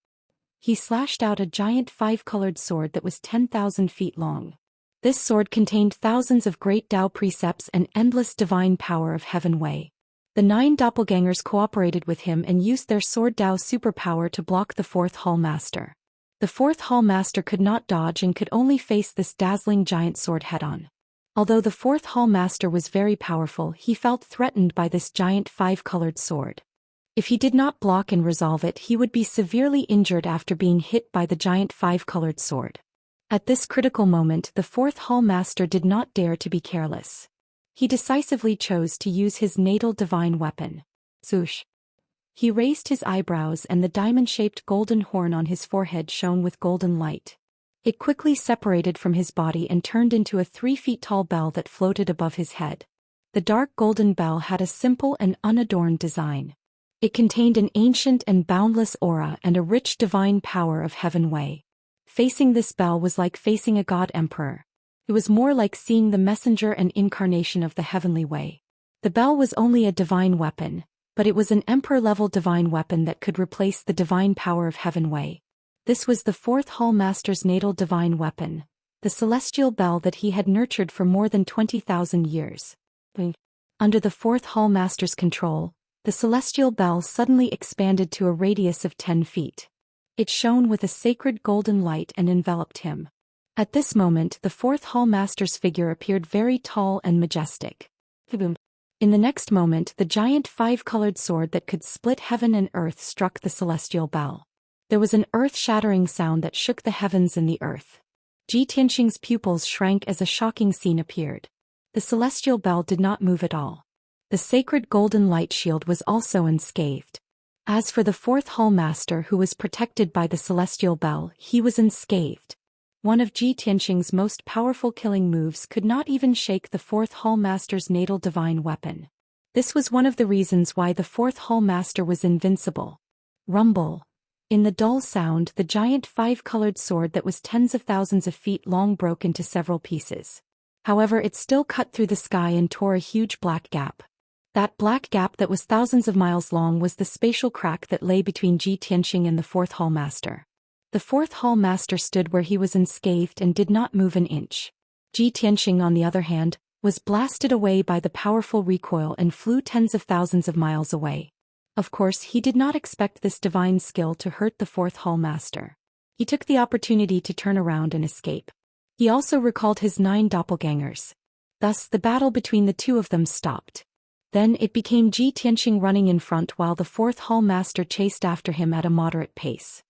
He slashed out a giant 5-colored sword that was 10,000 feet long. This sword contained thousands of great Dao precepts and endless divine power of Heaven Wei. The 9 doppelgangers cooperated with him and used their sword Dao superpower to block the 4th Hall Master. The 4th Hall Master could not dodge and could only face this dazzling giant sword head-on. Although the 4th Hall Master was very powerful, he felt threatened by this giant 5-colored sword. If he did not block and resolve it, he would be severely injured after being hit by the giant 5-colored sword. At this critical moment, the 4th Hall Master did not dare to be careless. He decisively chose to use his natal divine weapon. Zhoush. He raised his eyebrows and the diamond-shaped golden horn on his forehead shone with golden light. It quickly separated from his body and turned into a 3-feet-tall bell that floated above his head. The dark golden bell had a simple and unadorned design. It contained an ancient and boundless aura and a rich divine power of Heaven Wei. Facing this bell was like facing a god emperor. It was more like seeing the messenger and incarnation of the heavenly way. The bell was only a divine weapon, but it was an emperor-level divine weapon that could replace the divine power of Heaven Wei. This was the 4th Hall Master's natal divine weapon, the celestial bell that he had nurtured for more than 20,000 years. Under the 4th Hall Master's control, the celestial bell suddenly expanded to a radius of 10 feet. It shone with a sacred golden light and enveloped him. At this moment the fourth Hall Master's figure appeared very tall and majestic. Boom. In the next moment the giant five-colored sword that could split heaven and earth struck the celestial bell. There was an earth-shattering sound that shook the heavens and the earth. Ji Tianxing's pupils shrank as a shocking scene appeared. The celestial bell did not move at all. The sacred golden light shield was also unscathed. As for the fourth Hall Master who was protected by the celestial bell, he was unscathed. One of Ji Tianxing's most powerful killing moves could not even shake the fourth Hall Master's natal divine weapon. This was one of the reasons why the fourth Hall Master was invincible. Rumble. In the dull sound, the giant five-colored sword that was tens of thousands of feet long broke into several pieces. However, it still cut through the sky and tore a huge black gap. That black gap that was thousands of miles long was the spatial crack that lay between Ji Tianxing and the fourth Hall Master. The fourth Hall Master stood where he was unscathed and did not move an inch. Ji Tianxing, on the other hand, was blasted away by the powerful recoil and flew tens of thousands of miles away. Of course, he did not expect this divine skill to hurt the fourth Hall Master. He took the opportunity to turn around and escape. He also recalled his 9 doppelgangers. Thus, the battle between the two of them stopped. Then it became Ji Tianxing running in front while the fourth Hall Master chased after him at a moderate pace.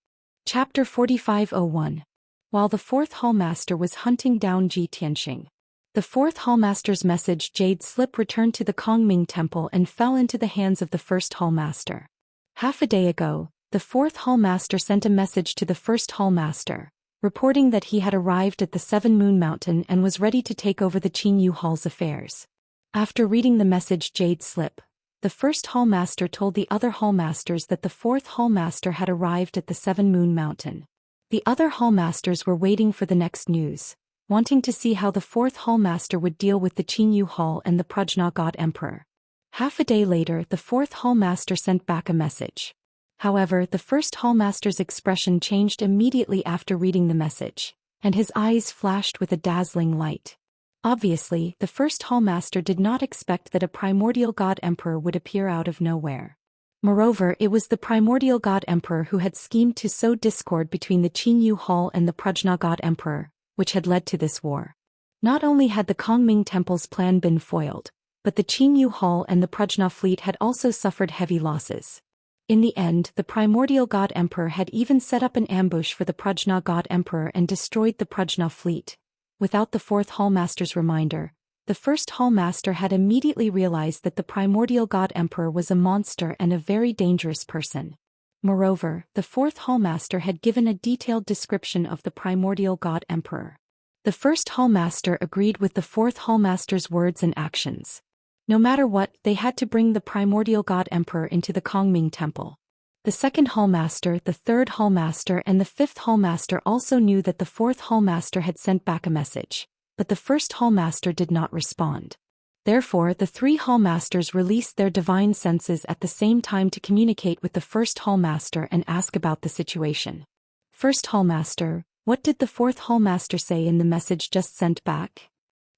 Chapter 45:01. While the fourth Hall Master was hunting down Ji Tianxing, the fourth Hall Master's message Jade Slip returned to the Kongming Temple and fell into the hands of the first Hall Master. Half a day ago, the fourth Hall Master sent a message to the first Hall Master, reporting that he had arrived at the Seven Moon Mountain and was ready to take over the Qingyu Hall's affairs. After reading the message Jade Slip, the first Hall Master told the other Hall Masters that the fourth Hall Master had arrived at the Seven Moon Mountain. The other Hall Masters were waiting for the next news, wanting to see how the fourth Hall Master would deal with the Qingyu Hall and the Prajna God Emperor. Half a day later the fourth Hall Master sent back a message. However, the first Hall Master's expression changed immediately after reading the message, and his eyes flashed with a dazzling light. Obviously, the first Hall Master did not expect that a primordial God Emperor would appear out of nowhere. Moreover, it was the primordial God Emperor who had schemed to sow discord between the Qingyu Hall and the Prajna God Emperor, which had led to this war. Not only had the Kongming Temple's plan been foiled, but the Qingyu Hall and the Prajna fleet had also suffered heavy losses. In the end, the primordial God Emperor had even set up an ambush for the Prajna God Emperor and destroyed the Prajna fleet. Without the fourth Hall Master's reminder, the first Hall Master had immediately realized that the primordial God Emperor was a monster and a very dangerous person. Moreover, the fourth Hall Master had given a detailed description of the primordial God Emperor. The first Hall Master agreed with the fourth Hall Master's words and actions. No matter what, they had to bring the primordial God Emperor into the Kongming Temple. The second Hall Master, the third Hall Master and the fifth Hall Master also knew that the fourth Hall Master had sent back a message, but the first Hall Master did not respond. Therefore, the 3 Hall Masters released their divine senses at the same time to communicate with the first Hall Master and ask about the situation. First Hall Master, what did the fourth Hall Master say in the message just sent back?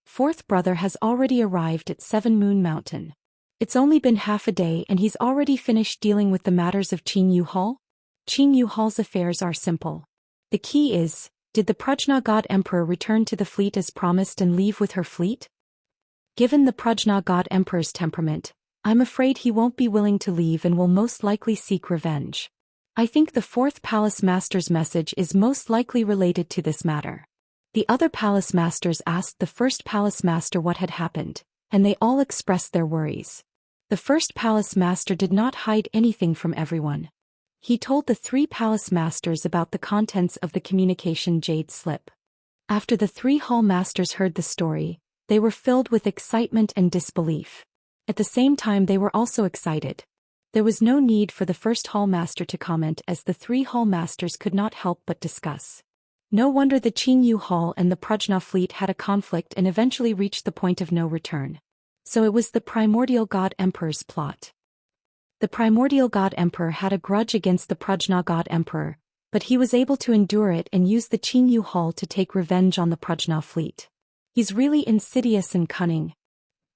Fourth brother has already arrived at Seven Moon Mountain. It's only been half a day and he's already finished dealing with the matters of Qingyu Hall? Qingyu Hall's affairs are simple. The key is, did the Prajna God Emperor return to the fleet as promised and leave with her fleet? Given the Prajna God Emperor's temperament, I'm afraid he won't be willing to leave and will most likely seek revenge. I think the fourth Palace Master's message is most likely related to this matter. The other Palace Masters asked the first Palace Master what had happened, and they all expressed their worries. The first Palace Master did not hide anything from everyone. He told the 3 Palace Masters about the contents of the communication Jade Slip. After the 3 Hall Masters heard the story, they were filled with excitement and disbelief. At the same time they were also excited. There was no need for the first Hall Master to comment as the 3 Hall Masters could not help but discuss. No wonder the Qingyu Hall and the Prajna fleet had a conflict and eventually reached the point of no return. So it was the primordial God Emperor's plot. The primordial God Emperor had a grudge against the Prajna God Emperor, but he was able to endure it and use the Qingyu Hall to take revenge on the Prajna fleet. He's really insidious and cunning.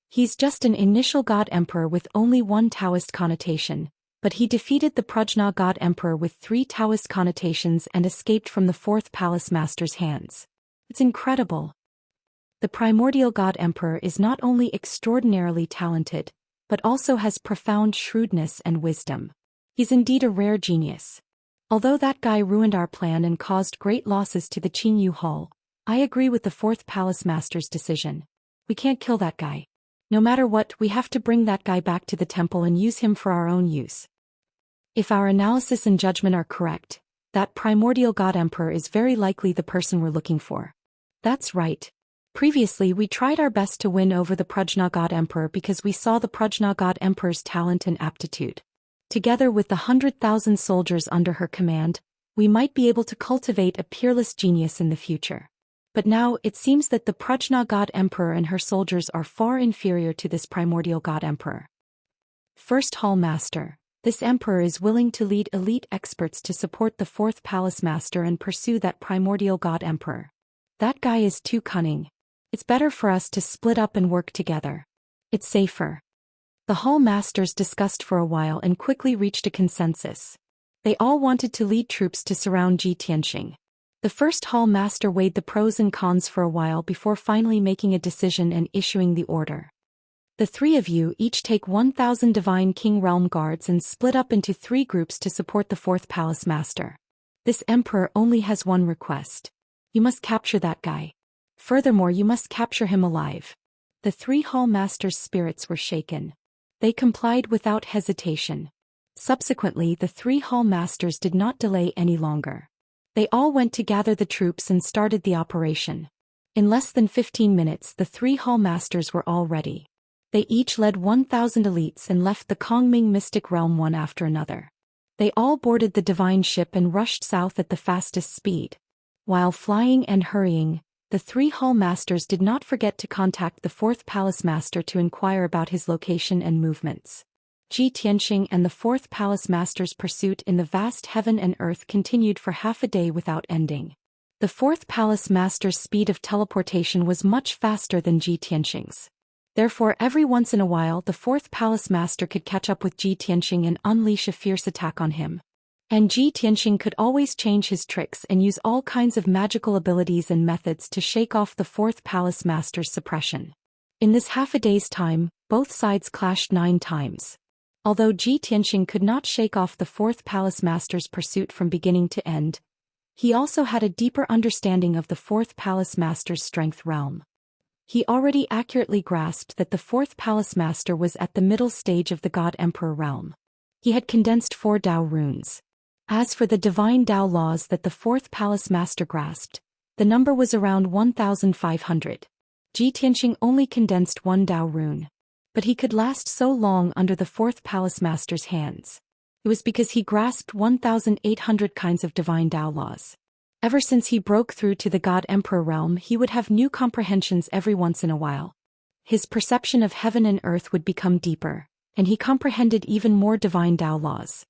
He's just an initial God Emperor with only one Taoist connotation, but he defeated the Prajna God Emperor with 3 Taoist connotations and escaped from the 4th Palace Master's hands. It's incredible. The primordial god emperor is not only extraordinarily talented, but also has profound shrewdness and wisdom. He's indeed a rare genius. Although that guy ruined our plan and caused great losses to the Qingyu Hall, I agree with the fourth palace master's decision. We can't kill that guy. No matter what, we have to bring that guy back to the temple and use him for our own use. If our analysis and judgment are correct, that primordial god emperor is very likely the person we're looking for. That's right. Previously we tried our best to win over the Prajna god emperor because we saw the Prajna god emperor's talent and aptitude. Together with the 100,000 soldiers under her command, we might be able to cultivate a peerless genius in the future. But now it seems that the Prajna god emperor and her soldiers are far inferior to this primordial god emperor. First Hall Master. This emperor is willing to lead elite experts to support the fourth palace master and pursue that primordial god emperor. That guy is too cunning. It's better for us to split up and work together. It's safer. The hall masters discussed for a while and quickly reached a consensus. They all wanted to lead troops to surround Ji Tianxing. The first hall master weighed the pros and cons for a while before finally making a decision and issuing the order. The three of you each take 1,000 Divine King Realm Guards and split up into 3 groups to support the fourth palace master. This emperor only has one request. You must capture that guy. Furthermore, you must capture him alive. The 3 hall masters' spirits were shaken. They complied without hesitation. Subsequently, the 3 hall masters did not delay any longer. They all went to gather the troops and started the operation. In less than 15 minutes, the 3 hall masters were all ready. They each led 1,000 elites and left the Kongming mystic realm one after another. They all boarded the divine ship and rushed south at the fastest speed. While flying and hurrying, the 3 hall masters did not forget to contact the fourth palace master to inquire about his location and movements. Ji Tianxing and the fourth palace master's pursuit in the vast heaven and earth continued for half a day without ending. The fourth palace master's speed of teleportation was much faster than Ji Tianxing's. Therefore, every once in a while the fourth palace master could catch up with Ji Tianxing and unleash a fierce attack on him. And Ji Tianxing could always change his tricks and use all kinds of magical abilities and methods to shake off the fourth palace master's suppression. In this half a day's time, both sides clashed 9 times. Although Ji Tianxing could not shake off the fourth palace master's pursuit from beginning to end, he also had a deeper understanding of the fourth palace master's strength realm. He already accurately grasped that the fourth palace master was at the middle stage of the God Emperor realm. He had condensed 4 Dao runes. As for the divine Dao laws that the fourth palace master grasped, the number was around 1,500. Ji Tianxing only condensed 1 Dao rune. But he could last so long under the fourth palace master's hands. It was because he grasped 1,800 kinds of divine Dao laws. Ever since he broke through to the God Emperor realm, he would have new comprehensions every once in a while. His perception of heaven and earth would become deeper, and he comprehended even more divine Dao laws.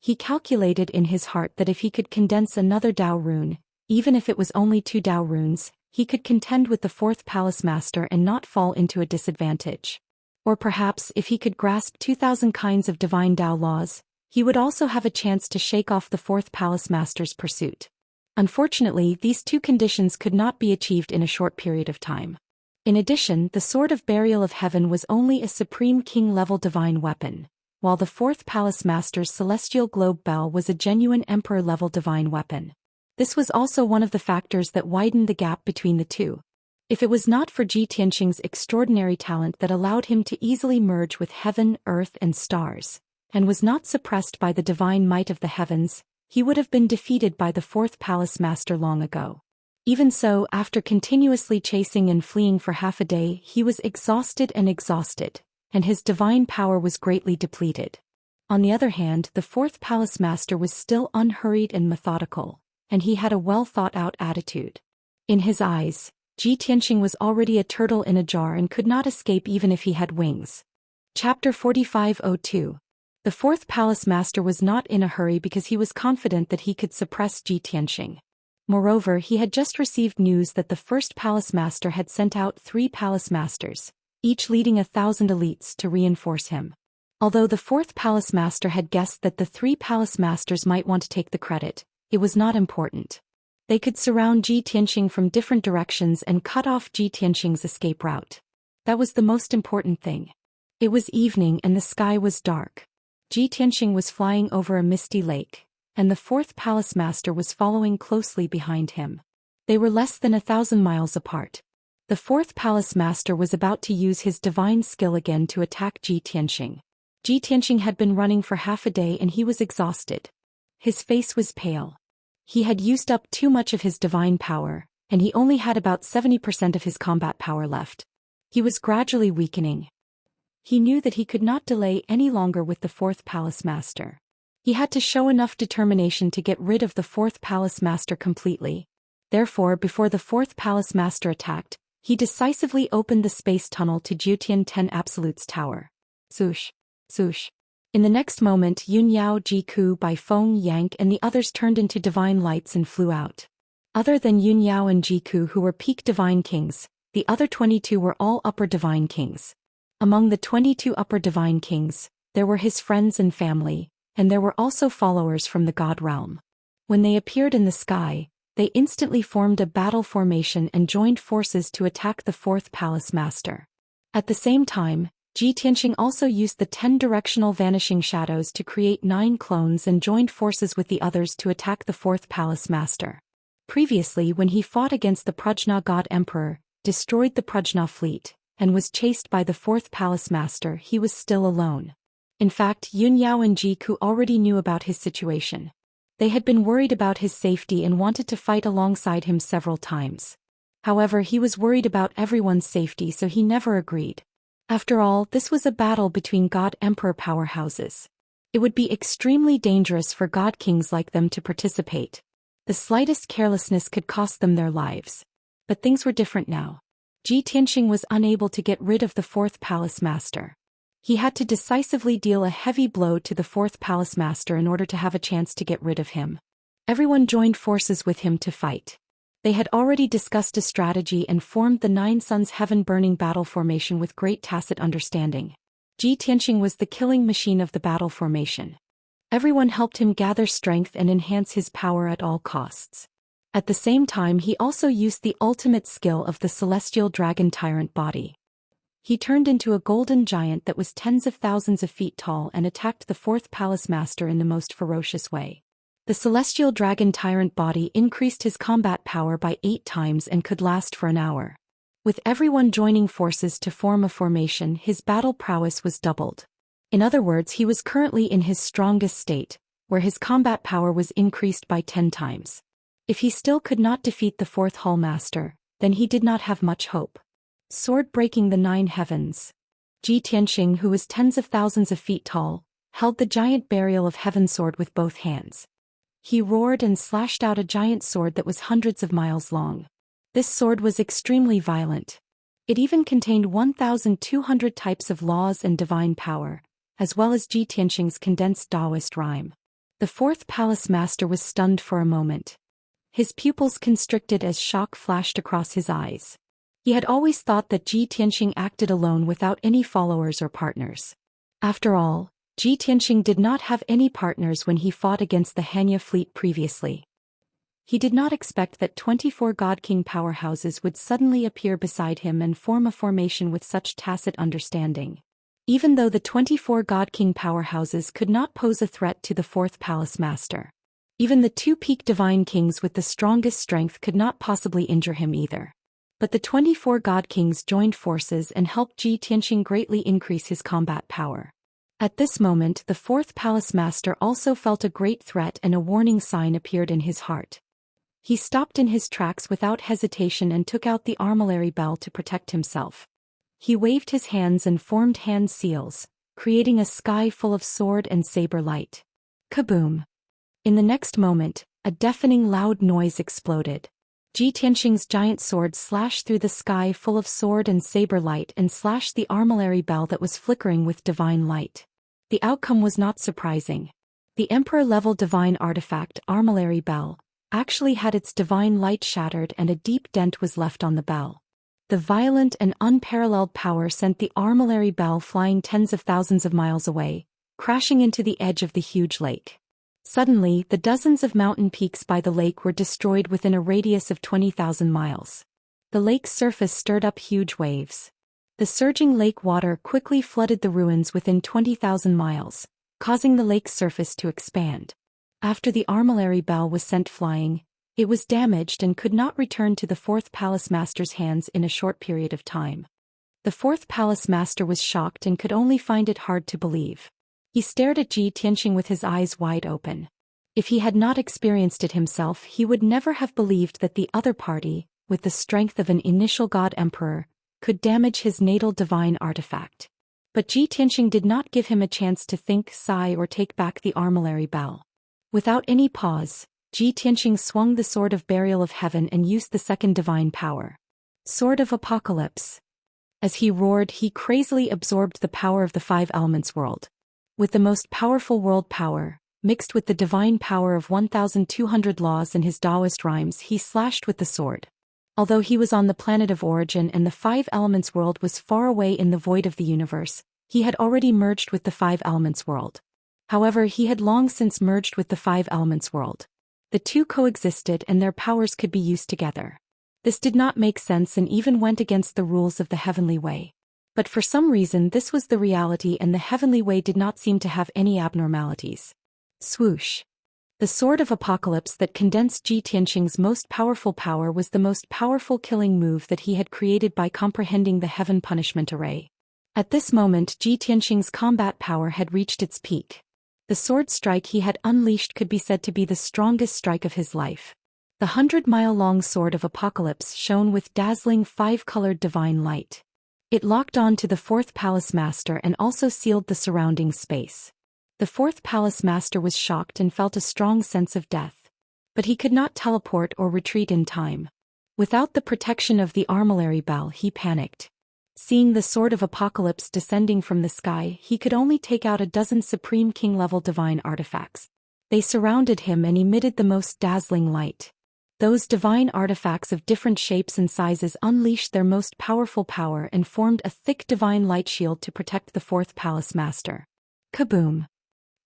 He calculated in his heart that if he could condense another Dao rune, even if it was only 2 Dao runes, he could contend with the fourth palace master and not fall into a disadvantage. Or perhaps if he could grasp 2,000 kinds of divine Dao laws, he would also have a chance to shake off the fourth palace master's pursuit. Unfortunately, these 2 conditions could not be achieved in a short period of time. In addition, the Sword of Burial of Heaven was only a Supreme King-level divine weapon, while the fourth palace master's Celestial Globe Bell was a genuine Emperor-level divine weapon. This was also one of the factors that widened the gap between the 2. If it was not for Ji Tianxing's extraordinary talent that allowed him to easily merge with heaven, earth, and stars, and was not suppressed by the divine might of the heavens, he would have been defeated by the fourth palace master long ago. Even so, after continuously chasing and fleeing for half a day, he was exhausted, and his divine power was greatly depleted. On the other hand, the fourth palace master was still unhurried and methodical, and he had a well-thought-out attitude. In his eyes, Ji Tianxing was already a turtle in a jar and could not escape even if he had wings. Chapter 4502. The fourth palace master was not in a hurry because he was confident that he could suppress Ji Tianxing. Moreover, he had just received news that the first palace master had sent out 3 palace masters, each leading 1,000 elites to reinforce him. Although the fourth palace master had guessed that the 3 palace masters might want to take the credit, it was not important. They could surround Ji Tianxing from different directions and cut off Ji Tianxing's escape route. That was the most important thing. It was evening and the sky was dark. Ji Tianxing was flying over a misty lake, and the fourth palace master was following closely behind him. They were less than 1,000 miles apart. The fourth palace master was about to use his divine skill again to attack Ji Tianxing. Ji Tianxing had been running for half a day and he was exhausted. His face was pale. He had used up too much of his divine power, and he only had about 70% of his combat power left. He was gradually weakening. He knew that he could not delay any longer with the fourth palace master. He had to show enough determination to get rid of the fourth palace master completely. Therefore, before the fourth palace master attacked, he decisively opened the space tunnel to Jiutian 10 Absolute's tower. Swoosh, swoosh. In the next moment, Yun Yao, Ji Ku, Bai Feng, Yang and the others turned into divine lights and flew out. Other than Yun Yao and Ji Ku, who were peak divine kings, the other 22 were all upper divine kings. Among the 22 upper divine kings, there were his friends and family, and there were also followers from the god realm. When they appeared in the sky, they instantly formed a battle formation and joined forces to attack the fourth palace master. At the same time, Ji Tianxing also used the 10 directional vanishing shadows to create 9 clones and joined forces with the others to attack the fourth palace master. Previously, when he fought against the Prajna god emperor, destroyed the Prajna fleet, and was chased by the fourth palace master, he was still alone. In fact, Yun Yao and Ji Ku already knew about his situation. They had been worried about his safety and wanted to fight alongside him several times. However, he was worried about everyone's safety, so he never agreed. After all, this was a battle between God-Emperor powerhouses. It would be extremely dangerous for God Kings like them to participate. The slightest carelessness could cost them their lives. But things were different now. Ji Tianxing was unable to get rid of the fourth palace master. He had to decisively deal a heavy blow to the fourth palace master in order to have a chance to get rid of him. Everyone joined forces with him to fight. They had already discussed a strategy and formed the 9 Suns Heaven Burning battle formation with great tacit understanding. Ji Tianxing was the killing machine of the battle formation. Everyone helped him gather strength and enhance his power at all costs. At the same time, he also used the ultimate skill of the celestial dragon tyrant body. He turned into a golden giant that was tens of thousands of feet tall and attacked the fourth palace master in the most ferocious way. The celestial dragon tyrant body increased his combat power by 8 times and could last for an hour. With everyone joining forces to form a formation, his battle prowess was doubled. In other words, he was currently in his strongest state, where his combat power was increased by 10 times. If he still could not defeat the fourth Hall Master, then he did not have much hope. Sword breaking the 9 heavens. Ji Tianxing, who was tens of thousands of feet tall, held the giant burial of heaven sword with both hands. He roared and slashed out a giant sword that was hundreds of miles long. This sword was extremely violent. It even contained 1,200 types of laws and divine power, as well as Ji Tianxing's condensed Daoist rhyme. The fourth palace master was stunned for a moment. His pupils constricted as shock flashed across his eyes. He had always thought that Ji Tianxing acted alone without any followers or partners. After all, Ji Tianxing did not have any partners when he fought against the Hanya fleet previously. He did not expect that 24 God King powerhouses would suddenly appear beside him and form a formation with such tacit understanding. Even though the 24 God King powerhouses could not pose a threat to the fourth palace master. Even the 2 peak divine kings with the strongest strength could not possibly injure him either. But the 24 God Kings joined forces and helped Ji Tianxing greatly increase his combat power. At this moment, the fourth palace master also felt a great threat and a warning sign appeared in his heart. He stopped in his tracks without hesitation and took out the armillary bell to protect himself. He waved his hands and formed hand seals, creating a sky full of sword and saber light. Kaboom! In the next moment, a deafening loud noise exploded. Ji Tianxing's giant sword slashed through the sky full of sword and saber light and slashed the armillary bell that was flickering with divine light. The outcome was not surprising. The Emperor-level divine artifact armillary bell actually had its divine light shattered and a deep dent was left on the bell. The violent and unparalleled power sent the armillary bell flying tens of thousands of miles away, crashing into the edge of the huge lake. Suddenly, the dozens of mountain peaks by the lake were destroyed within a radius of 20,000 miles. The lake's surface stirred up huge waves. The surging lake water quickly flooded the ruins within 20,000 miles, causing the lake's surface to expand. After the armillary bell was sent flying, it was damaged and could not return to the fourth palace master's hands in a short period of time. The fourth palace master was shocked and could only find it hard to believe. He stared at Ji Tianxing with his eyes wide open. If he had not experienced it himself, he would never have believed that the other party, with the strength of an initial god emperor, could damage his natal divine artifact. But Ji Tianxing did not give him a chance to think, sigh, or take back the armillary bell. Without any pause, Ji Tianxing swung the Sword of Burial of Heaven and used the second divine power. Sword of Apocalypse. As he roared, he crazily absorbed the power of the five elements world. With the most powerful world power, mixed with the divine power of 1,200 laws and his Daoist rhymes, he slashed with the sword. Although he was on the planet of origin and the five elements world was far away in the void of the universe, he had already merged with the five elements world. However, he had long since merged with the five elements world. The two coexisted and their powers could be used together. This did not make sense and even went against the rules of the heavenly way. But for some reason this was the reality and the heavenly way did not seem to have any abnormalities. Swoosh. The Sword of Apocalypse that condensed Ji Tianxing's most powerful power was the most powerful killing move that he had created by comprehending the heaven punishment array. At this moment Ji Tianxing's combat power had reached its peak. The sword strike he had unleashed could be said to be the strongest strike of his life. The 100-mile-long Sword of Apocalypse shone with dazzling five-colored divine light. It locked on to the fourth palace master and also sealed the surrounding space. The fourth palace master was shocked and felt a strong sense of death. But he could not teleport or retreat in time. Without the protection of the armillary bell, he panicked. Seeing the Sword of Apocalypse descending from the sky, he could only take out a dozen Supreme King-level divine artifacts. They surrounded him and emitted the most dazzling light. Those divine artifacts of different shapes and sizes unleashed their most powerful power and formed a thick divine light shield to protect the fourth palace master. Kaboom!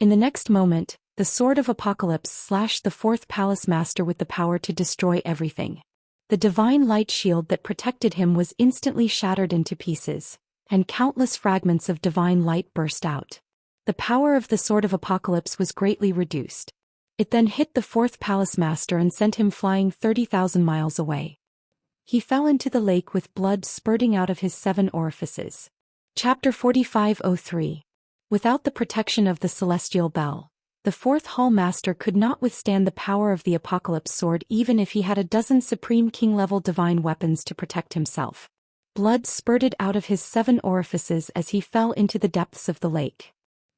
In the next moment, the Sword of Apocalypse slashed the fourth palace master with the power to destroy everything. The divine light shield that protected him was instantly shattered into pieces, and countless fragments of divine light burst out. The power of the Sword of Apocalypse was greatly reduced. It then hit the fourth palace master and sent him flying 30,000 miles away. He fell into the lake with blood spurting out of his 7 orifices. Chapter 4503. Without the protection of the celestial bell, the fourth hall master could not withstand the power of the Apocalypse sword even if he had a dozen Supreme King-level divine weapons to protect himself. Blood spurted out of his 7 orifices as he fell into the depths of the lake.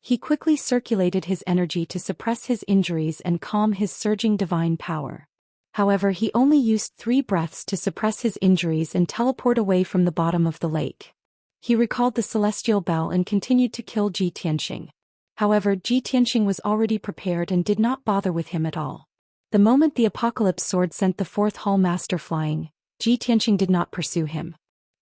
He quickly circulated his energy to suppress his injuries and calm his surging divine power. However, he only used 3 breaths to suppress his injuries and teleport away from the bottom of the lake. He recalled the celestial bell and continued to kill Ji Tianxing. However, Ji Tianxing was already prepared and did not bother with him at all. The moment the Apocalypse sword sent the fourth hall master flying, Ji Tianxing did not pursue him.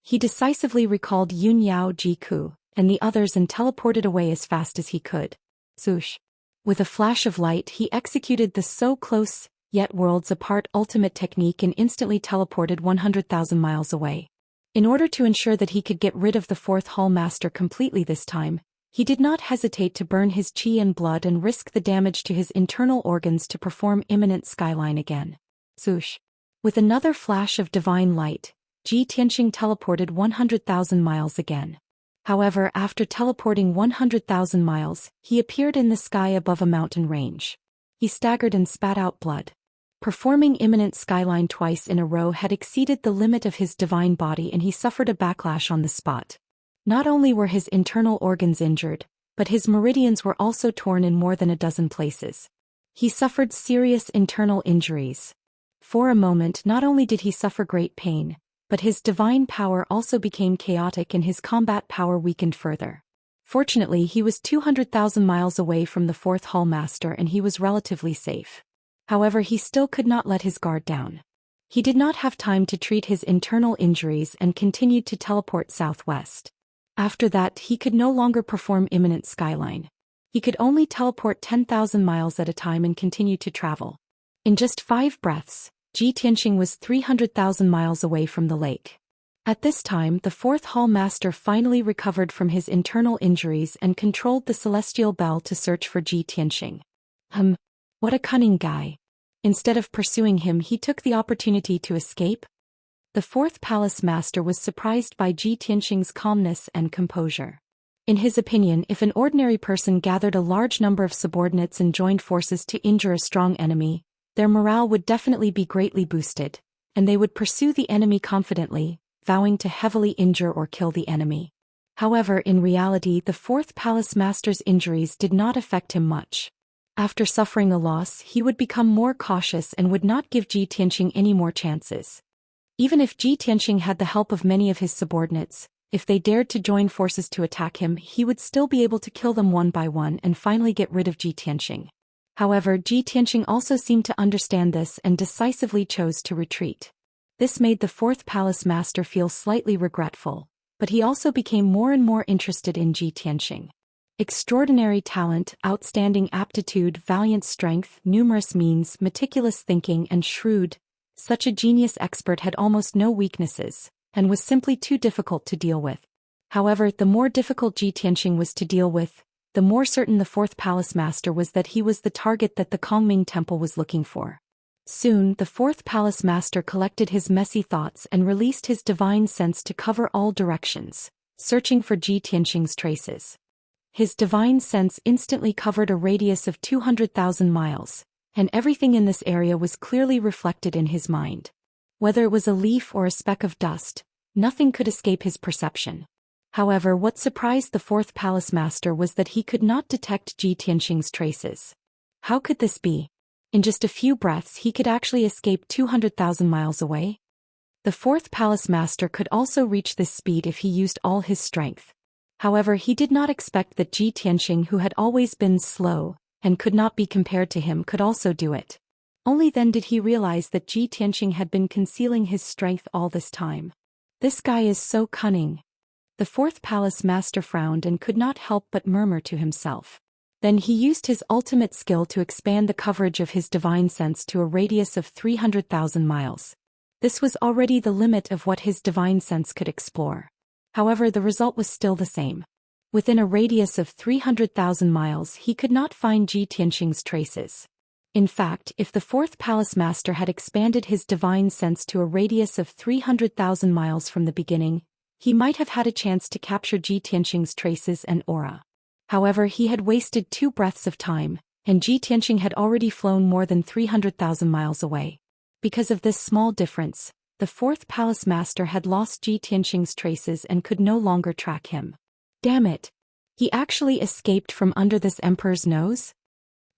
He decisively recalled Yun Yao Ji Ku and the others and teleported away as fast as he could. Swoosh! With a flash of light he executed the so close, yet worlds apart ultimate technique and instantly teleported 100,000 miles away. In order to ensure that he could get rid of the fourth hall master completely this time, he did not hesitate to burn his chi and blood and risk the damage to his internal organs to perform imminent skyline again. Swoosh! With another flash of divine light, Ji Tianxing teleported 100,000 miles again. However, after teleporting 100,000 miles, he appeared in the sky above a mountain range. He staggered and spat out blood. Performing imminent skyline twice in a row had exceeded the limit of his divine body and he suffered a backlash on the spot. Not only were his internal organs injured, but his meridians were also torn in more than a dozen places. He suffered serious internal injuries. For a moment not only did he suffer great pain, but his divine power also became chaotic and his combat power weakened further. Fortunately, he was 200,000 miles away from the fourth hall master and he was relatively safe. However, he still could not let his guard down. He did not have time to treat his internal injuries and continued to teleport southwest. After that, he could no longer perform imminent skyline. He could only teleport 10,000 miles at a time and continue to travel. In just 5 breaths, Ji Tianxing was 300,000 miles away from the lake. At this time, the 4th Hall Master finally recovered from his internal injuries and controlled the Celestial Bell to search for Ji Tianxing. What a cunning guy. Instead of pursuing him, he took the opportunity to escape. The 4th Palace Master was surprised by Ji Tianxing's calmness and composure. In his opinion, if an ordinary person gathered a large number of subordinates and joined forces to injure a strong enemy, their morale would definitely be greatly boosted, and they would pursue the enemy confidently, vowing to heavily injure or kill the enemy. However, in reality, the 4th Palace Master's injuries did not affect him much. After suffering a loss, he would become more cautious and would not give Ji Tianxing any more chances. Even if Ji Tianxing had the help of many of his subordinates, if they dared to join forces to attack him, he would still be able to kill them one by one and finally get rid of Ji Tianxing. However, Ji Tianxing also seemed to understand this and decisively chose to retreat. This made the 4th Palace Master feel slightly regretful, but he also became more and more interested in Ji Tianxing. Extraordinary talent, outstanding aptitude, valiant strength, numerous means, meticulous thinking, and shrewd. Such a genius expert had almost no weaknesses, and was simply too difficult to deal with. However, the more difficult Ji Tianxing was to deal with, the more certain the 4th Palace Master was that he was the target that the Kongming Temple was looking for. Soon, the 4th Palace Master collected his messy thoughts and released his divine sense to cover all directions, searching for Ji Tianxing's traces. His divine sense instantly covered a radius of 200,000 miles, and everything in this area was clearly reflected in his mind. Whether it was a leaf or a speck of dust, nothing could escape his perception. However, what surprised the 4th Palace Master was that he could not detect Ji Tianxing's traces. How could this be? In just a few breaths he could actually escape 200,000 miles away? The 4th Palace Master could also reach this speed if he used all his strength. However, he did not expect that Ji Tianxing, who had always been slow, and could not be compared to him, could also do it. Only then did he realize that Ji Tianxing had been concealing his strength all this time. This guy is so cunning. The 4th Palace Master frowned and could not help but murmur to himself. Then he used his ultimate skill to expand the coverage of his divine sense to a radius of 300,000 miles. This was already the limit of what his divine sense could explore. However, the result was still the same. Within a radius of 300,000 miles he could not find Ji Tianxing's traces. In fact, if the 4th Palace Master had expanded his divine sense to a radius of 300,000 miles from the beginning, he might have had a chance to capture Ji Tianxing's traces and aura. However, he had wasted 2 breaths of time, and Ji Tianxing had already flown more than 300,000 miles away. Because of this small difference, the 4th Palace Master had lost Ji Tianxing's traces and could no longer track him. Damn it! He actually escaped from under this emperor's nose?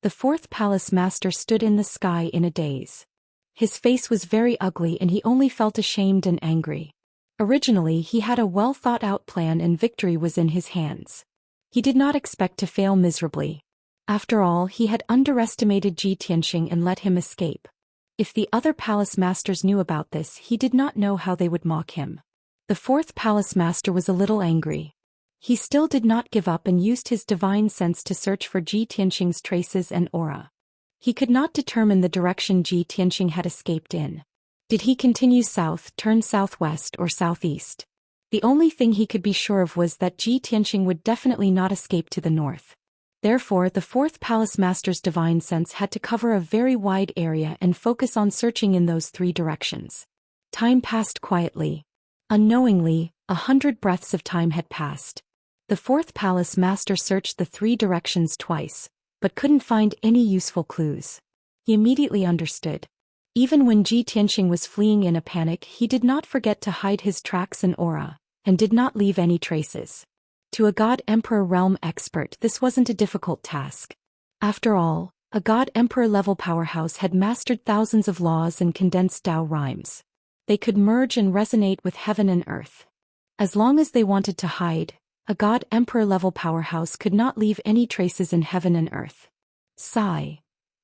The 4th Palace Master stood in the sky in a daze. His face was very ugly and he only felt ashamed and angry. Originally he had a well-thought-out plan and victory was in his hands. He did not expect to fail miserably. After all, he had underestimated Ji Tianxing and let him escape. If the other Palace Masters knew about this, he did not know how they would mock him. The 4th Palace Master was a little angry. He still did not give up and used his divine sense to search for Ji Tianxing's traces and aura. He could not determine the direction Ji Tianxing had escaped in. Did he continue south, turn southwest, or southeast? The only thing he could be sure of was that Ji Tianxing would definitely not escape to the north. Therefore, the 4th Palace Master's divine sense had to cover a very wide area and focus on searching in those 3 directions. Time passed quietly. Unknowingly, 100 breaths of time had passed. The 4th Palace Master searched the 3 directions twice, but couldn't find any useful clues. He immediately understood. Even when Ji Tianxing was fleeing in a panic, he did not forget to hide his tracks and aura, and did not leave any traces. To a God Emperor realm expert, this wasn't a difficult task. After all, a God Emperor level powerhouse had mastered thousands of laws and condensed Tao rhymes. They could merge and resonate with heaven and earth. As long as they wanted to hide, a God Emperor level powerhouse could not leave any traces in heaven and earth. Sigh.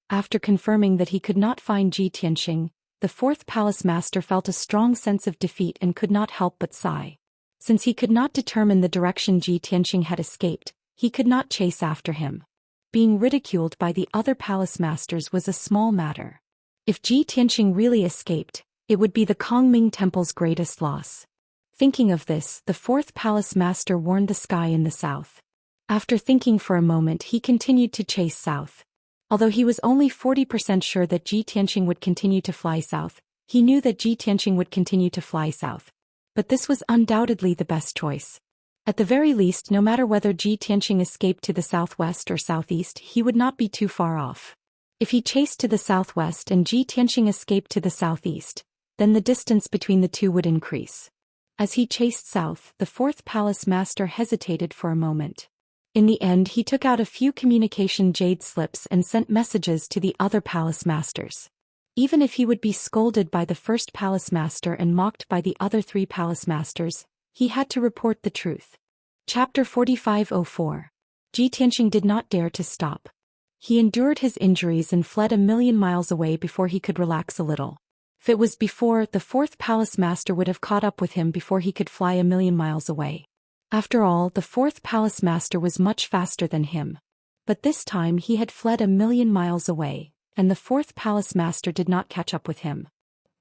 After confirming that he could not find Ji Tianxing, the 4th Palace Master felt a strong sense of defeat and could not help but sigh. Since he could not determine the direction Ji Tianxing had escaped, he could not chase after him. being ridiculed by the other palace masters was a small matter. If Ji Tianqing really escaped, it would be the Kongming Temple's greatest loss. Thinking of this, the fourth palace master warned the sky in the south. After thinking for a moment, he continued to chase south. Although he was only 40% sure that Ji Tianqing would continue to fly south, he knew that Ji Tianqing would continue to fly south. But this was undoubtedly the best choice. At the very least, no matter whether Ji Tianqing escaped to the southwest or southeast, he would not be too far off. If he chased to the southwest and Ji Tianqing escaped to the southeast, then the distance between the two would increase. As he chased south, the fourth palace master hesitated for a moment. In the end, he took out a few communication jade slips and sent messages to the other palace masters. Even if he would be scolded by the first palace master and mocked by the other 3 palace masters, he had to report the truth. Chapter 4504. Ji Tianqing did not dare to stop. He endured his injuries and fled 1,000,000 miles away before he could relax a little. If it was before, the fourth palace master would have caught up with him before he could fly 1,000,000 miles away. After all, the fourth palace master was much faster than him. But this time he had fled 1,000,000 miles away, and the fourth palace master did not catch up with him.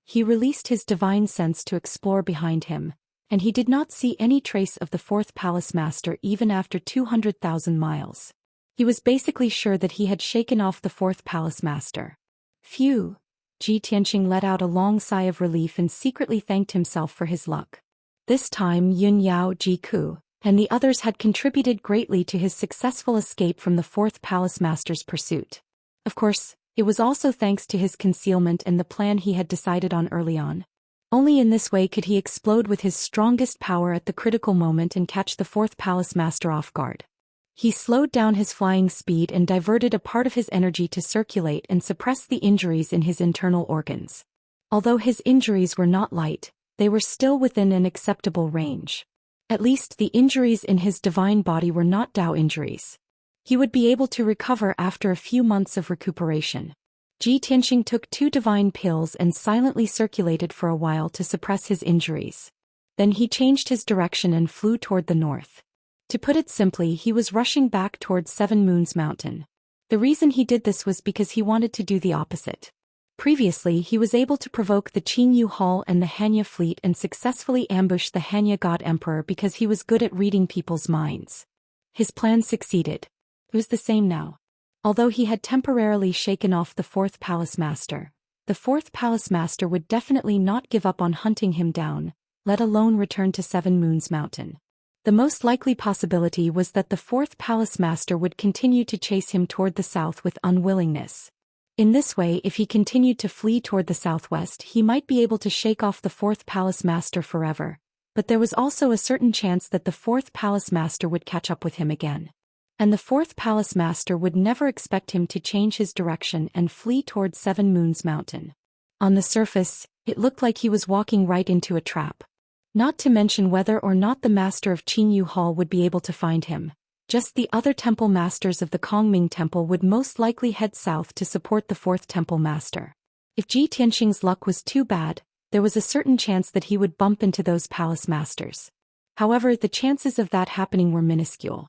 He released his divine sense to explore behind him, and he did not see any trace of the fourth palace master even after 200,000 miles. He was basically sure that he had shaken off the fourth palace master. Phew! Ji Tianqing let out a long sigh of relief and secretly thanked himself for his luck. This time Yun Yao, Ji Ku, and the others had contributed greatly to his successful escape from the fourth palace master's pursuit. Of course, it was also thanks to his concealment and the plan he had decided on early on. Only in this way could he explode with his strongest power at the critical moment and catch the fourth palace master off guard. He slowed down his flying speed and diverted a part of his energy to circulate and suppress the injuries in his internal organs. Although his injuries were not light, they were still within an acceptable range. At least the injuries in his divine body were not Dao injuries. He would be able to recover after a few months of recuperation. Ji Tianqing took 2 divine pills and silently circulated for a while to suppress his injuries. Then he changed his direction and flew toward the north. To put it simply, he was rushing back towards 7 Moons Mountain. The reason he did this was because he wanted to do the opposite. Previously, he was able to provoke the Qingyu Hall and the Hanya fleet and successfully ambush the Hanya God Emperor because he was good at reading people's minds. His plan succeeded. It was the same now. Although he had temporarily shaken off the fourth palace master, the fourth palace master would definitely not give up on hunting him down, let alone return to 7 Moons Mountain. The most likely possibility was that the fourth palace master would continue to chase him toward the south with unwillingness. In this way, if he continued to flee toward the southwest, he might be able to shake off the fourth palace master forever, but there was also a certain chance that the fourth palace master would catch up with him again. And the fourth palace master would never expect him to change his direction and flee toward 7 Moons Mountain. On the surface, it looked like he was walking right into a trap. Not to mention whether or not the master of Qingyu Hall would be able to find him. Just the other temple masters of the Kongming Temple would most likely head south to support the fourth temple master. If Ji Tianqing's luck was too bad, there was a certain chance that he would bump into those palace masters. However, the chances of that happening were minuscule.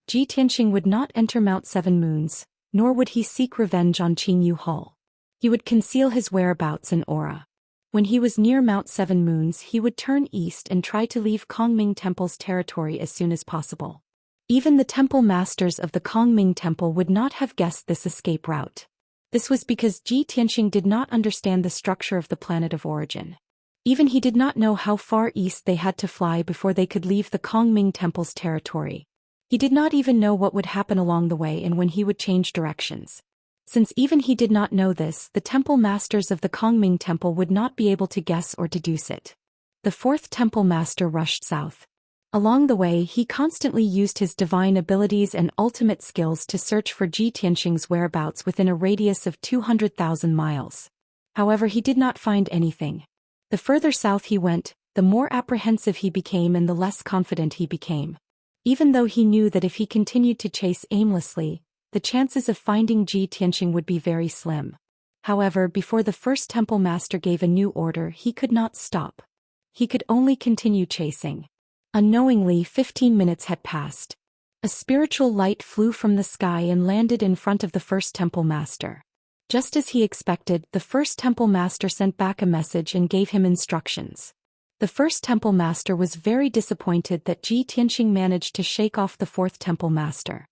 Ji Tianqing would not enter Mount 7 Moons, nor would he seek revenge on Qingyu Hall. He would conceal his whereabouts and aura. When he was near Mount 7 Moons, he would turn east and try to leave Kongming Temple's territory as soon as possible. Even the temple masters of the Kongming Temple would not have guessed this escape route. This was because Ji Tianqing did not understand the structure of the planet of origin. Even he did not know how far east they had to fly before they could leave the Kongming Temple's territory. He did not even know what would happen along the way and when he would change directions. Since even he did not know this, the temple masters of the Kongming Temple would not be able to guess or deduce it. The fourth temple master rushed south. Along the way, he constantly used his divine abilities and ultimate skills to search for Ji Tianqing's whereabouts within a radius of 200,000 miles. However, he did not find anything. The further south he went, the more apprehensive he became and the less confident he became. Even though he knew that if he continued to chase aimlessly, the chances of finding Ji Tianqing would be very slim. However, before the first temple master gave a new order, he could not stop. He could only continue chasing. Unknowingly, 15 minutes had passed. A spiritual light flew from the sky and landed in front of the first temple master. Just as he expected, the first temple master sent back a message and gave him instructions. The first temple master was very disappointed that Ji Tianqing managed to shake off the fourth temple master.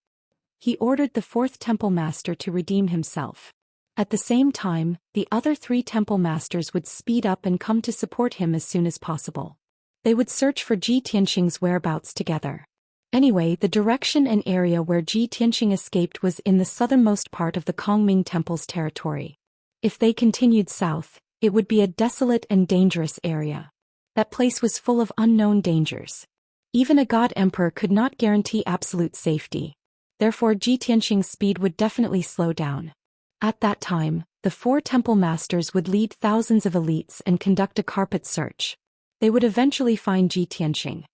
He ordered the fourth temple master to redeem himself. At the same time, the other 3 temple masters would speed up and come to support him as soon as possible. They would search for Ji Tianqing's whereabouts together. Anyway, the direction and area where Ji Tianqing escaped was in the southernmost part of the Kongming Temple's territory. If they continued south, it would be a desolate and dangerous area. That place was full of unknown dangers. Even a god emperor could not guarantee absolute safety. Therefore, Ji Tianqing's speed would definitely slow down. At that time, the 4 temple masters would lead thousands of elites and conduct a carpet search. They would eventually find Ji Tianqing.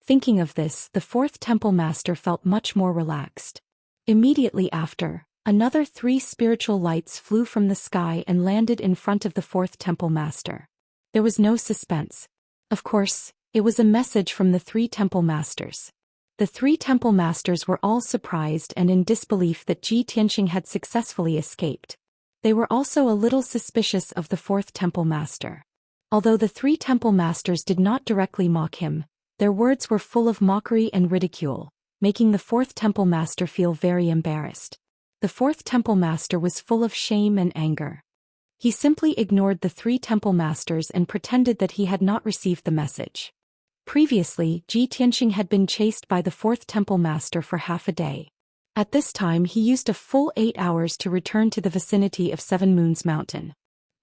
Thinking of this, the 4th temple master felt much more relaxed. Immediately after, another 3 spiritual lights flew from the sky and landed in front of the 4th temple master. There was no suspense. Of course, it was a message from the 3 temple masters. The 3 temple masters were all surprised and in disbelief that Ji Tianqing had successfully escaped. They were also a little suspicious of the 4th temple master. Although the 3 temple masters did not directly mock him, their words were full of mockery and ridicule, making the 4th temple master feel very embarrassed. The 4th temple master was full of shame and anger. He simply ignored the 3 temple masters and pretended that he had not received the message. Previously, Ji Tianqing had been chased by the 4th temple master for half a day. At this time he used a full 8 hours to return to the vicinity of 7 Moons Mountain.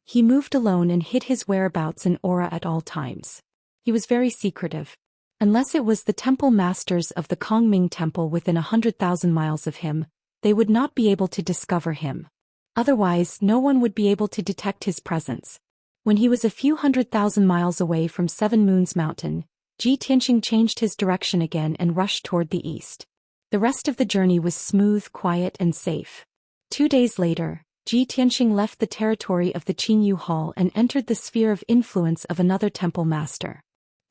He moved alone and hid his whereabouts and aura at all times. He was very secretive. Unless it was the temple masters of the Kongming Temple within 100,000 miles of him, they would not be able to discover him. Otherwise, no one would be able to detect his presence. When he was a few 100,000 miles away from 7 Moons Mountain, Ji Tianqing changed his direction again and rushed toward the east. The rest of the journey was smooth, quiet, and safe. 2 days later, Ji Tianqing left the territory of the Qingyu Hall and entered the sphere of influence of another temple master.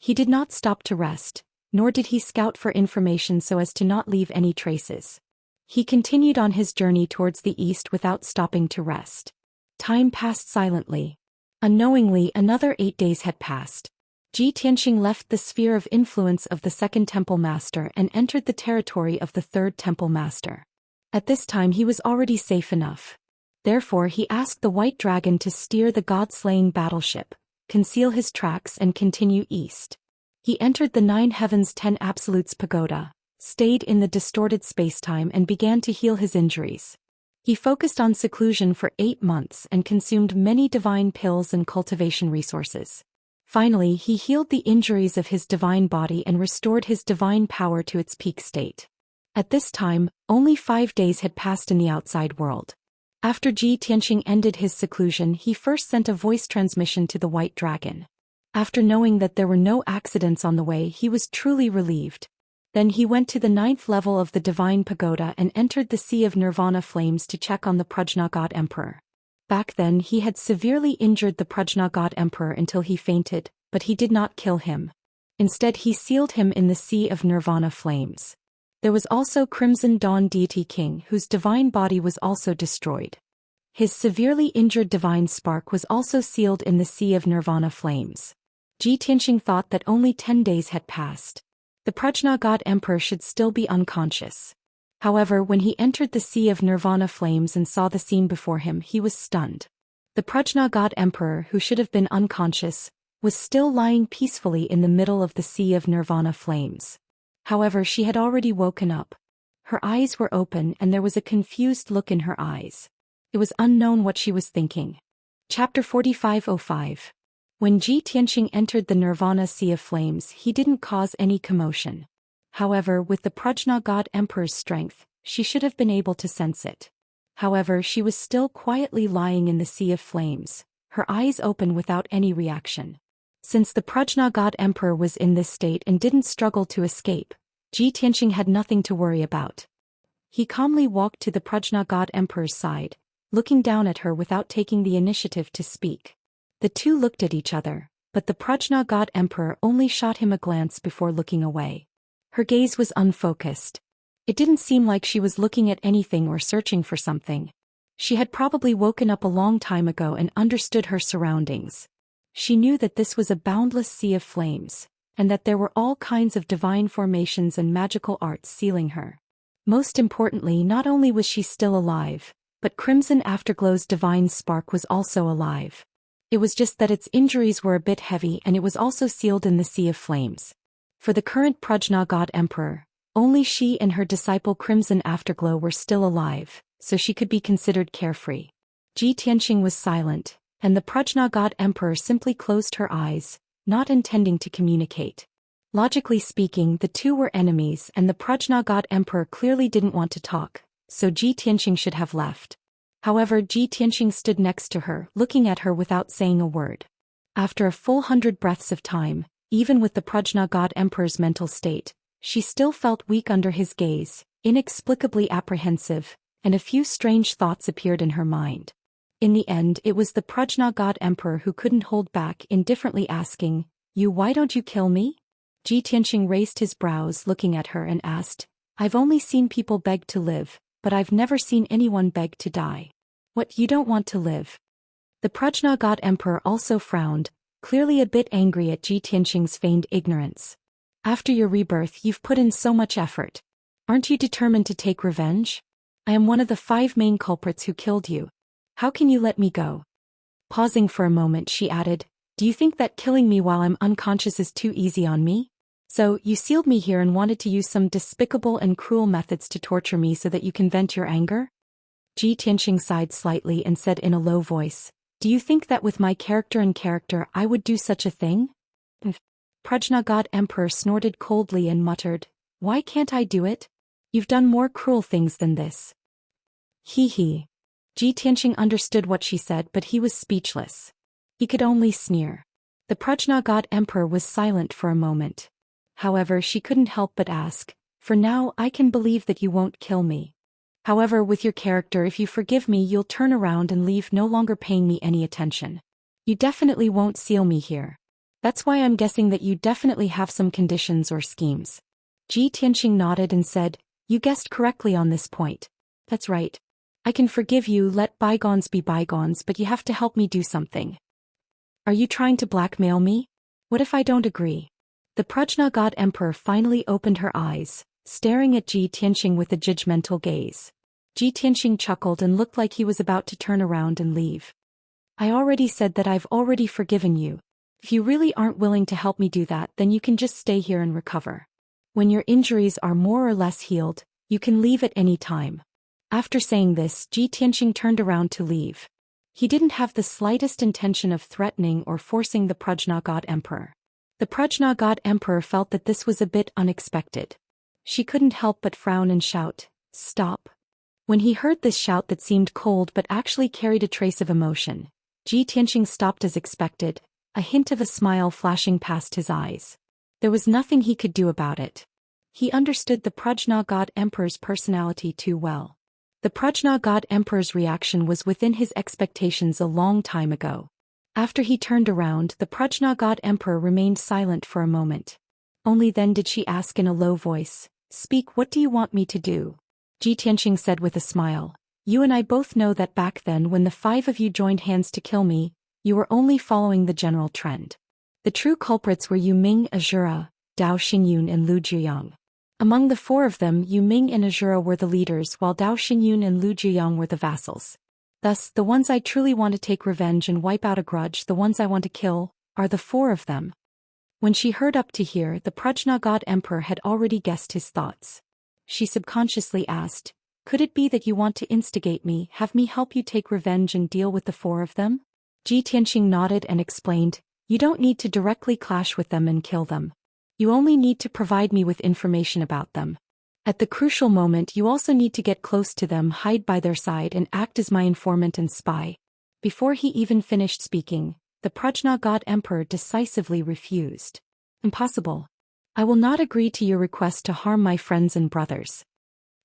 He did not stop to rest, nor did he scout for information so as to not leave any traces. He continued on his journey towards the east without stopping to rest. Time passed silently. Unknowingly, another 8 days had passed. Ji Tianqing left the sphere of influence of the 2nd temple master and entered the territory of the 3rd temple master. At this time he was already safe enough. Therefore he asked the white dragon to steer the god-slaying battleship, conceal his tracks and continue east. He entered the 9 Heavens 10 Absolutes pagoda, stayed in the distorted spacetime and began to heal his injuries. He focused on seclusion for 8 months and consumed many divine pills and cultivation resources. Finally, he healed the injuries of his divine body and restored his divine power to its peak state. At this time, only 5 days had passed in the outside world. After Ji Tianqing ended his seclusion, he first sent a voice transmission to the White Dragon. After knowing that there were no accidents on the way, he was truly relieved. Then he went to the 9th level of the Divine Pagoda and entered the Sea of Nirvana Flames to check on the Prajna God Emperor. Back then he had severely injured the Prajna God Emperor until he fainted, but he did not kill him. Instead he sealed him in the Sea of Nirvana Flames. There was also Crimson Dawn Deity King, whose divine body was also destroyed. His severely injured divine spark was also sealed in the Sea of Nirvana Flames. Ji Tianqing thought that only 10 days had passed. The Prajna God Emperor should still be unconscious. However, when he entered the Sea of Nirvana Flames and saw the scene before him, he was stunned. The Prajna God Emperor, who should have been unconscious, was still lying peacefully in the middle of the Sea of Nirvana Flames. However, she had already woken up. Her eyes were open and there was a confused look in her eyes. It was unknown what she was thinking. Chapter 4505. When Ji Tianqing entered the Nirvana Sea of Flames, he didn't cause any commotion. However, with the Prajna God Emperor's strength, she should have been able to sense it. However, she was still quietly lying in the Sea of Flames, her eyes open without any reaction. Since the Prajna God Emperor was in this state and didn't struggle to escape, Ji Tianqing had nothing to worry about. He calmly walked to the Prajna God Emperor's side, looking down at her without taking the initiative to speak. The two looked at each other, but the Prajna God Emperor only shot him a glance before looking away. Her gaze was unfocused. It didn't seem like she was looking at anything or searching for something. She had probably woken up a long time ago and understood her surroundings. She knew that this was a boundless sea of flames, and that there were all kinds of divine formations and magical arts sealing her. Most importantly, not only was she still alive, but Crimson Afterglow's divine spark was also alive. It was just that its injuries were a bit heavy and it was also sealed in the sea of flames. For the current Prajna God Emperor, only she and her disciple Crimson Afterglow were still alive, so she could be considered carefree. Ji Tianqing was silent, and the Prajna God Emperor simply closed her eyes, not intending to communicate. Logically speaking, the two were enemies and the Prajna God Emperor clearly didn't want to talk, so Ji Tianqing should have left. However, Ji Tianqing stood next to her, looking at her without saying a word. After a full 100 breaths of time, even with the Prajna God Emperor's mental state, she still felt weak under his gaze, inexplicably apprehensive, and a few strange thoughts appeared in her mind. In the end, it was the Prajna God Emperor who couldn't hold back, indifferently asking, Why don't you kill me?" Ji Tianqing raised his brows looking at her and asked, "I've only seen people beg to live, but I've never seen anyone beg to die. What, you don't want to live?" The Prajna God Emperor also frowned, clearly a bit angry at Ji Tianqing's feigned ignorance. "After your rebirth you've put in so much effort. Aren't you determined to take revenge? I am one of the 5 main culprits who killed you. How can you let me go?" Pausing for a moment, she added, "Do you think that killing me while I'm unconscious is too easy on me? So, you sealed me here and wanted to use some despicable and cruel methods to torture me so that you can vent your anger?" Ji Tianqing sighed slightly and said in a low voice, "Do you think that with my character I would do such a thing?" Prajna God Emperor snorted coldly and muttered, "Why can't I do it? You've done more cruel things than this." He. Ji Tianqing understood what she said, but he was speechless. He could only sneer. The Prajna God Emperor was silent for a moment. However, she couldn't help but ask, "For now I can believe that you won't kill me. However, with your character, if you forgive me you'll turn around and leave, no longer paying me any attention. You definitely won't seal me here. That's why I'm guessing that you definitely have some conditions or schemes." Ji Tianqing nodded and said, "You guessed correctly on this point. That's right. I can forgive you, let bygones be bygones, but you have to help me do something." "Are you trying to blackmail me? What if I don't agree?" The Prajna God Emperor finally opened her eyes, staring at Ji Tianqing with a judgmental gaze. Ji Tianqing chuckled and looked like he was about to turn around and leave. "I already said that I've already forgiven you. If you really aren't willing to help me do that, then you can just stay here and recover. When your injuries are more or less healed, you can leave at any time." After saying this, Ji Tianqing turned around to leave. He didn't have the slightest intention of threatening or forcing the Prajna God Emperor. The Prajna God Emperor felt that this was a bit unexpected. She couldn't help but frown and shout, "Stop." When he heard this shout that seemed cold but actually carried a trace of emotion, Ji Tianqing stopped as expected, a hint of a smile flashing past his eyes. There was nothing he could do about it. He understood the Prajna God Emperor's personality too well. The Prajna God Emperor's reaction was within his expectations a long time ago. After he turned around, the Prajna God Emperor remained silent for a moment. Only then did she ask in a low voice, "Speak, what do you want me to do?" Ji Tianqing said with a smile, "You and I both know that back then when the 5 of you joined hands to kill me, you were only following the general trend. The true culprits were Yu Ming, Azura, Dao Xingyun and Lu Zhiyang. Among the 4 of them, Yu Ming and Azura were the leaders while Dao Xingyun and Lu Zhiyang were the vassals. Thus, the ones I truly want to take revenge and wipe out a grudge, the ones I want to kill, are the 4 of them." When she heard up to here, the Prajna God Emperor had already guessed his thoughts. She subconsciously asked, "Could it be that you want to instigate me, have me help you take revenge and deal with the 4 of them?" Ji Tianqing nodded and explained, "You don't need to directly clash with them and kill them. You only need to provide me with information about them. At the crucial moment you also need to get close to them, hide by their side and act as my informant and spy." Before he even finished speaking, the Prajna God Emperor decisively refused. "Impossible. I will not agree to your request to harm my friends and brothers."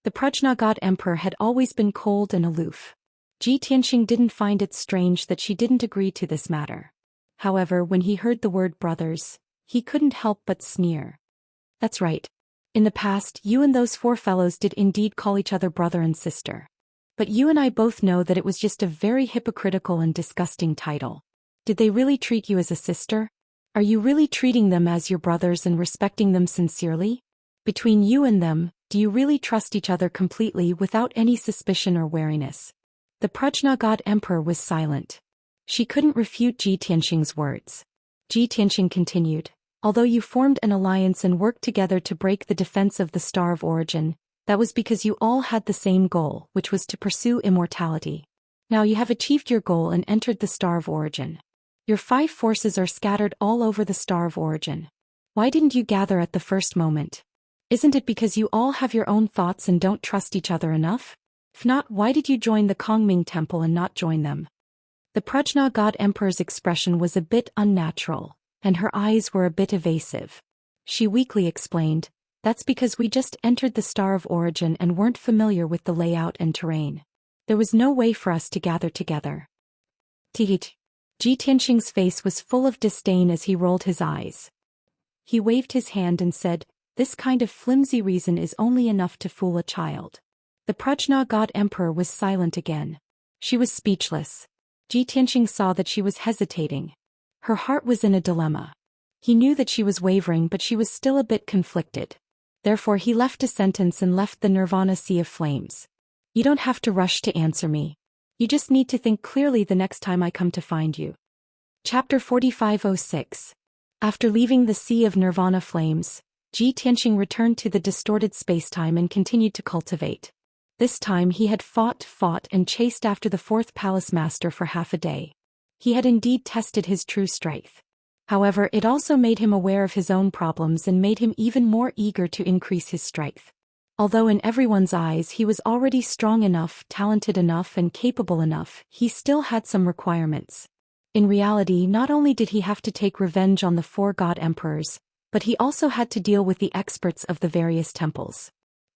The Prajna God Emperor had always been cold and aloof. Ji Tianqing didn't find it strange that she didn't agree to this matter. However, when he heard the word brothers, he couldn't help but sneer. "That's right. In the past, you and those four fellows did indeed call each other brother and sister. But you and I both know that it was just a very hypocritical and disgusting title. Did they really treat you as a sister? Are you really treating them as your brothers and respecting them sincerely? Between you and them, do you really trust each other completely without any suspicion or wariness? The Prajna God Emperor was silent. She couldn't refute Ji Tianxing's words. Ji Tianxing continued, although you formed an alliance and worked together to break the defense of the Star of Origin, that was because you all had the same goal, which was to pursue immortality. Now you have achieved your goal and entered the Star of Origin. Your 5 forces are scattered all over the Star of Origin. Why didn't you gather at the first moment? Isn't it because you all have your own thoughts and don't trust each other enough? If not, why did you join the Kongming Temple and not join them? The Prajna God Emperor's expression was a bit unnatural, and her eyes were a bit evasive. She weakly explained, that's because we just entered the Star of Origin and weren't familiar with the layout and terrain. There was no way for us to gather together. Ji Tianxing's face was full of disdain as he rolled his eyes. He waved his hand and said, this kind of flimsy reason is only enough to fool a child. The Prajna God Emperor was silent again. She was speechless. Ji Tianxing saw that she was hesitating. Her heart was in a dilemma. He knew that she was wavering, but she was still a bit conflicted. Therefore he left a sentence and left the Nirvana Sea of Flames. You don't have to rush to answer me. You just need to think clearly the next time I come to find you. Chapter 4506. After leaving the Sea of Nirvana Flames, Ji Tianxing returned to the distorted spacetime and continued to cultivate. This time he had fought and chased after the 4th Palace Master for half a day. He had indeed tested his true strength. However, it also made him aware of his own problems and made him even more eager to increase his strength. Although in everyone's eyes he was already strong enough, talented enough and capable enough, he still had some requirements. In reality, not only did he have to take revenge on the 4 God Emperors, but he also had to deal with the experts of the various temples.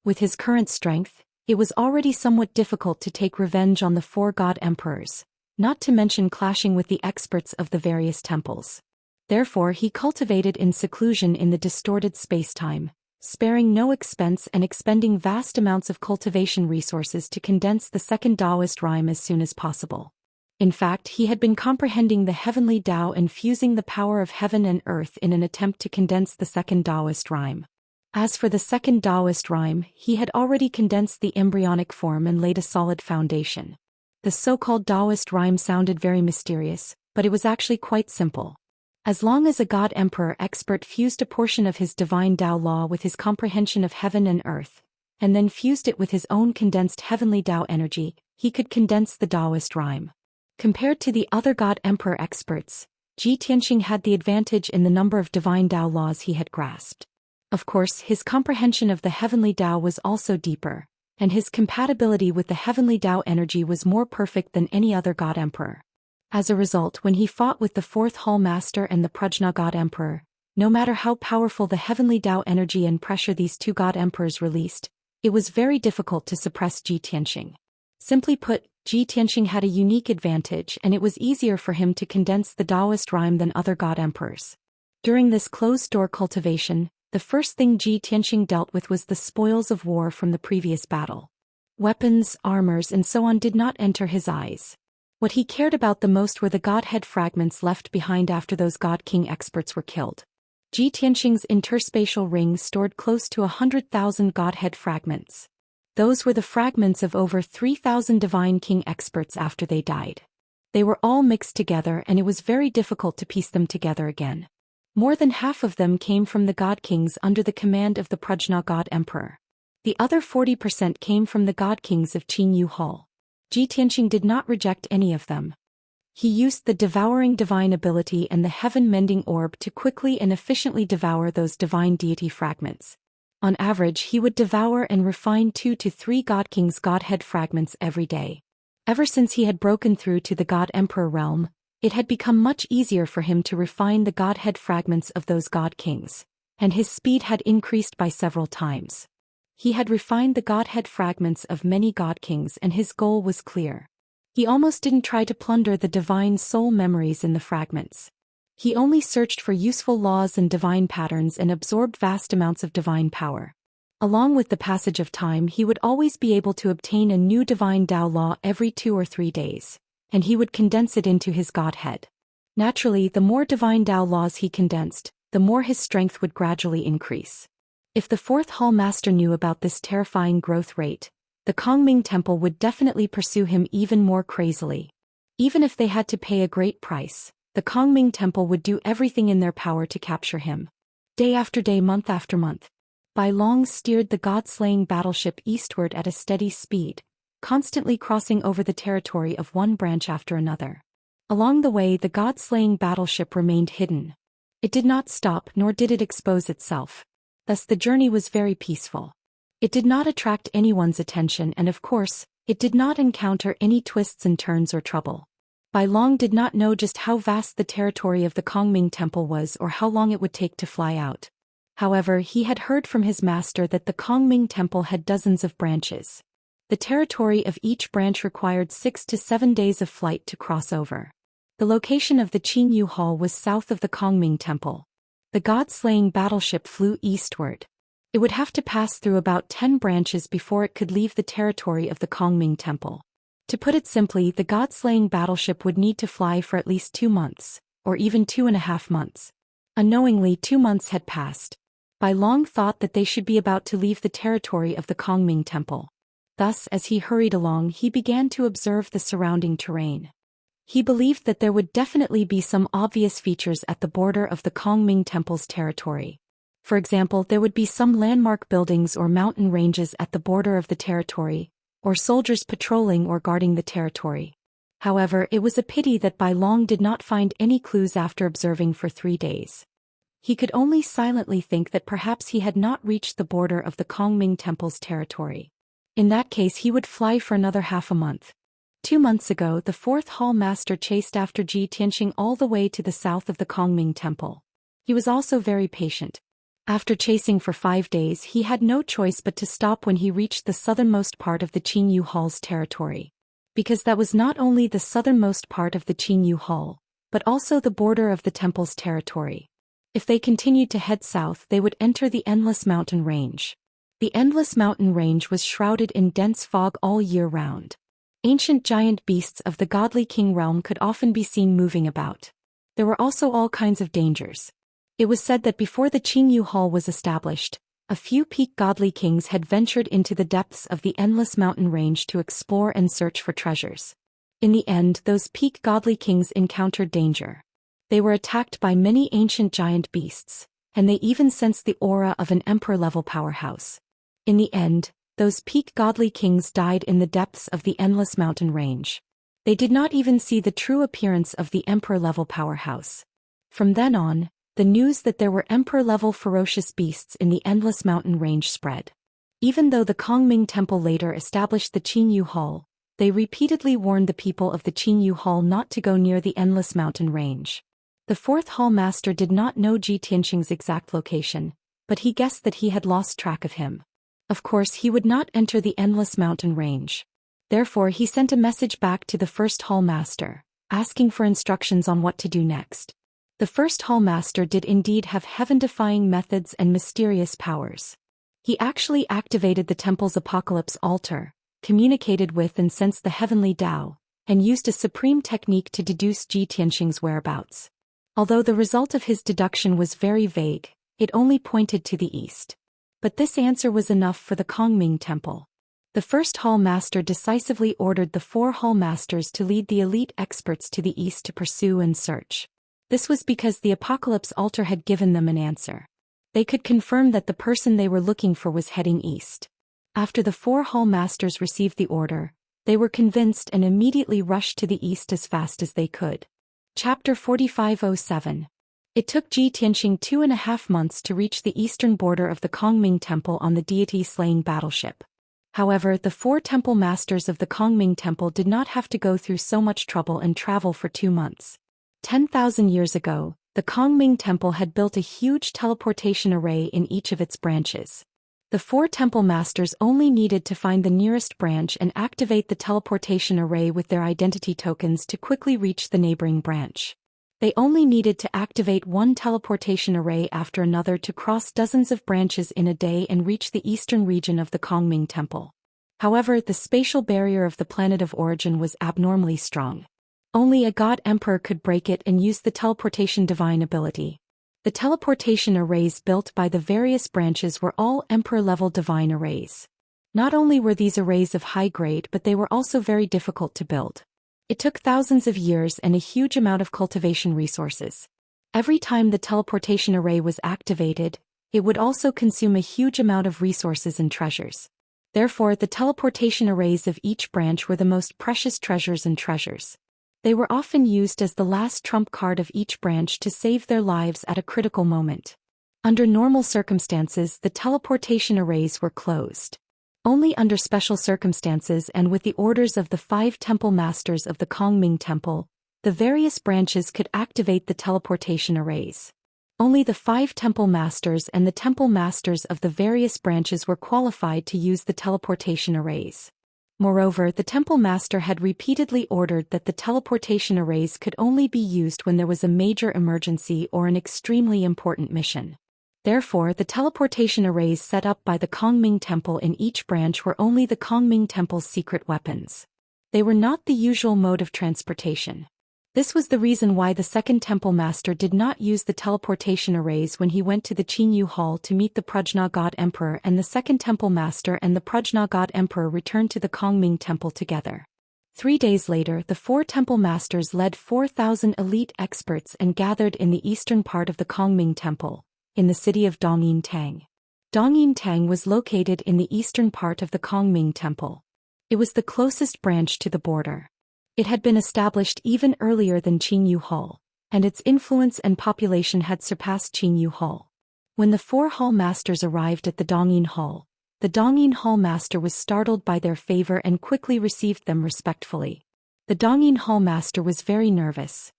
With his current strength, it was already somewhat difficult to take revenge on the 4 God Emperors, not to mention clashing with the experts of the various temples. Therefore he cultivated in seclusion in the distorted spacetime, sparing no expense and expending vast amounts of cultivation resources to condense the 2nd Daoist rhyme as soon as possible. In fact, he had been comprehending the heavenly Tao and fusing the power of heaven and earth in an attempt to condense the 2nd Daoist rhyme. As for the 2nd Daoist rhyme, he had already condensed the embryonic form and laid a solid foundation. The so-called Daoist rhyme sounded very mysterious, but it was actually quite simple. As long as a God Emperor expert fused a portion of his divine Tao law with his comprehension of heaven and earth, and then fused it with his own condensed heavenly Tao energy, he could condense the Daoist rhyme. Compared to the other God Emperor experts, Ji Tianxing had the advantage in the number of divine Tao laws he had grasped. Of course, his comprehension of the heavenly Tao was also deeper, and his compatibility with the heavenly Tao energy was more perfect than any other God Emperor. As a result, when he fought with the 4th Hall Master and the Prajna God Emperor, no matter how powerful the heavenly Tao energy and pressure these 2 God Emperors released, it was very difficult to suppress Ji Tianxing. Simply put, Ji Tianxing had a unique advantage and it was easier for him to condense the Daoist rhyme than other God Emperors. During this closed-door cultivation, the first thing Ji Tianxing dealt with was the spoils of war from the previous battle. Weapons, armors and so on did not enter his eyes. What he cared about the most were the Godhead fragments left behind after those God King experts were killed. Ji Tianxing's interspatial ring stored close to 100,000 Godhead fragments. Those were the fragments of over 3,000 Divine King experts after they died. They were all mixed together and it was very difficult to piece them together again. More than half of them came from the God Kings under the command of the Prajna God Emperor. The other 40% came from the God Kings of Qinyu Hall. Ji Tianxing did not reject any of them. He used the devouring divine ability and the heaven-mending orb to quickly and efficiently devour those divine deity fragments. On average, he would devour and refine 2 to 3 God Kings' Godhead fragments every day. Ever since he had broken through to the God Emperor realm, it had become much easier for him to refine the Godhead fragments of those God Kings, and his speed had increased by several times. He had refined the Godhead fragments of many God Kings and his goal was clear. He almost didn't try to plunder the divine soul memories in the fragments. He only searched for useful laws and divine patterns and absorbed vast amounts of divine power. Along with the passage of time, he would always be able to obtain a new divine Dao law every 2 or 3 days, and he would condense it into his godhead. Naturally, the more divine Dao laws he condensed, the more his strength would gradually increase. If the fourth hall master knew about this terrifying growth rate, the Kongming Temple would definitely pursue him even more crazily. Even if they had to pay a great price, the Kongming Temple would do everything in their power to capture him. Day after day, month after month, Bai Long steered the god-slaying battleship eastward at a steady speed, constantly crossing over the territory of one branch after another. Along the way, the god-slaying battleship remained hidden. It did not stop, nor did it expose itself. Thus the journey was very peaceful. It did not attract anyone's attention, and of course, it did not encounter any twists and turns or trouble. Bai Long did not know just how vast the territory of the Kongming Temple was or how long it would take to fly out. However, he had heard from his master that the Kongming Temple had dozens of branches. The territory of each branch required 6 to 7 days of flight to cross over. The location of the Qinyu Hall was south of the Kongming Temple. The god-slaying battleship flew eastward. It would have to pass through about 10 branches before it could leave the territory of the Kongming Temple. To put it simply, the god-slaying battleship would need to fly for at least 2 months, or even 2.5 months. Unknowingly, 2 months had passed. Bai Long thought that they should be about to leave the territory of the Kongming Temple. Thus, as he hurried along, he began to observe the surrounding terrain. He believed that there would definitely be some obvious features at the border of the Kongming Temple's territory. For example, there would be some landmark buildings or mountain ranges at the border of the territory, or soldiers patrolling or guarding the territory. However, it was a pity that Bai Long did not find any clues after observing for 3 days. He could only silently think that perhaps he had not reached the border of the Kongming Temple's territory. In that case, he would fly for another half a month. 2 months ago, the fourth hall master chased after Ji Tianxing all the way to the south of the Kongming Temple. He was also very patient. After chasing for 5 days, he had no choice but to stop when he reached the southernmost part of the Qinyu Hall's territory. Because that was not only the southernmost part of the Qinyu Hall, but also the border of the temple's territory. If they continued to head south, they would enter the Endless Mountain Range. The Endless Mountain Range was shrouded in dense fog all year round. Ancient giant beasts of the godly king realm could often be seen moving about. There were also all kinds of dangers. It was said that before the Qinyu Hall was established, a few peak godly kings had ventured into the depths of the Endless Mountain Range to explore and search for treasures. In the end, those peak godly kings encountered danger. They were attacked by many ancient giant beasts, and they even sensed the aura of an emperor-level powerhouse. In the end, those peak godly kings died in the depths of the Endless Mountain Range. They did not even see the true appearance of the emperor-level powerhouse. From then on, the news that there were emperor-level ferocious beasts in the Endless Mountain Range spread. Even though the Kongming Temple later established the Qinyu Hall, they repeatedly warned the people of the Qinyu Hall not to go near the Endless Mountain Range. The fourth hall master did not know Ji Tianxing's exact location, but he guessed that he had lost track of him. Of course, he would not enter the Endless Mountain Range. Therefore, he sent a message back to the first hall master, asking for instructions on what to do next. The first hall master did indeed have heaven-defying methods and mysterious powers. He actually activated the temple's apocalypse altar, communicated with and sensed the heavenly Tao, and used a supreme technique to deduce Ji Tianxing's whereabouts. Although the result of his deduction was very vague, it only pointed to the east. But this answer was enough for the Kongming Temple. The first hall master decisively ordered the 4 hall masters to lead the elite experts to the east to pursue and search. This was because the apocalypse altar had given them an answer. They could confirm that the person they were looking for was heading east. After the 4 hall masters received the order, they were convinced and immediately rushed to the east as fast as they could. Chapter 4507. It took Ji Tianxing 2.5 months to reach the eastern border of the Kongming Temple on the deity-slaying battleship. However, the 4 temple masters of the Kongming Temple did not have to go through so much trouble and travel for 2 months. 10,000 years ago, the Kongming Temple had built a huge teleportation array in each of its branches. The 4 temple masters only needed to find the nearest branch and activate the teleportation array with their identity tokens to quickly reach the neighboring branch. They only needed to activate one teleportation array after another to cross dozens of branches in a day and reach the eastern region of the Kongming Temple. However, the spatial barrier of the planet of origin was abnormally strong. Only a god emperor could break it and use the teleportation divine ability. The teleportation arrays built by the various branches were all emperor-level divine arrays. Not only were these arrays of high grade, but they were also very difficult to build. It took thousands of years and a huge amount of cultivation resources. Every time the teleportation array was activated, it would also consume a huge amount of resources and treasures. Therefore, the teleportation arrays of each branch were the most precious treasures and treasures. They were often used as the last trump card of each branch to save their lives at a critical moment. Under normal circumstances, the teleportation arrays were closed. Only under special circumstances and with the orders of the 5 temple masters of the Kongming Temple, the various branches could activate the teleportation arrays. Only the 5 temple masters and the temple masters of the various branches were qualified to use the teleportation arrays. Moreover, the temple master had repeatedly ordered that the teleportation arrays could only be used when there was a major emergency or an extremely important mission. Therefore, the teleportation arrays set up by the Kongming Temple in each branch were only the Kongming Temple's secret weapons. They were not the usual mode of transportation. This was the reason why the second temple master did not use the teleportation arrays when he went to the Qinyu Hall to meet the Prajna God Emperor, and the second temple master and the Prajna God Emperor returned to the Kongming Temple together. 3 days later, the 4 temple masters led 4,000 elite experts and gathered in the eastern part of the Kongming Temple, in the city of Dongyintang. Dongyintang was located in the eastern part of the Kongming Temple. It was the closest branch to the border. It had been established even earlier than Qinyu Hall, and its influence and population had surpassed Qinyu Hall. When the 4 hall masters arrived at the Dongyin Hall, the Dongyin Hall master was startled by their favor and quickly received them respectfully. The Dongyin Hall master was very nervous.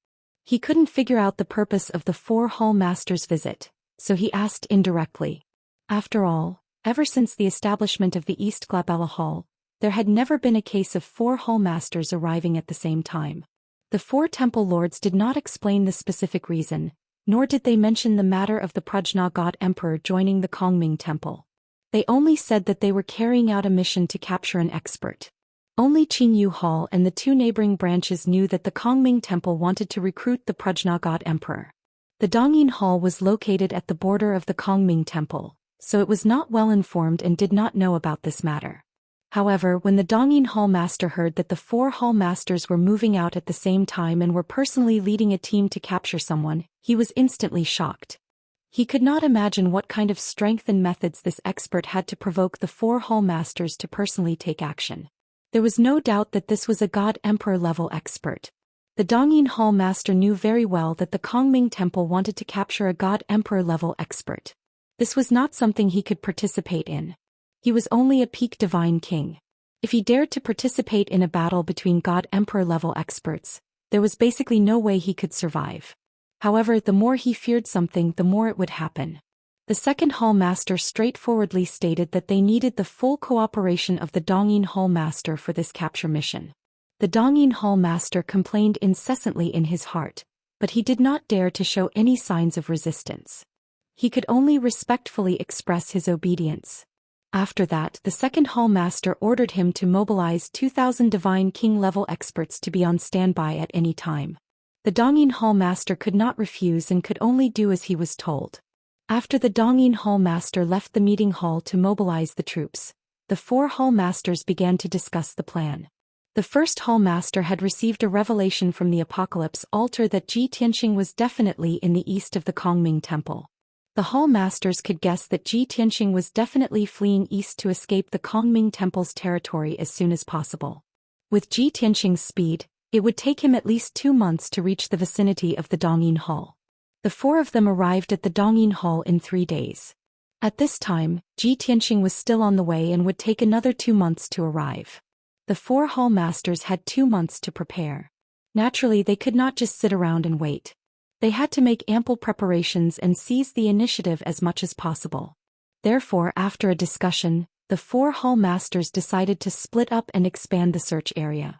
He couldn't figure out the purpose of the 4 hall masters' visit, so he asked indirectly. After all, ever since the establishment of the East Glabella Hall, there had never been a case of 4 hall masters arriving at the same time. The 4 temple lords did not explain the specific reason, nor did they mention the matter of the Prajna God Emperor joining the Kongming Temple. They only said that they were carrying out a mission to capture an expert. Only Qinyu Hall and the 2 neighboring branches knew that the Kongming Temple wanted to recruit the Prajna God Emperor. The Dongyin Hall was located at the border of the Kongming Temple, so it was not well informed and did not know about this matter. However, when the Dongyin Hall master heard that the 4 hall masters were moving out at the same time and were personally leading a team to capture someone, he was instantly shocked. He could not imagine what kind of strength and methods this expert had to provoke the 4 hall masters to personally take action. There was no doubt that this was a God Emperor level expert. The Dongyin Hall master knew very well that the Kongming Temple wanted to capture a God Emperor level expert. This was not something he could participate in. He was only a peak divine king. If he dared to participate in a battle between God Emperor level experts, there was basically no way he could survive. However, the more he feared something, the more it would happen. The second hall master straightforwardly stated that they needed the full cooperation of the Dongyin Hall master for this capture mission. The Dongyin Hall master complained incessantly in his heart, but he did not dare to show any signs of resistance. He could only respectfully express his obedience. After that, the second hall master ordered him to mobilize 2,000 divine king-level experts to be on standby at any time. The Dongyin Hall master could not refuse and could only do as he was told. After the Dongyin Hall master left the meeting hall to mobilize the troops, the 4 hall masters began to discuss the plan. The first hall master had received a revelation from the Apocalypse altar that Ji Tianxing was definitely in the east of the Kongming Temple. The hall masters could guess that Ji Tianxing was definitely fleeing east to escape the Kongming Temple's territory as soon as possible. With Ji Tianxing's speed, it would take him at least 2 months to reach the vicinity of the Dongyin Hall. The 4 of them arrived at the Dongyin Hall in 3 days. At this time, Ji Tianxing was still on the way and would take another 2 months to arrive. The 4 hall masters had 2 months to prepare. Naturally, they could not just sit around and wait. They had to make ample preparations and seize the initiative as much as possible. Therefore, after a discussion, the 4 hall masters decided to split up and expand the search area.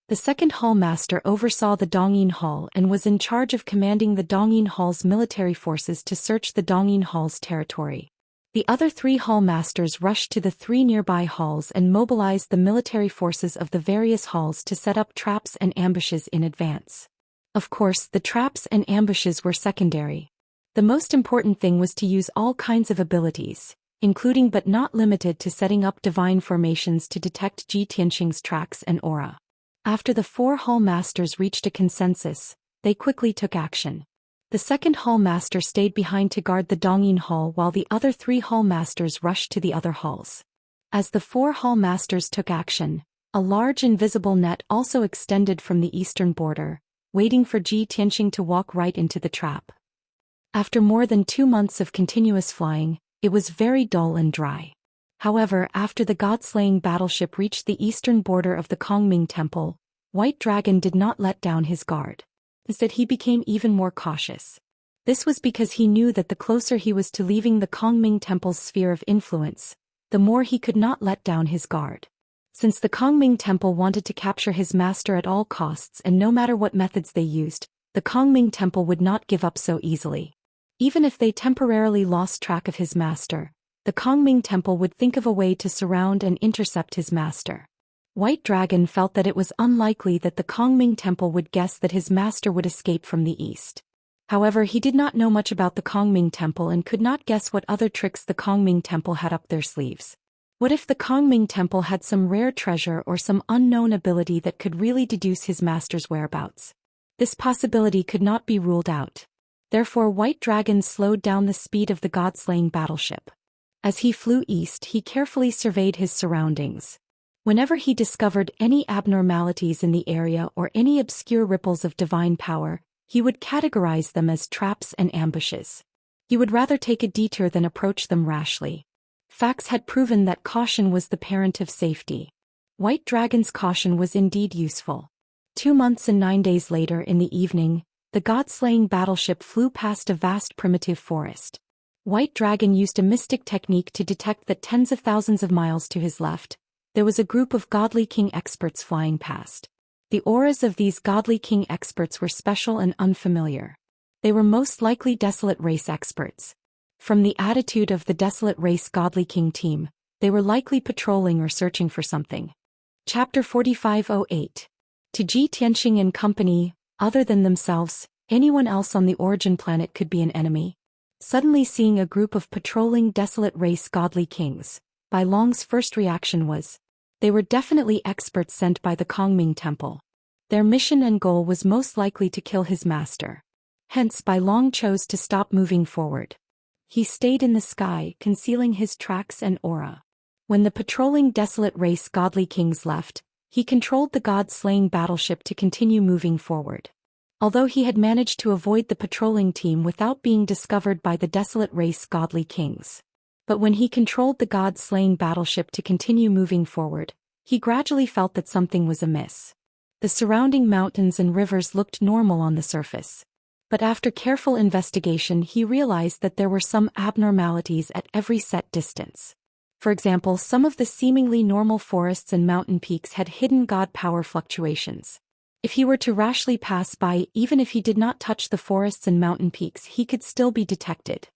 The second Hall Master oversaw the Dongyin Hall and was in charge of commanding the Dongyin Hall's military forces to search the Dongyin Hall's territory. The other 3 Hall Masters rushed to the 3 nearby halls and mobilized the military forces of the various halls to set up traps and ambushes in advance. Of course, the traps and ambushes were secondary. The most important thing was to use all kinds of abilities, including but not limited to setting up divine formations to detect Ji Tianqing's tracks and aura. After the 4 Hall Masters reached a consensus, they quickly took action. The second Hall Master stayed behind to guard the Dongyin Hall while the other 3 Hall Masters rushed to the other halls. As the 4 Hall Masters took action, a large invisible net also extended from the eastern border, waiting for Ji Tianqing to walk right into the trap. After more than 2 months of continuous flying, it was very dull and dry. However, after the god-slaying battleship reached the eastern border of the Kongming Temple, White Dragon did not let down his guard. Instead, he became even more cautious. This was because he knew that the closer he was to leaving the Kongming Temple's sphere of influence, the more he could not let down his guard. Since the Kongming Temple wanted to capture his master at all costs and no matter what methods they used, the Kongming Temple would not give up so easily. Even if they temporarily lost track of his master, the Kongming Temple would think of a way to surround and intercept his master. White Dragon felt that it was unlikely that the Kongming Temple would guess that his master would escape from the east. However, he did not know much about the Kongming Temple and could not guess what other tricks the Kongming Temple had up their sleeves. What if the Kongming Temple had some rare treasure or some unknown ability that could really deduce his master's whereabouts? This possibility could not be ruled out. Therefore, White Dragon slowed down the speed of the god-slaying battleship. As he flew east, he carefully surveyed his surroundings. Whenever he discovered any abnormalities in the area or any obscure ripples of divine power, he would categorize them as traps and ambushes. He would rather take a detour than approach them rashly. Facts had proven that caution was the parent of safety. White Dragon's caution was indeed useful. 2 months and 9 days later in the evening, the god-slaying battleship flew past a vast primitive forest. White Dragon used a mystic technique to detect that tens of thousands of miles to his left, there was a group of Godly King experts flying past. The auras of these Godly King experts were special and unfamiliar. They were most likely Desolate Race experts. From the attitude of the Desolate Race Godly King team, they were likely patrolling or searching for something. Chapter 4508. To Ji Tianqing and company, other than themselves, anyone else on the origin planet could be an enemy. Suddenly seeing a group of patrolling Desolate Race Godly Kings, Bai Long's first reaction was, they were definitely experts sent by the Kongming Temple. Their mission and goal was most likely to kill his master. Hence Bai Long chose to stop moving forward. He stayed in the sky, concealing his tracks and aura. When the patrolling Desolate Race Godly Kings left, he controlled the god-slaying battleship to continue moving forward. Although he had managed to avoid the patrolling team without being discovered by the Desolate Race Godly Kings. But when he controlled the god-slaying battleship to continue moving forward, he gradually felt that something was amiss. The surrounding mountains and rivers looked normal on the surface. But after careful investigation he realized that there were some abnormalities at every set distance. For example, some of the seemingly normal forests and mountain peaks had hidden god power fluctuations. If he were to rashly pass by, even if he did not touch the forests and mountain peaks, he could still be detected.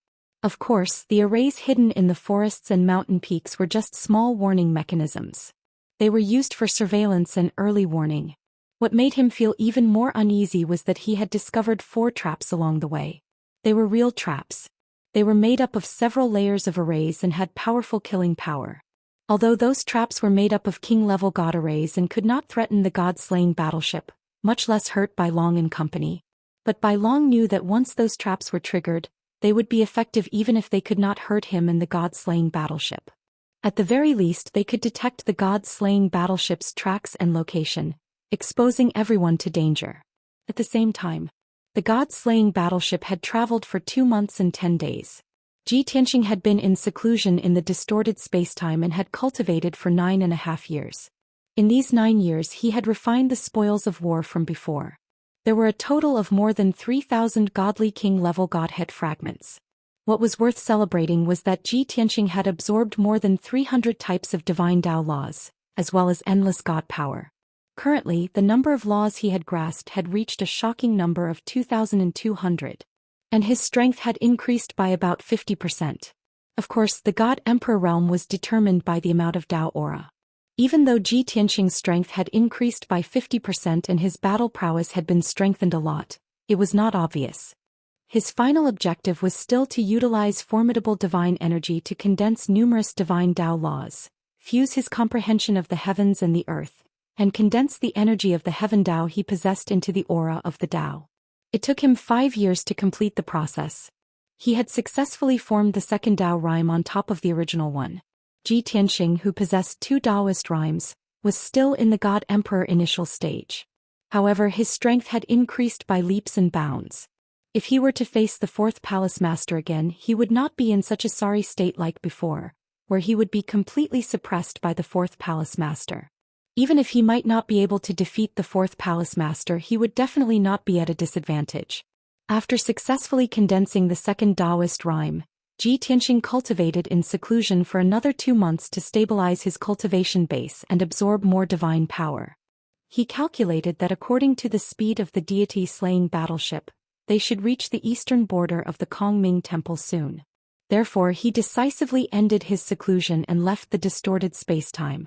Of course, the arrays hidden in the forests and mountain peaks were just small warning mechanisms. They were used for surveillance and early warning. What made him feel even more uneasy was that he had discovered 4 traps along the way. They were real traps. They were made up of several layers of arrays and had powerful killing power. Although those traps were made up of king-level god arrays and could not threaten the god-slaying battleship, much less hurt Bai Long and company. But Bai Long knew that once those traps were triggered, they would be effective even if they could not hurt him and the god-slaying battleship. At the very least they could detect the god-slaying battleship's tracks and location, exposing everyone to danger. At the same time, the god-slaying battleship had traveled for 2 months and 10 days. Ji Tianqing had been in seclusion in the distorted spacetime and had cultivated for 9.5 years. In these 9 years he had refined the spoils of war from before. There were a total of more than 3,000 Godly King-level Godhead fragments. What was worth celebrating was that Ji Tianqing had absorbed more than 300 types of divine Tao laws, as well as endless god power. Currently, the number of laws he had grasped had reached a shocking number of 2,200. And his strength had increased by about 50%. Of course, the God Emperor realm was determined by the amount of Dao aura. Even though Ji Tianqing's strength had increased by 50% and his battle prowess had been strengthened a lot, it was not obvious. His final objective was still to utilize formidable divine energy to condense numerous divine Dao laws, fuse his comprehension of the heavens and the earth, and condense the energy of the heaven Dao he possessed into the aura of the Dao. It took him 5 years to complete the process. He had successfully formed the second Dao rhyme on top of the original one. Ji Tianqing, who possessed 2 Daoist rhymes, was still in the God Emperor initial stage. However, his strength had increased by leaps and bounds. If he were to face the 4th Palace Master again, he would not be in such a sorry state like before, where he would be completely suppressed by the 4th Palace Master. Even if he might not be able to defeat the 4th Palace Master, he would definitely not be at a disadvantage. After successfully condensing the second Daoist rhyme, Ji Tianqing cultivated in seclusion for another 2 months to stabilize his cultivation base and absorb more divine power. He calculated that according to the speed of the deity-slaying battleship, they should reach the eastern border of the Kongming Temple soon. Therefore, he decisively ended his seclusion and left the distorted spacetime.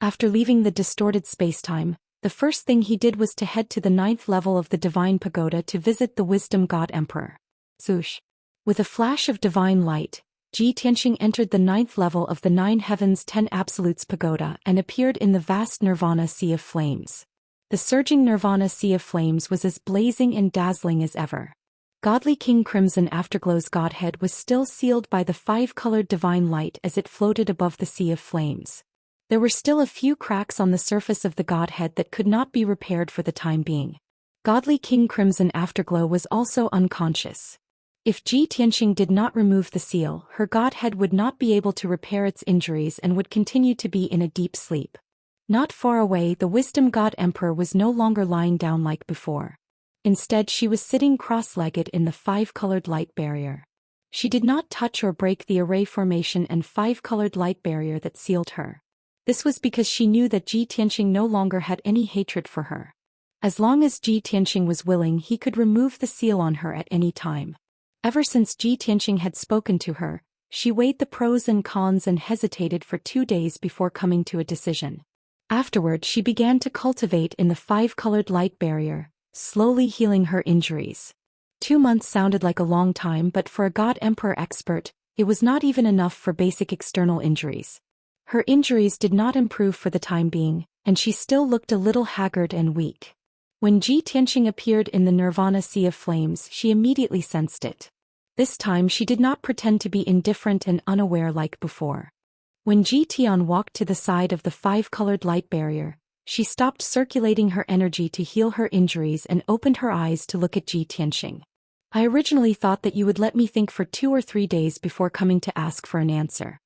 After leaving the distorted spacetime, the first thing he did was to head to the 9th level of the Divine Pagoda to visit the Wisdom God Emperor. Zhou. With a flash of divine light, Ji Tianqing entered the 9th level of the 9 Heavens 10 Absolutes Pagoda and appeared in the vast Nirvana Sea of Flames. The surging Nirvana Sea of Flames was as blazing and dazzling as ever. Godly King Crimson Afterglow's godhead was still sealed by the 5-colored divine light as it floated above the Sea of Flames. There were still a few cracks on the surface of the godhead that could not be repaired for the time being. Godly King Crimson Afterglow was also unconscious. If Ji Tianqing did not remove the seal, her godhead would not be able to repair its injuries and would continue to be in a deep sleep. Not far away, the Wisdom God Emperor was no longer lying down like before. Instead, she was sitting cross-legged in the 5-colored light barrier. She did not touch or break the array formation and 5-colored light barrier that sealed her. This was because she knew that Ji Tianqing no longer had any hatred for her. As long as Ji Tianqing was willing, he could remove the seal on her at any time. Ever since Ji Tianqing had spoken to her, she weighed the pros and cons and hesitated for 2 days before coming to a decision. Afterward, she began to cultivate in the 5-colored light barrier, slowly healing her injuries. 2 months sounded like a long time, but for a God Emperor expert, it was not even enough for basic external injuries. Her injuries did not improve for the time being, and she still looked a little haggard and weak. When Ji Tianqing appeared in the Nirvana Sea of Flames, she immediately sensed it. This time she did not pretend to be indifferent and unaware like before. When Ji Tian walked to the side of the 5-colored light barrier, she stopped circulating her energy to heal her injuries and opened her eyes to look at Ji Tianqing. I originally thought that you would let me think for 2 or 3 days before coming to ask for an answer.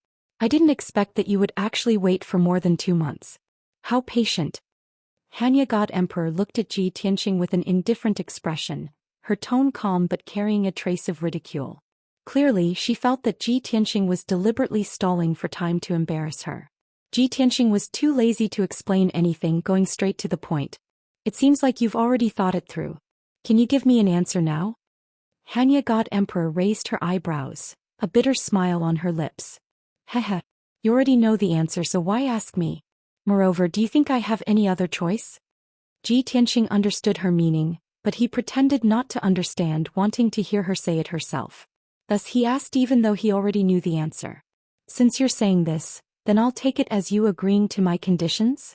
I didn't expect that you would actually wait for more than 2 months. How patient. Hanya God Emperor looked at Ji Tianqing with an indifferent expression, her tone calm but carrying a trace of ridicule. Clearly, she felt that Ji Tianqing was deliberately stalling for time to embarrass her. Ji Tianqing was too lazy to explain anything, going straight to the point. It seems like you've already thought it through. Can you give me an answer now? Hanya God Emperor raised her eyebrows, a bitter smile on her lips. Heh, you already know the answer, so why ask me? Moreover, do you think I have any other choice? Ji Tianqing understood her meaning, but he pretended not to understand, wanting to hear her say it herself. Thus he asked even though he already knew the answer. Since you're saying this, then I'll take it as you agreeing to my conditions?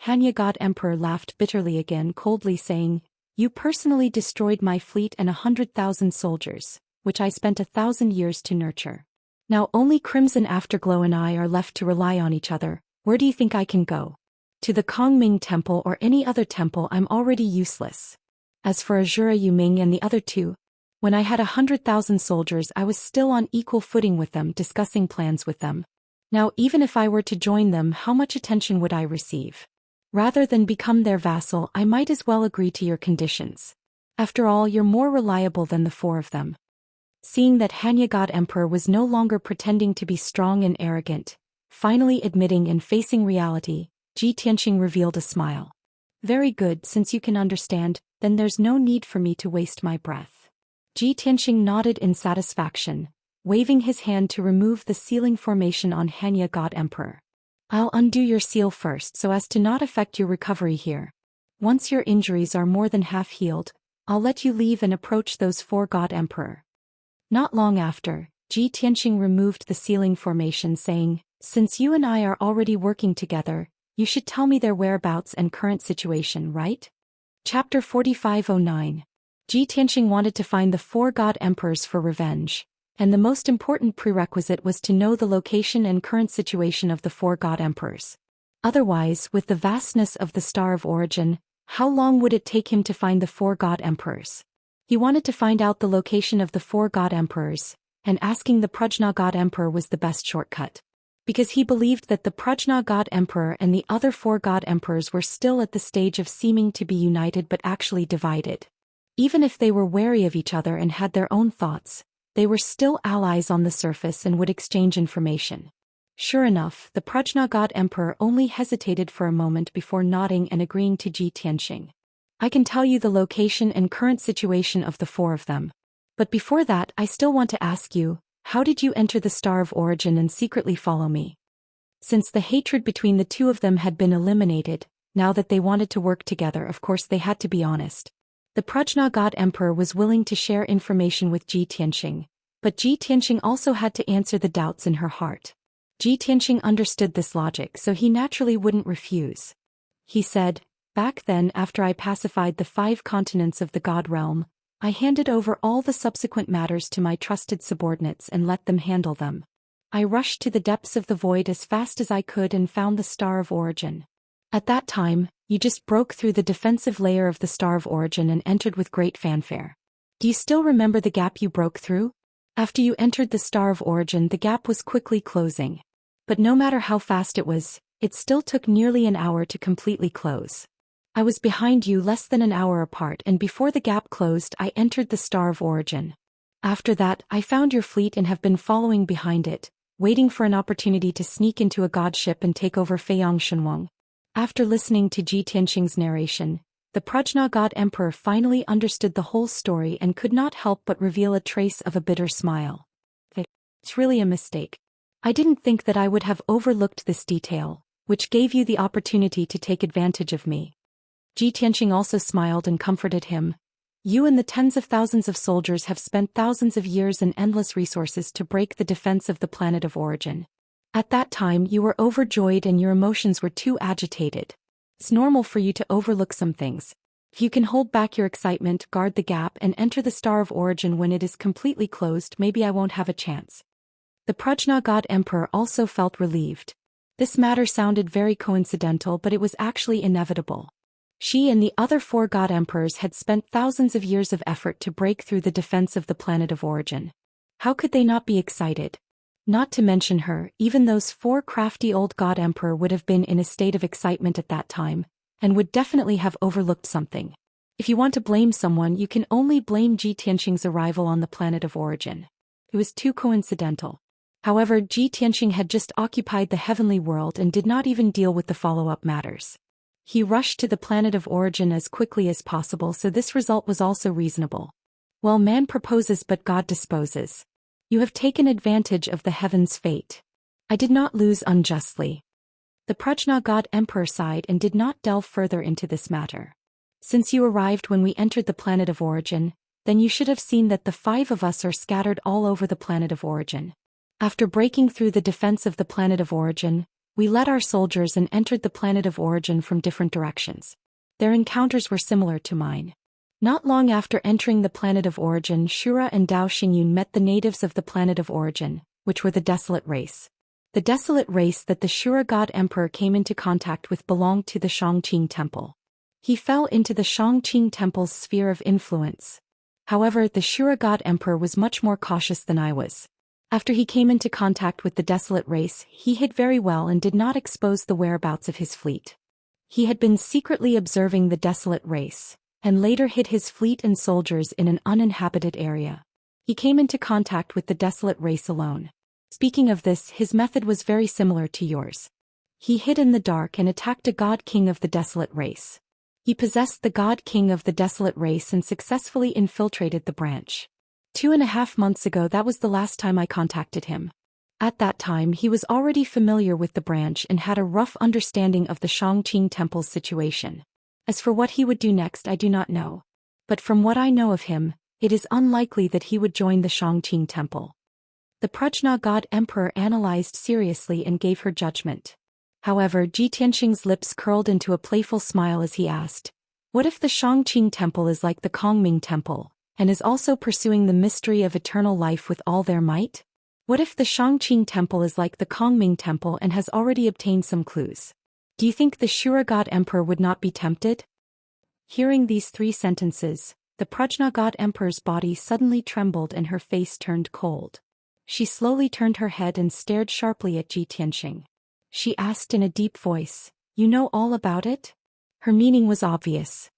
Hanya God Emperor laughed bitterly again, coldly saying, You personally destroyed my fleet and 100,000 soldiers, which I spent 1,000 years to nurture. Now only Crimson Afterglow and I are left to rely on each other. Where do you think I can go? To the Kongming Temple or any other temple? I'm already useless. As for Azura Yuming and the other 2, when I had 100,000 soldiers I was still on equal footing with them, discussing plans with them. Now even if I were to join them, how much attention would I receive? Rather than become their vassal, I might as well agree to your conditions. After all, you're more reliable than the 4 of them. Seeing that Hanya God Emperor was no longer pretending to be strong and arrogant, finally admitting and facing reality, Ji Tianqing revealed a smile. Very good, since you can understand, then there's no need for me to waste my breath. Ji Tianxing nodded in satisfaction, waving his hand to remove the sealing formation on Hanya God Emperor. I'll undo your seal first so as to not affect your recovery here. Once your injuries are more than half healed, I'll let you leave and approach those 4 God Emperor. Not long after, Ji Tianxing removed the sealing formation, saying, since you and I are already working together, you should tell me their whereabouts and current situation, right? Chapter 4509. Ji Tianxing wanted to find the 4 God Emperors for revenge, and the most important prerequisite was to know the location and current situation of the 4 God Emperors. Otherwise, with the vastness of the Star of Origin, how long would it take him to find the 4 God Emperors? He wanted to find out the location of the 4 God Emperors, and asking the Prajna God Emperor was the best shortcut. Because he believed that the Prajna God Emperor and the other 4 God Emperors were still at the stage of seeming to be united but actually divided. Even if they were wary of each other and had their own thoughts, they were still allies on the surface and would exchange information. Sure enough, the Prajna God Emperor only hesitated for a moment before nodding and agreeing to Ji Tianxing. I can tell you the location and current situation of the 4 of them. But before that, I still want to ask you, how did you enter the Star of Origin and secretly follow me? Since the hatred between the 2 of them had been eliminated, now that they wanted to work together, of course they had to be honest. The Prajna God Emperor was willing to share information with Ji Tianxing, but Ji Tianxing also had to answer the doubts in her heart. Ji Tianxing understood this logic, so he naturally wouldn't refuse. He said, back then, after I pacified the 5 continents of the God realm, I handed over all the subsequent matters to my trusted subordinates and let them handle them. I rushed to the depths of the void as fast as I could and found the Star of Origin. At that time, you just broke through the defensive layer of the Star of Origin and entered with great fanfare. Do you still remember the gap you broke through? After you entered the Star of Origin, the gap was quickly closing. But no matter how fast it was, it still took nearly an hour to completely close. I was behind you less than an hour apart, and before the gap closed I entered the Star of Origin. After that, I found your fleet and have been following behind it, waiting for an opportunity to sneak into a god ship and take over Feiyang Shenwang. After listening to Ji Tianxing's narration, the Prajna God Emperor finally understood the whole story and could not help but reveal a trace of a bitter smile. It's really a mistake. I didn't think that I would have overlooked this detail, which gave you the opportunity to take advantage of me. Ji Tianxing also smiled and comforted him. You and the tens of thousands of soldiers have spent thousands of years and endless resources to break the defense of the planet of origin. At that time you were overjoyed and your emotions were too agitated. It's normal for you to overlook some things. If you can hold back your excitement, guard the gap and enter the Star of Origin when it is completely closed, maybe I won't have a chance. The Prajna God Emperor also felt relieved. This matter sounded very coincidental, but it was actually inevitable. She and the other 4 God Emperors had spent thousands of years of effort to break through the defense of the planet of origin. How could they not be excited? Not to mention her, even those 4 crafty old God Emperor would have been in a state of excitement at that time, and would definitely have overlooked something. If you want to blame someone, you can only blame Ji Tianxing's arrival on the planet of origin. It was too coincidental. However, Ji Tianxing had just occupied the heavenly world and did not even deal with the follow-up matters. He rushed to the planet of origin as quickly as possible, so this result was also reasonable. Well, man proposes but God disposes. You have taken advantage of the heaven's fate. I did not lose unjustly. The Prajna God Emperor sighed and did not delve further into this matter. Since you arrived when we entered the planet of origin, then you should have seen that the 5 of us are scattered all over the planet of origin. After breaking through the defense of the planet of origin, we led our soldiers and entered the planet of origin from different directions. Their encounters were similar to mine. Not long after entering the planet of origin, Shura and Dao Xingyun met the natives of the planet of origin, which were the Desolate race. The Desolate race that the Shura God Emperor came into contact with belonged to the Shangqing Temple. He fell into the Shangqing Temple's sphere of influence. However, the Shura God Emperor was much more cautious than I was. After he came into contact with the Desolate race, he hid very well and did not expose the whereabouts of his fleet. He had been secretly observing the Desolate race, and later hid his fleet and soldiers in an uninhabited area. He came into contact with the Desolate race alone. Speaking of this, his method was very similar to yours. He hid in the dark and attacked a god king of the Desolate race. He possessed the God King of the Desolate race and successfully infiltrated the branch. 2.5 months ago, that was the last time I contacted him. At that time he was already familiar with the branch and had a rough understanding of the Xianxia temple's situation. As for what he would do next, I do not know. But from what I know of him, it is unlikely that he would join the Xianxia temple. The Prajna God Emperor analyzed seriously and gave her judgment. However, Tianxing's lips curled into a playful smile as he asked, "What if the Xianxia temple is like the Kongming temple, and is also pursuing the mystery of eternal life with all their might? What if the Xianxia temple is like the Kongming temple and has already obtained some clues? Do you think the Shura God Emperor would not be tempted?" Hearing these 3 sentences, the Prajna God Emperor's body suddenly trembled and her face turned cold. She slowly turned her head and stared sharply at Tianxing. She asked in a deep voice, "You know all about it?" Her meaning was obvious.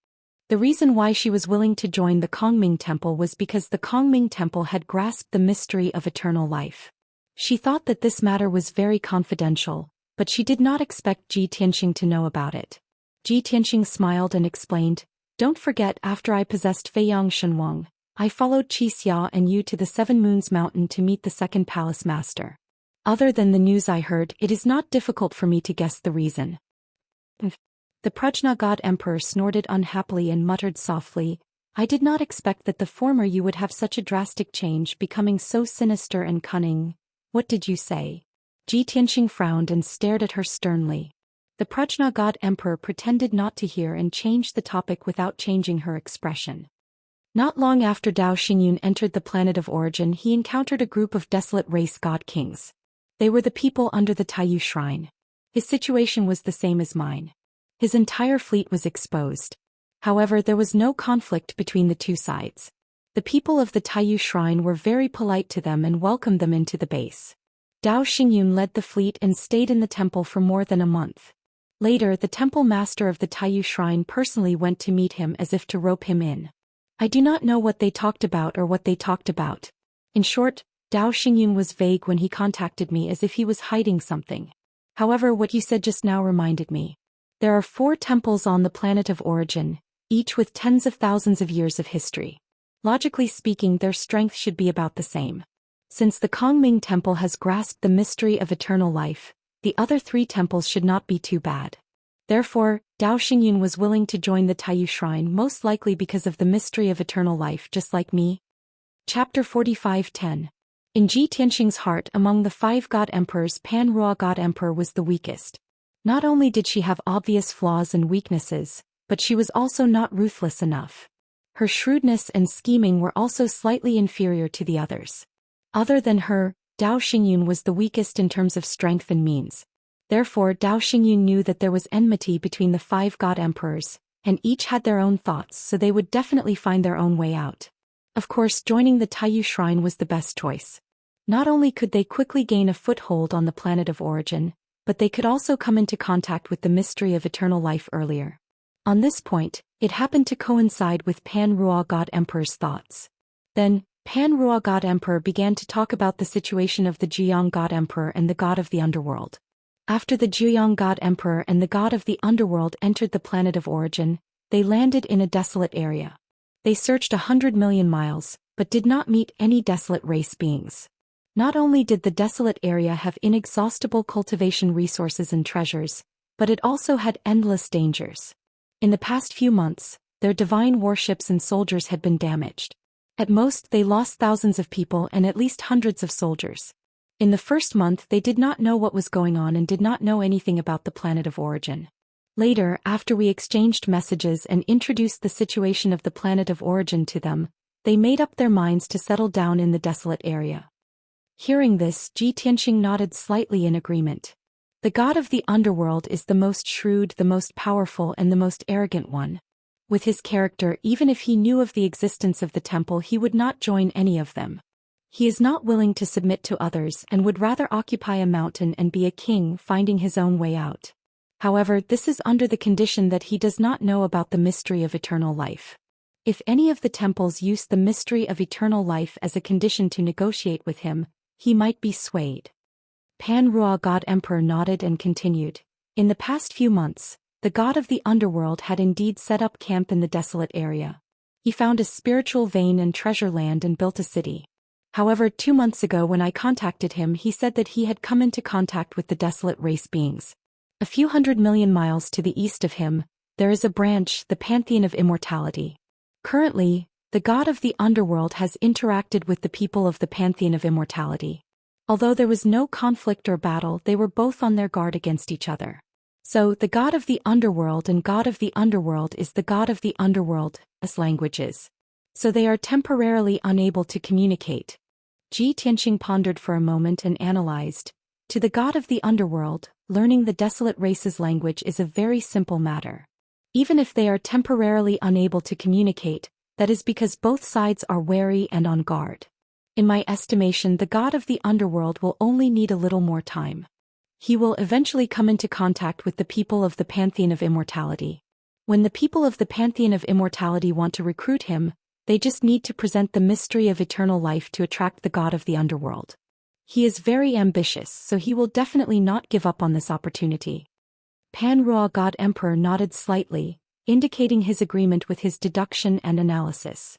The reason why she was willing to join the Kongming temple was because the Kongming temple had grasped the mystery of eternal life. She thought that this matter was very confidential, but she did not expect Tianxing to know about it. Tianxing smiled and explained, "Don't forget, after I possessed Feiyang Shenwang, I followed Xia and you to the 7 Moons Mountain to meet the second palace master. Other than the news I heard, it is not difficult for me to guess the reason." The Prajna God Emperor snorted unhappily and muttered softly, "I did not expect that the former you would have such a drastic change, becoming so sinister and cunning. What did you say?" Tianxing frowned and stared at her sternly. The Prajna God Emperor pretended not to hear and changed the topic without changing her expression. Not long after Zhou Xian entered the planet of origin, he encountered a group of desolate race god kings. They were the people under the Taiyu shrine. His situation was the same as mine. His entire fleet was exposed. However, there was no conflict between the 2 sides. The people of the Taiyu shrine were very polite to them and welcomed them into the base. Zhou Xian led the fleet and stayed in the temple for more than a month. Later, the temple master of the Taiyu shrine personally went to meet him as if to rope him in. I do not know what they talked about or what they talked about. In short, Zhou Xian was vague when he contacted me, as if he was hiding something. However, what you said just now reminded me. There are 4 temples on the planet of origin, each with tens of thousands of years of history. Logically speaking, their strength should be about the same. Since the Kongming temple has grasped the mystery of eternal life, the other 3 temples should not be too bad. Therefore, Zhou Xian was willing to join the Taiyu shrine, most likely because of the mystery of eternal life, just like me. Chapter 45:10. In Tianxing's heart, among the 5 god emperors, Pan Rua God Emperor was the weakest. Not only did she have obvious flaws and weaknesses, but she was also not ruthless enough. Her shrewdness and scheming were also slightly inferior to the others. Other than her, Zhou Xian was the weakest in terms of strength and means. Therefore, Zhou Xian knew that there was enmity between the 5 god emperors, and each had their own thoughts, so they would definitely find their own way out. Of course, joining the Taiyu shrine was the best choice. Not only could they quickly gain a foothold on the planet of origin, but they could also come into contact with the mystery of eternal life earlier. On this point, it happened to coincide with Pan Rua God Emperor's thoughts. Then, Pan Rua God Emperor began to talk about the situation of the Zhuyang God Emperor and the god of the underworld. After the Zhuyang God Emperor and the god of the underworld entered the planet of origin, they landed in a desolate area. They searched 100 million miles, but did not meet any desolate race beings. Not only did the desolate area have inexhaustible cultivation resources and treasures, but it also had endless dangers. In the past few months, their divine warships and soldiers had been damaged. At most, they lost thousands of people and at least hundreds of soldiers. In the first month, they did not know what was going on and did not know anything about the planet of origin. Later, after we exchanged messages and introduced the situation of the planet of origin to them, they made up their minds to settle down in the desolate area. Hearing this, Tianxing nodded slightly in agreement. The god of the underworld is the most shrewd, the most powerful, and the most arrogant one. With his character, even if he knew of the existence of the temple, he would not join any of them. He is not willing to submit to others and would rather occupy a mountain and be a king, finding his own way out. However, this is under the condition that he does not know about the mystery of eternal life. If any of the temples use the mystery of eternal life as a condition to negotiate with him, he might be swayed. Pan Rua God Emperor nodded and continued. In the past few months, the god of the underworld had indeed set up camp in the desolate area. He found a spiritual vein and treasure land and built a city. However, 2 months ago when I contacted him, he said that he had come into contact with the desolate race beings. A few 100 million miles to the east of him, there is a branch, the Pantheon of Immortality. Currently, the god of the underworld has interacted with the people of the Pantheon of Immortality. Although there was no conflict or battle, they were both on their guard against each other. So, the god of the underworld and god of the underworld is the god of the underworld, as languages. So they are temporarily unable to communicate. Ji Tianqing pondered for a moment and analyzed. To the god of the underworld, learning the desolate race's language is a very simple matter. Even if they are temporarily unable to communicate, that is because both sides are wary and on guard. In my estimation, the god of the underworld will only need a little more time. He will eventually come into contact with the people of the Pantheon of Immortality. When the people of the Pantheon of Immortality want to recruit him, they just need to present the mystery of eternal life to attract the god of the underworld. He is very ambitious, so he will definitely not give up on this opportunity. Pan Ruo God Emperor nodded slightly, indicating his agreement with his deduction and analysis.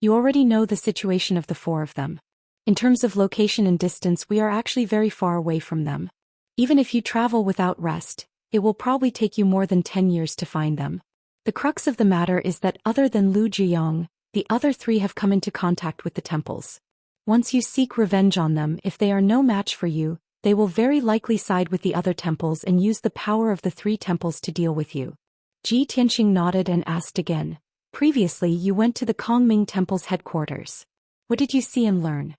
You already know the situation of the 4 of them. In terms of location and distance, we are actually very far away from them. Even if you travel without rest, it will probably take you more than 10 years to find them. The crux of the matter is that other than Lu Zhiyong, the other 3 have come into contact with the temples. Once you seek revenge on them, if they are no match for you, they will very likely side with the other temples and use the power of the 3 temples to deal with you. Ji Tianqing nodded and asked again. Previously you went to the Kongming Temple's headquarters. What did you see and learn?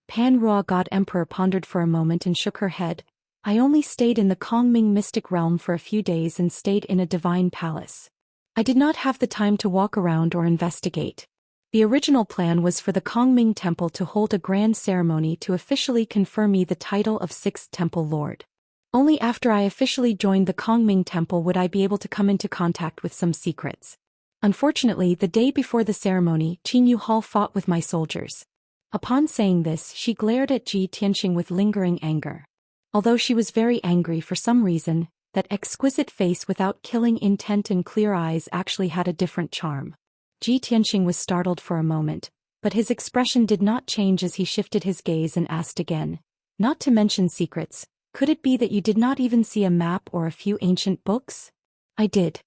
Pan Ruo God Emperor pondered for a moment and shook her head. I only stayed in the Kongming mystic realm for a few days and stayed in a divine palace. I did not have the time to walk around or investigate. The original plan was for the Kongming Temple to hold a grand ceremony to officially confer me the title of 6th Temple Lord. Only after I officially joined the Kongming Temple would I be able to come into contact with some secrets. Unfortunately, the day before the ceremony, Qin Yu Hall fought with my soldiers. Upon saying this, she glared at Ji Tianqing with lingering anger. Although she was very angry for some reason, that exquisite face without killing intent and clear eyes actually had a different charm. Ji Tianqing was startled for a moment, but his expression did not change as he shifted his gaze and asked again. Not to mention secrets, could it be that you did not even see a map or a few ancient books? I did.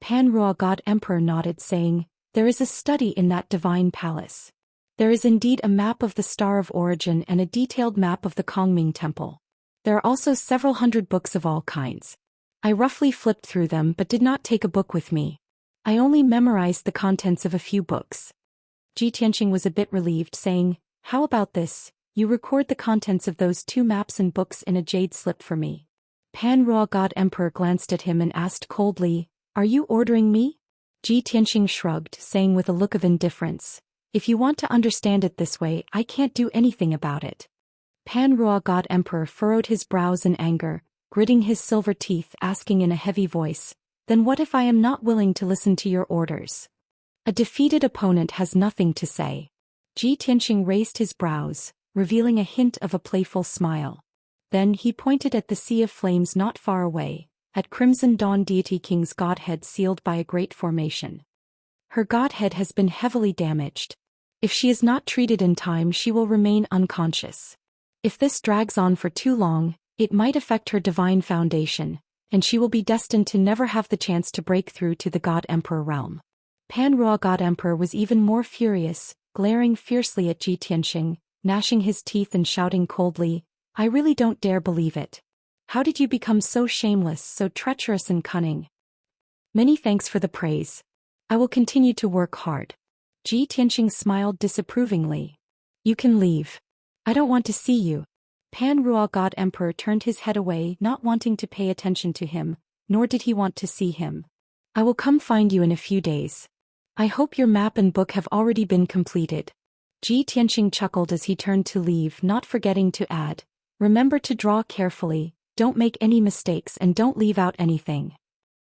Pan Ruo God Emperor nodded, saying, there is a study in that divine palace. There is indeed a map of the Star of Origin and a detailed map of the Kongming Temple. There are also several hundred books of all kinds. I roughly flipped through them but did not take a book with me. I only memorized the contents of a few books. Ji Tianqing was a bit relieved, saying, how about this, you record the contents of those 2 maps and books in a jade slip for me. Pan Ruo God Emperor glanced at him and asked coldly, are you ordering me? Ji Tianqing shrugged, saying with a look of indifference, if you want to understand it this way, I can't do anything about it. Pan Ruo God Emperor furrowed his brows in anger, gritting his silver teeth, asking in a heavy voice, then what if I am not willing to listen to your orders? A defeated opponent has nothing to say. Ji Tianqing raised his brows, revealing a hint of a playful smile. Then he pointed at the sea of flames not far away, at Crimson Dawn Deity King's godhead sealed by a great formation. Her godhead has been heavily damaged. If she is not treated in time, she will remain unconscious. If this drags on for too long, it might affect her divine foundation, and she will be destined to never have the chance to break through to the God Emperor realm. Pan Ruo God Emperor was even more furious, glaring fiercely at Ji Tianqing, gnashing his teeth and shouting coldly, I really don't dare believe it. How did you become so shameless, so treacherous and cunning? Many thanks for the praise. I will continue to work hard. Ji Tianqing smiled disapprovingly. You can leave. I don't want to see you. Pan Ruo God Emperor turned his head away, not wanting to pay attention to him, nor did he want to see him. I will come find you in a few days. I hope your map and book have already been completed. Ji Tianqing chuckled as he turned to leave, not forgetting to add, remember to draw carefully, don't make any mistakes and don't leave out anything.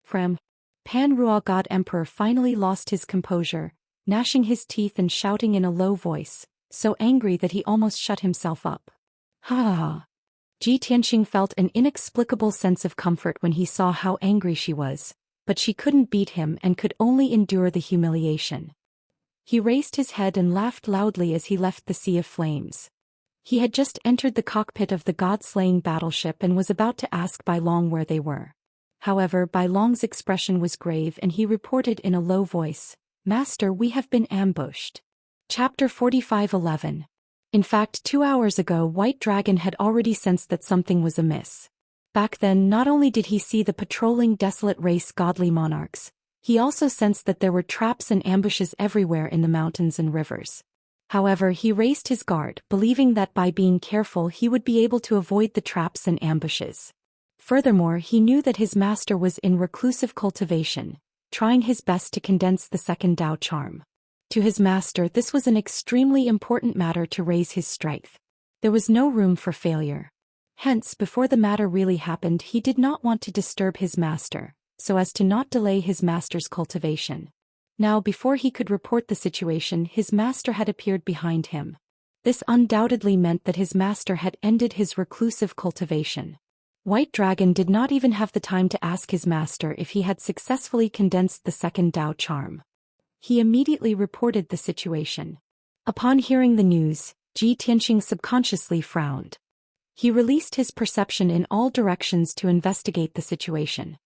Pan Ruo God Emperor finally lost his composure, gnashing his teeth and shouting in a low voice, so angry that he almost shut himself up. Ha ha ha. Ji Tianxing felt an inexplicable sense of comfort when he saw how angry she was, but she couldn't beat him and could only endure the humiliation. He raised his head and laughed loudly as he left the sea of flames. He had just entered the cockpit of the god-slaying battleship and was about to ask Bai Long where they were. However, Bai Long's expression was grave and he reported in a low voice, "Master, we have been ambushed." Chapter 45:11. In fact, 2 hours ago White Dragon had already sensed that something was amiss. Back then, not only did he see the patrolling desolate race godly monarchs, he also sensed that there were traps and ambushes everywhere in the mountains and rivers. However, he raised his guard, believing that by being careful he would be able to avoid the traps and ambushes. Furthermore, he knew that his master was in reclusive cultivation, trying his best to condense the second Dao charm. To his master, this was an extremely important matter to raise his strength. There was no room for failure. Hence, before the matter really happened, he did not want to disturb his master, so as to not delay his master's cultivation. Now, before he could report the situation, his master had appeared behind him. This undoubtedly meant that his master had ended his reclusive cultivation. White Dragon did not even have the time to ask his master if he had successfully condensed the second Dao charm. He immediately reported the situation. Upon hearing the news, Ji Tianxing subconsciously frowned. He released his perception in all directions to investigate the situation.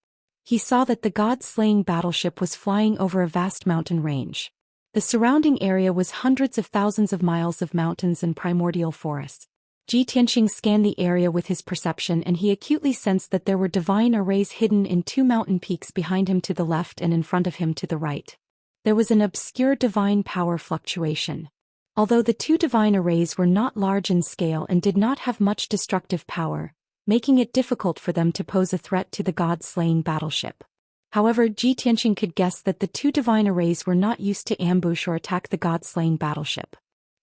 He saw that the god-slaying battleship was flying over a vast mountain range. The surrounding area was hundreds of thousands of miles of mountains and primordial forests. Ji Tianxing scanned the area with his perception and he acutely sensed that there were divine arrays hidden in 2 mountain peaks behind him to the left and in front of him to the right. There was an obscure divine power fluctuation. Although the 2 divine arrays were not large in scale and did not have much destructive power, making it difficult for them to pose a threat to the god-slaying battleship. However, Ji Tianxing could guess that the 2 divine arrays were not used to ambush or attack the god-slaying battleship.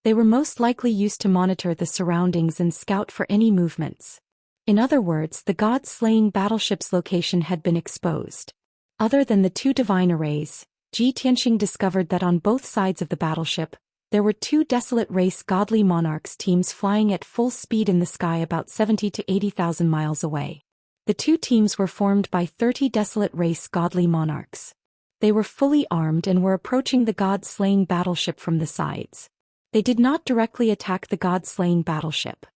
They were most likely used to monitor the surroundings and scout for any movements. In other words, the god-slaying battleship's location had been exposed. Other than the 2 divine arrays, Ji Tianxing discovered that on both sides of the battleship, there were 2 desolate race godly monarchs teams flying at full speed in the sky about 70 to 80,000 miles away. The 2 teams were formed by 30 desolate race godly monarchs. They were fully armed and were approaching the god-slaying battleship from the sides. They did not directly attack the god-slaying battleship.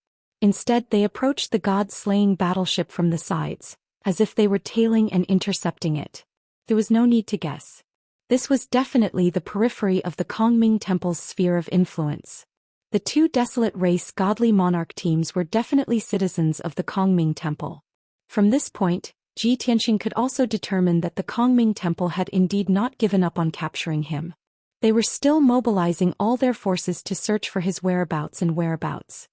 Instead, they approached the god-slaying battleship from the sides, as if they were tailing and intercepting it. There was no need to guess. This was definitely the periphery of the Kongming Temple's sphere of influence. The 2 desolate race godly monarch teams were definitely citizens of the Kongming Temple. From this point, Ji Tianxing could also determine that the Kongming Temple had indeed not given up on capturing him. They were still mobilizing all their forces to search for his whereabouts.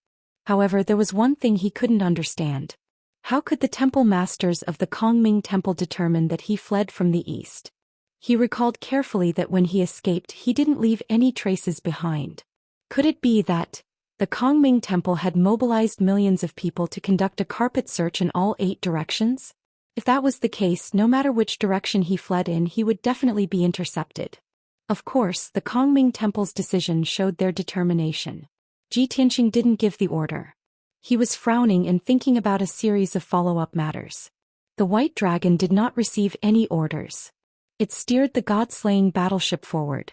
However, there was one thing he couldn't understand. How could the temple masters of the Kongming Temple determine that he fled from the east? He recalled carefully that when he escaped he didn't leave any traces behind. Could it be that the Kongming Temple had mobilized millions of people to conduct a carpet search in all 8 directions? If that was the case, no matter which direction he fled in, he would definitely be intercepted. Of course, the Kongming Temple's decision showed their determination. Ji Tianxing didn't give the order. He was frowning and thinking about a series of follow-up matters. The White Dragon did not receive any orders. It steered the god-slaying battleship forward.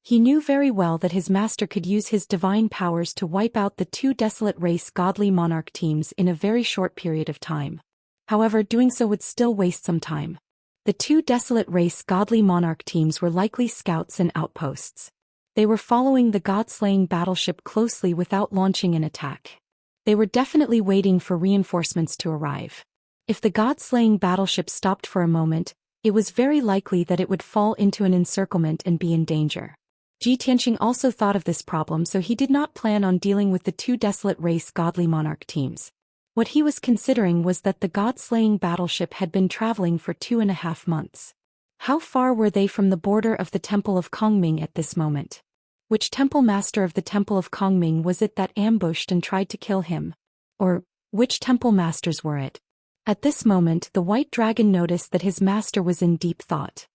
He knew very well that his master could use his divine powers to wipe out the 2 desolate race godly monarch teams in a very short period of time. However, doing so would still waste some time. The 2 desolate race godly monarch teams were likely scouts and outposts. They were following the god-slaying battleship closely without launching an attack. They were definitely waiting for reinforcements to arrive. If the god-slaying battleship stopped for a moment, it was very likely that it would fall into an encirclement and be in danger. Ji Tianxing also thought of this problem, so he did not plan on dealing with the 2 desolate race godly monarch teams. What he was considering was that the god-slaying battleship had been traveling for 2.5 months. How far were they from the border of the Temple of Kongming at this moment? Which temple master of the Temple of Kongming was it that ambushed and tried to kill him? Or, which temple masters were it? At this moment, the White Dragon noticed that his master was in deep thought.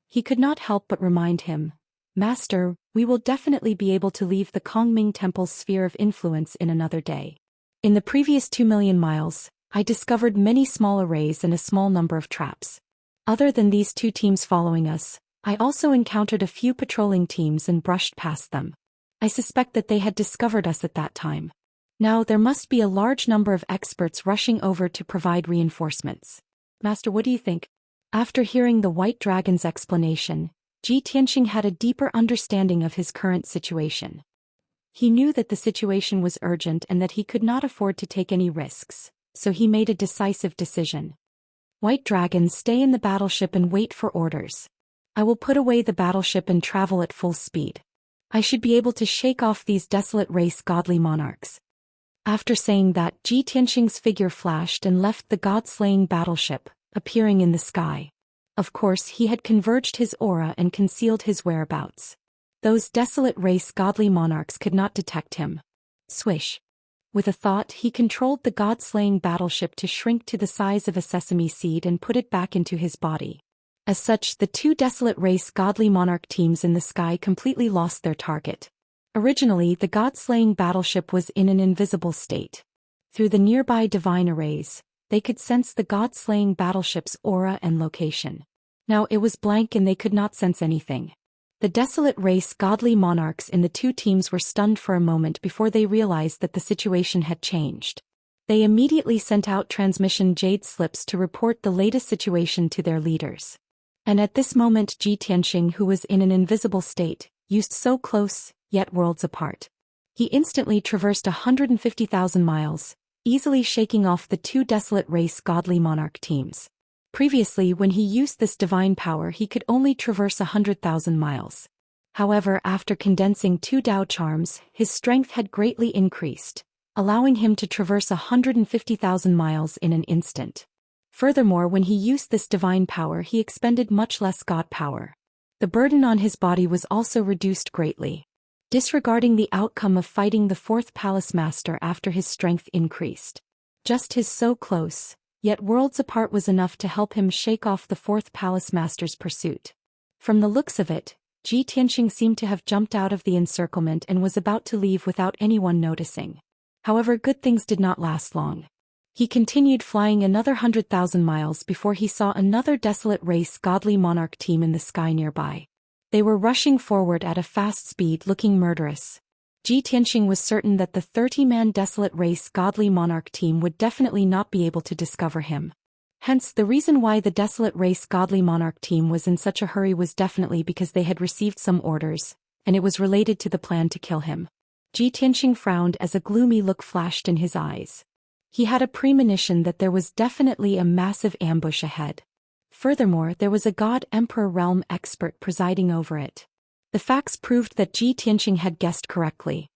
He could not help but remind him, "Master, we will definitely be able to leave the Kongming Temple's sphere of influence in another day. In the previous 2 million miles, I discovered many small arrays and a small number of traps. Other than these two teams following us, I also encountered a few patrolling teams and brushed past them. I suspect that they had discovered us at that time. Now there must be a large number of experts rushing over to provide reinforcements. Master, what do you think? After hearing the White Dragon's explanation, Ji Tianxing had a deeper understanding of his current situation. He knew that the situation was urgent and that he could not afford to take any risks, so he made a decisive decision. White Dragons, stay in the battleship and wait for orders. I will put away the battleship and travel at full speed. I should be able to shake off these desolate race godly monarchs. After saying that, Ji Tianxing's figure flashed and left the god-slaying battleship, appearing in the sky. Of course, he had converged his aura and concealed his whereabouts. Those desolate race godly monarchs could not detect him. Swish. With a thought, he controlled the god-slaying battleship to shrink to the size of a sesame seed and put it back into his body. As such, the two desolate race godly monarch teams in the sky completely lost their target. Originally, the god-slaying battleship was in an invisible state. Through the nearby divine arrays, they could sense the god-slaying battleship's aura and location. Now it was blank and they could not sense anything. The desolate race godly monarchs in the two teams were stunned for a moment before they realized that the situation had changed. They immediately sent out transmission jade slips to report the latest situation to their leaders. And at this moment Ji Tianxing, who was in an invisible state, used so close, yet worlds apart. He instantly traversed 150,000 miles, easily shaking off the two desolate race godly monarch teams. Previously, when he used this divine power, he could only traverse 100,000 miles. However, after condensing two Dao charms, his strength had greatly increased, allowing him to traverse 150,000 miles in an instant. Furthermore, when he used this divine power, he expended much less god power. The burden on his body was also reduced greatly. Disregarding the outcome of fighting the fourth palace master after his strength increased. Just his so close, yet worlds apart was enough to help him shake off the fourth palace master's pursuit. From the looks of it, Ji Tianxing seemed to have jumped out of the encirclement and was about to leave without anyone noticing. However, good things did not last long. He continued flying another 100,000 miles before he saw another desolate race godly monarch team in the sky nearby. They were rushing forward at a fast speed, looking murderous. Ji Tianxing was certain that the 30-man desolate race godly monarch team would definitely not be able to discover him. Hence, the reason why the desolate race godly monarch team was in such a hurry was definitely because they had received some orders, and it was related to the plan to kill him. Ji Tianxing frowned as a gloomy look flashed in his eyes. He had a premonition that there was definitely a massive ambush ahead. Furthermore, there was a God-Emperor realm expert presiding over it. The facts proved that Ji Tianxing had guessed correctly.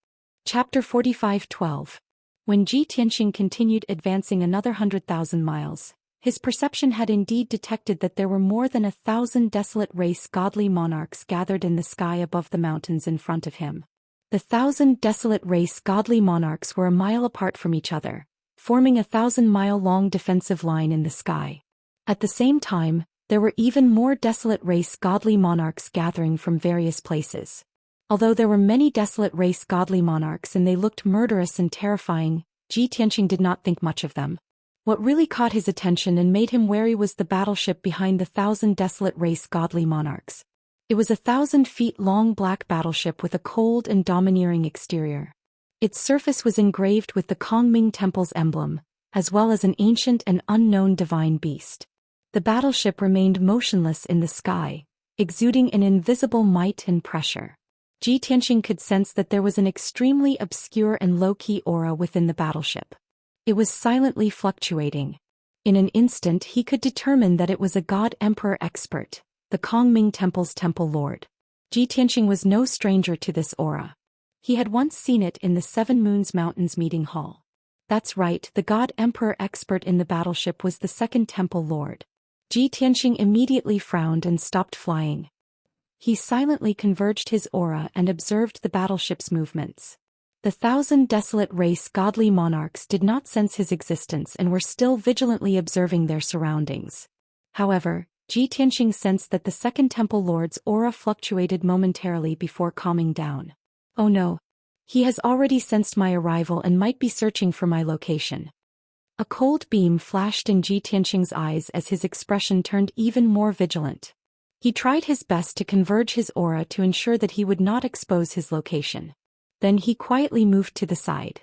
Chapter 45:12. When Ji Tianxing continued advancing another 100,000 miles, his perception had indeed detected that there were more than 1,000 desolate race godly monarchs gathered in the sky above the mountains in front of him. The 1,000 desolate race godly monarchs were a mile apart from each other, forming a 1,000-mile-long defensive line in the sky. At the same time, there were even more desolate race godly monarchs gathering from various places. Although there were many desolate race godly monarchs and they looked murderous and terrifying, Ji Tianxing did not think much of them. What really caught his attention and made him wary was the battleship behind the 1,000 desolate race godly monarchs. It was a 1,000 feet long black battleship with a cold and domineering exterior. Its surface was engraved with the Kongming Temple's emblem, as well as an ancient and unknown divine beast. The battleship remained motionless in the sky, exuding an invisible might and pressure. Ji Tianxing could sense that there was an extremely obscure and low-key aura within the battleship. It was silently fluctuating. In an instant he could determine that it was a God-Emperor expert, the Kongming Temple's Temple Lord. Ji Tianxing was no stranger to this aura. He had once seen it in the Seven Moons Mountains meeting hall. That's right, the God-Emperor expert in the battleship was the second Temple Lord. Ji Tianxing immediately frowned and stopped flying. He silently converged his aura and observed the battleship's movements. The 1,000 desolate race godly monarchs did not sense his existence and were still vigilantly observing their surroundings. However, Ji Tianxing sensed that the second Temple Lord's aura fluctuated momentarily before calming down. Oh no! He has already sensed my arrival and might be searching for my location. A cold beam flashed in Ji Tianqing's eyes as his expression turned even more vigilant. He tried his best to converge his aura to ensure that he would not expose his location. Then he quietly moved to the side.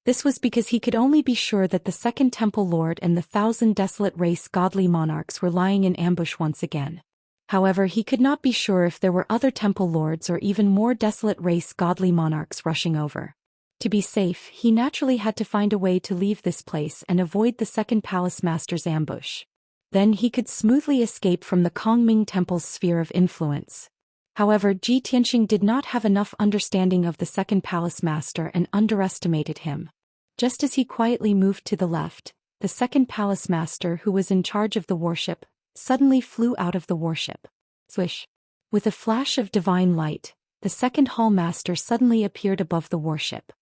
This was because he could only be sure that the Second Temple Lord and the 1,000 desolate race godly monarchs were lying in ambush once again. However, he could not be sure if there were other temple lords or even more desolate race godly monarchs rushing over. To be safe, he naturally had to find a way to leave this place and avoid the Second Palace Master's ambush. Then he could smoothly escape from the Kongming Temple's sphere of influence. However, Ji Tianqing did not have enough understanding of the Second Palace Master and underestimated him. Just as he quietly moved to the left, the Second Palace Master, who was in charge of the warship, suddenly flew out of the warship. Swish! With a flash of divine light, the Second Hall Master suddenly appeared above the warship.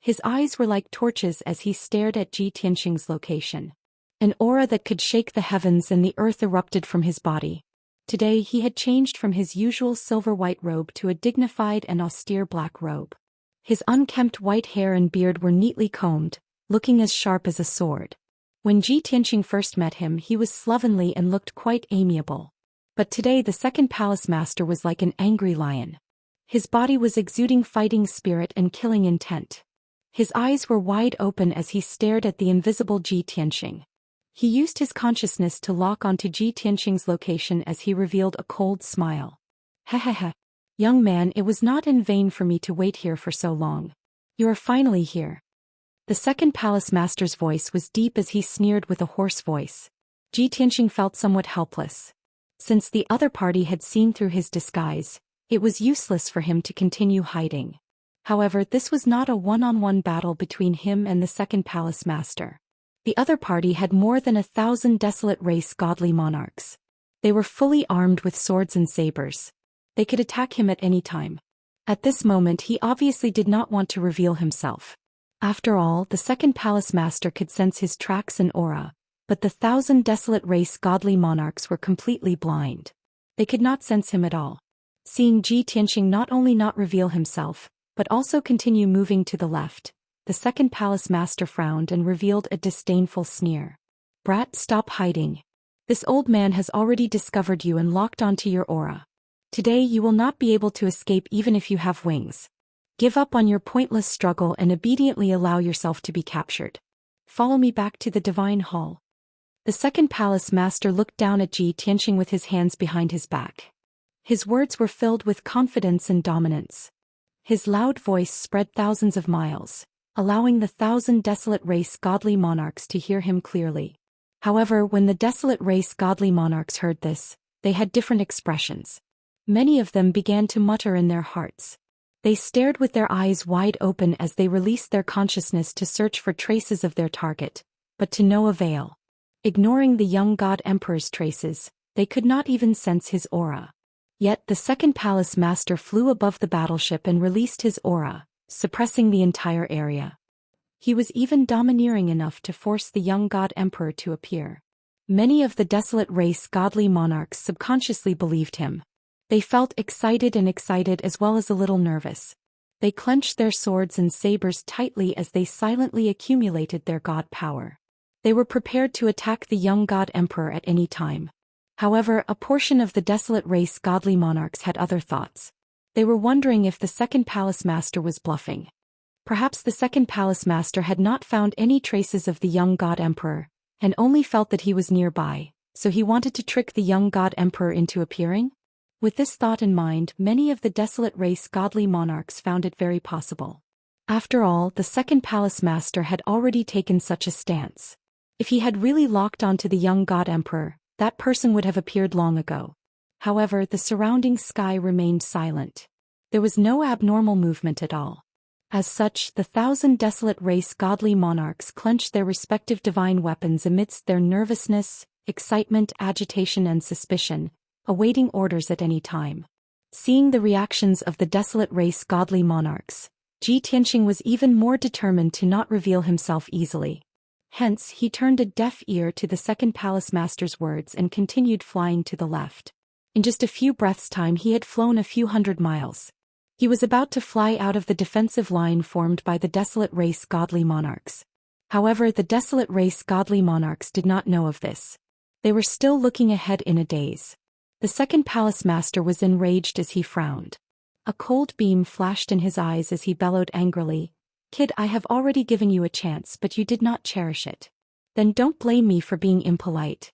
His eyes were like torches as he stared at Ji Tianqing's location. An aura that could shake the heavens and the earth erupted from his body. Today he had changed from his usual silver-white robe to a dignified and austere black robe. His unkempt white hair and beard were neatly combed, looking as sharp as a sword. When Ji Tianqing first met him, he was slovenly and looked quite amiable. But today the Second Palace Master was like an angry lion. His body was exuding fighting spirit and killing intent. His eyes were wide open as he stared at the invisible Ji Tianqing. He used his consciousness to lock onto Ji Tianqing's location as he revealed a cold smile. Hehehe. Young man, it was not in vain for me to wait here for so long. You are finally here. The Second Palace Master's voice was deep as he sneered with a hoarse voice. Ji Tianqing felt somewhat helpless. Since the other party had seen through his disguise, it was useless for him to continue hiding. However, this was not a one-on-one battle between him and the Second Palace Master. The other party had more than 1,000 desolate race godly monarchs. They were fully armed with swords and sabers. They could attack him at any time. At this moment he obviously did not want to reveal himself. After all, the Second Palace Master could sense his tracks and aura, but the 1,000 desolate race godly monarchs were completely blind. They could not sense him at all. Seeing Ji Tianqing not only not reveal himself, but also continue moving to the left, the Second Palace Master frowned and revealed a disdainful sneer. Brat, stop hiding. This old man has already discovered you and locked onto your aura. Today you will not be able to escape even if you have wings. Give up on your pointless struggle and obediently allow yourself to be captured. Follow me back to the Divine Hall. The Second Palace Master looked down at Ji Tianqing with his hands behind his back. His words were filled with confidence and dominance. His loud voice spread thousands of miles, allowing the 1,000 desolate race godly monarchs to hear him clearly. However, when the desolate race godly monarchs heard this, they had different expressions. Many of them began to mutter in their hearts. They stared with their eyes wide open as they released their consciousness to search for traces of their target, but to no avail. Ignoring the young god emperor's traces, they could not even sense his aura. Yet the Second Palace Master flew above the battleship and released his aura, suppressing the entire area. He was even domineering enough to force the young god emperor to appear. Many of the desolate race godly monarchs subconsciously believed him. They felt excited as well as a little nervous. They clenched their swords and sabers tightly as they silently accumulated their god power. They were prepared to attack the young god emperor at any time. However, a portion of the desolate race godly monarchs had other thoughts. They were wondering if the Second Palace Master was bluffing. Perhaps the Second Palace Master had not found any traces of the young god emperor, and only felt that he was nearby, so he wanted to trick the young god emperor into appearing? With this thought in mind, many of the desolate race godly monarchs found it very possible. After all, the Second Palace Master had already taken such a stance. If he had really locked onto the young god emperor, that person would have appeared long ago. However, the surrounding sky remained silent. There was no abnormal movement at all. As such, the 1,000 desolate race godly monarchs clenched their respective divine weapons amidst their nervousness, excitement, agitation and suspicion, awaiting orders at any time. Seeing the reactions of the desolate race godly monarchs, Ji Tianqing was even more determined to not reveal himself easily. Hence, he turned a deaf ear to the Second Palace Master's words and continued flying to the left. In just a few breaths' time he had flown a few hundred miles. He was about to fly out of the defensive line formed by the desolate race godly monarchs. However, the desolate race godly monarchs did not know of this. They were still looking ahead in a daze. The second palace master was enraged as he frowned. A cold beam flashed in his eyes as he bellowed angrily, "Kid, I have already given you a chance but you did not cherish it. Then don't blame me for being impolite."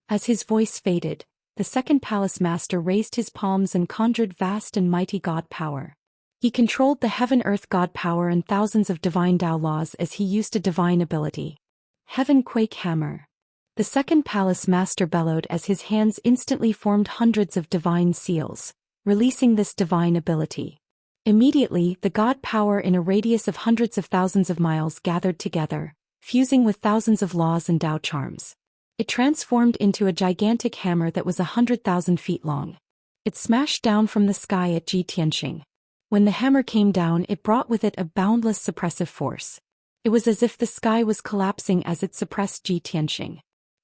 As his voice faded, the second palace master raised his palms and conjured vast and mighty god power. He controlled the heaven-earth god power and thousands of divine Dao laws as he used a divine ability. Heaven Quake Hammer. The second palace master bellowed as his hands instantly formed hundreds of divine seals, releasing this divine ability. Immediately, the god power in a radius of hundreds of thousands of miles gathered together, fusing with thousands of laws and Dao charms. It transformed into a gigantic hammer that was 100,000 feet long. It smashed down from the sky at Zhi Tianxing. When the hammer came down, it brought with it a boundless suppressive force. It was as if the sky was collapsing as it suppressed Zhi Tianxing.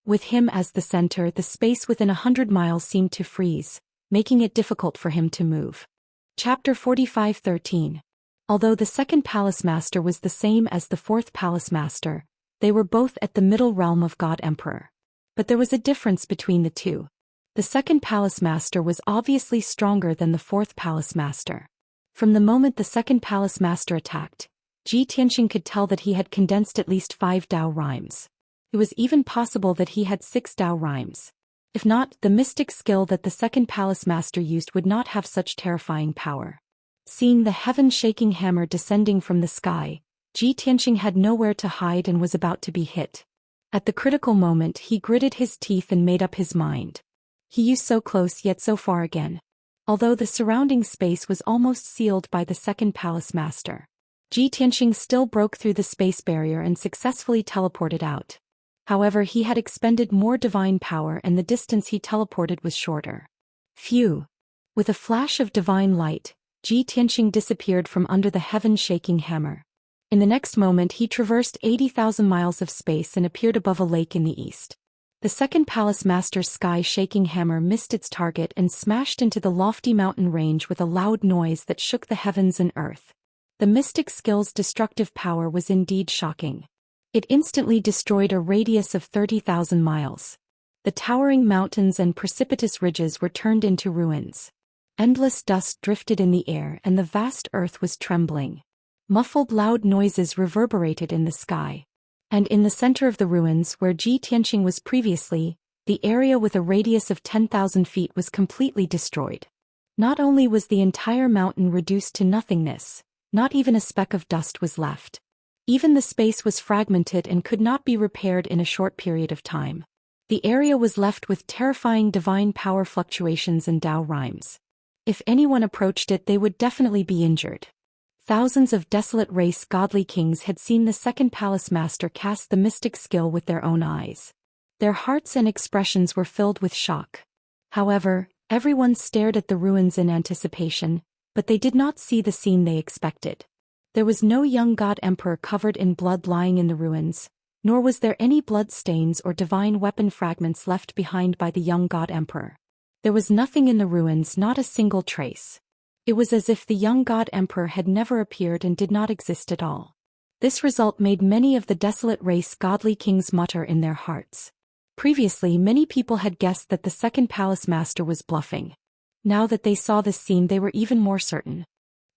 With him as the center, the space within 100 miles seemed to freeze, making it difficult for him to move. Chapter 45:13. Although the second palace master was the same as the fourth palace master, they were both at the middle realm of God Emperor. But there was a difference between the two. The second palace master was obviously stronger than the fourth palace master. From the moment the second palace master attacked, Zhi Tianxing could tell that he had condensed at least 5 Dao rhymes. It was even possible that he had 6 Dao rhymes. If not, the mystic skill that the second palace master used would not have such terrifying power. Seeing the heaven-shaking hammer descending from the sky, Zhi Tianxing had nowhere to hide and was about to be hit. At the critical moment, he gritted his teeth and made up his mind. He was so close yet so far again. Although the surrounding space was almost sealed by the second palace master, Zhi Tianxing still broke through the space barrier and successfully teleported out. However, he had expended more divine power and the distance he teleported was shorter. Phew! With a flash of divine light, Zhi Tianxing disappeared from under the heaven-shaking hammer. In the next moment he traversed 80,000 miles of space and appeared above a lake in the east. The second palace master's sky-shaking hammer missed its target and smashed into the lofty mountain range with a loud noise that shook the heavens and earth. The mystic skill's destructive power was indeed shocking. It instantly destroyed a radius of 30,000 miles. The towering mountains and precipitous ridges were turned into ruins. Endless dust drifted in the air and the vast earth was trembling. Muffled loud noises reverberated in the sky. And in the center of the ruins where Zhi Tianxing was previously, the area with a radius of 10,000 feet was completely destroyed. Not only was the entire mountain reduced to nothingness, not even a speck of dust was left. Even the space was fragmented and could not be repaired in a short period of time. The area was left with terrifying divine power fluctuations and Dao rhymes. If anyone approached it, they would definitely be injured. Thousands of desolate race godly kings had seen the second palace master cast the mystic skill with their own eyes. Their hearts and expressions were filled with shock. However, everyone stared at the ruins in anticipation, but they did not see the scene they expected. There was no young god emperor covered in blood lying in the ruins, nor was there any blood stains or divine weapon fragments left behind by the young god emperor. There was nothing in the ruins, not a single trace. It was as if the young god emperor had never appeared and did not exist at all. This result made many of the desolate race godly kings mutter in their hearts. Previously, many people had guessed that the second palace master was bluffing. Now that they saw this scene, they were even more certain.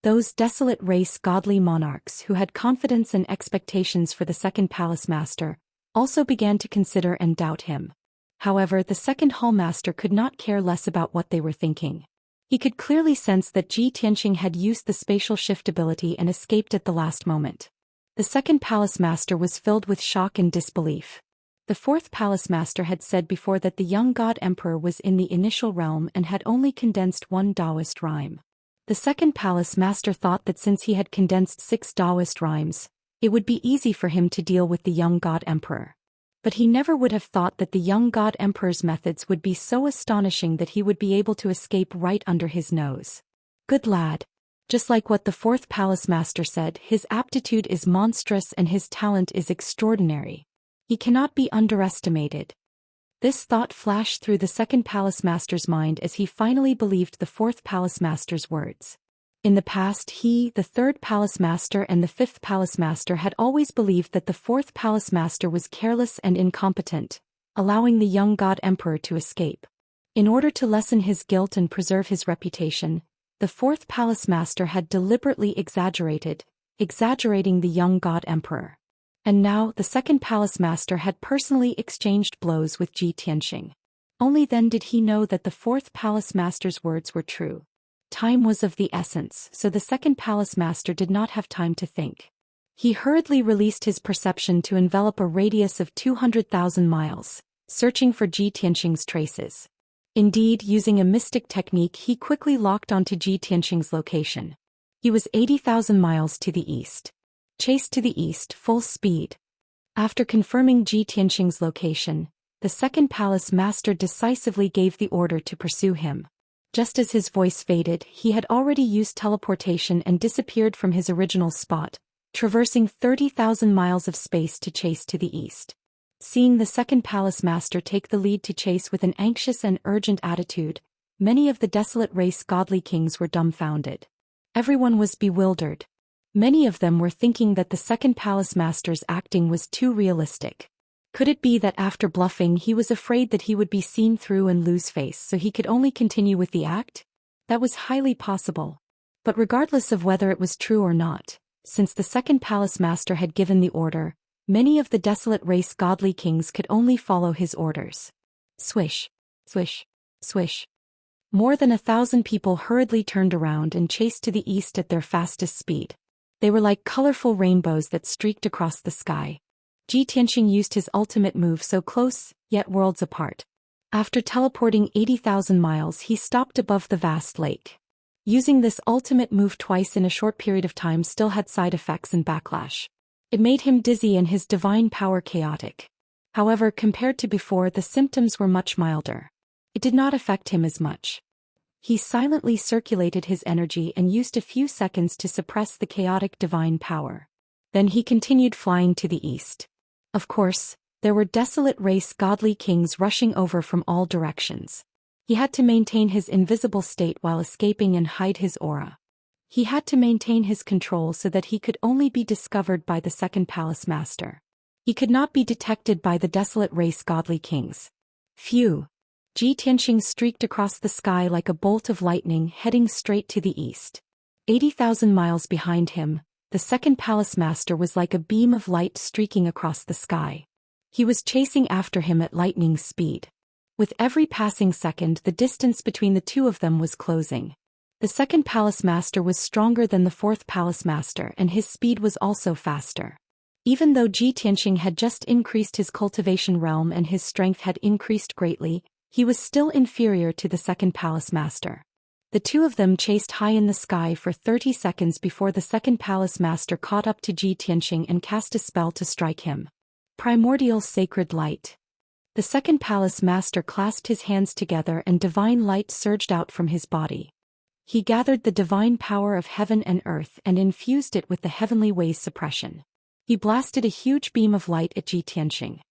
Those desolate race godly monarchs who had confidence and expectations for the second palace master also began to consider and doubt him. However, the second hall master could not care less about what they were thinking. He could clearly sense that Zhi Tianxing had used the spatial shift ability and escaped at the last moment. The second palace master was filled with shock and disbelief. The fourth palace master had said before that the young god emperor was in the initial realm and had only condensed 1 Daoist rhyme. The second palace master thought that since he had condensed 6 Daoist rhymes, it would be easy for him to deal with the young god emperor. But he never would have thought that the young god emperor's methods would be so astonishing that he would be able to escape right under his nose. Good lad. Just like what the fourth palace master said, his aptitude is monstrous and his talent is extraordinary. He cannot be underestimated. This thought flashed through the second palace master's mind as he finally believed the fourth palace master's words. In the past he, the third palace master and the fifth palace master had always believed that the fourth palace master was careless and incompetent, allowing the young god emperor to escape. In order to lessen his guilt and preserve his reputation, the fourth palace master had deliberately exaggerating the young god emperor. And now the second palace master had personally exchanged blows with Ji Tianxing. Only then did he know that the fourth palace master's words were true. Time was of the essence, so the second palace master did not have time to think. He hurriedly released his perception to envelop a radius of 200,000 miles, searching for Ji Tianxing's traces. Indeed, using a mystic technique, he quickly locked onto Ji Tianxing's location. He was 80,000 miles to the east. Chased to the east, full speed. After confirming Ji Tianxing's location, the second palace master decisively gave the order to pursue him. Just as his voice faded, he had already used teleportation and disappeared from his original spot, traversing 30,000 miles of space to chase to the east. Seeing the second palace master take the lead to chase with an anxious and urgent attitude, many of the desolate race godly kings were dumbfounded. Everyone was bewildered. Many of them were thinking that the second palace master's acting was too realistic. Could it be that after bluffing he was afraid that he would be seen through and lose face, so he could only continue with the act? That was highly possible. But regardless of whether it was true or not, since the second palace master had given the order, many of the desolate race godly kings could only follow his orders. Swish, swish, swish. More than 1,000 people hurriedly turned around and chased to the east at their fastest speed. They were like colorful rainbows that streaked across the sky. Ji Tianxing used his ultimate move so close, yet worlds apart. After teleporting 80,000 miles, he stopped above the vast lake. Using this ultimate move twice in a short period of time still had side effects and backlash. It made him dizzy and his divine power chaotic. However, compared to before, the symptoms were much milder. It did not affect him as much. He silently circulated his energy and used a few seconds to suppress the chaotic divine power. Then he continued flying to the east. Of course, there were desolate race godly kings rushing over from all directions. He had to maintain his invisible state while escaping and hide his aura. He had to maintain his control so that he could only be discovered by the second palace master. He could not be detected by the desolate race godly kings. Phew! Ji Tianxing streaked across the sky like a bolt of lightning, heading straight to the east. 80,000 miles behind him, the second palace master was like a beam of light streaking across the sky. He was chasing after him at lightning speed. With every passing second, the distance between the two of them was closing. The second palace master was stronger than the fourth palace master, and his speed was also faster. Even though Ji Tianxing had just increased his cultivation realm and his strength had increased greatly, he was still inferior to the second palace master. The two of them chased high in the sky for 30 seconds before the second palace master caught up to Ji Tianxing and cast a spell to strike him. Primordial Sacred Light. The second palace master clasped his hands together and divine light surged out from his body. He gathered the divine power of heaven and earth and infused it with the heavenly ways suppression. He blasted a huge beam of light at Ji Tianxing.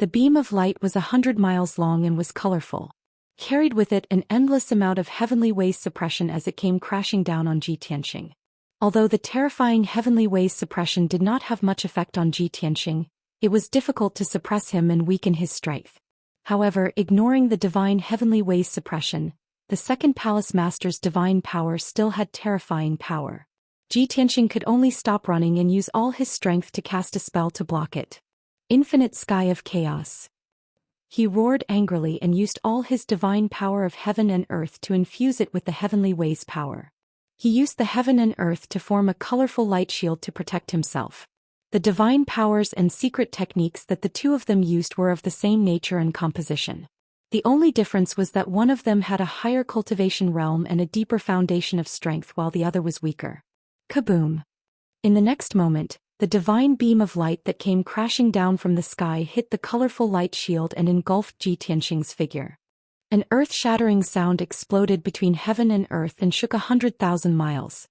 The beam of light was 100 miles long and was colorful. Carried with it an endless amount of heavenly ways suppression as it came crashing down on Ji Tianxing. Although the terrifying heavenly ways suppression did not have much effect on Ji Tianxing, it was difficult to suppress him and weaken his strength. However, ignoring the divine heavenly ways suppression, the second palace master's divine power still had terrifying power. Ji Tianxing could only stop running and use all his strength to cast a spell to block it. Infinite Sky of Chaos. He roared angrily and used all his divine power of heaven and earth to infuse it with the heavenly ways power. He used the heaven and earth to form a colorful light shield to protect himself. The divine powers and secret techniques that the two of them used were of the same nature and composition. The only difference was that one of them had a higher cultivation realm and a deeper foundation of strength while the other was weaker. Kaboom! In the next moment, the divine beam of light that came crashing down from the sky hit the colorful light shield and engulfed Ji Tianxing's figure. An earth-shattering sound exploded between heaven and earth and shook 100,000 miles.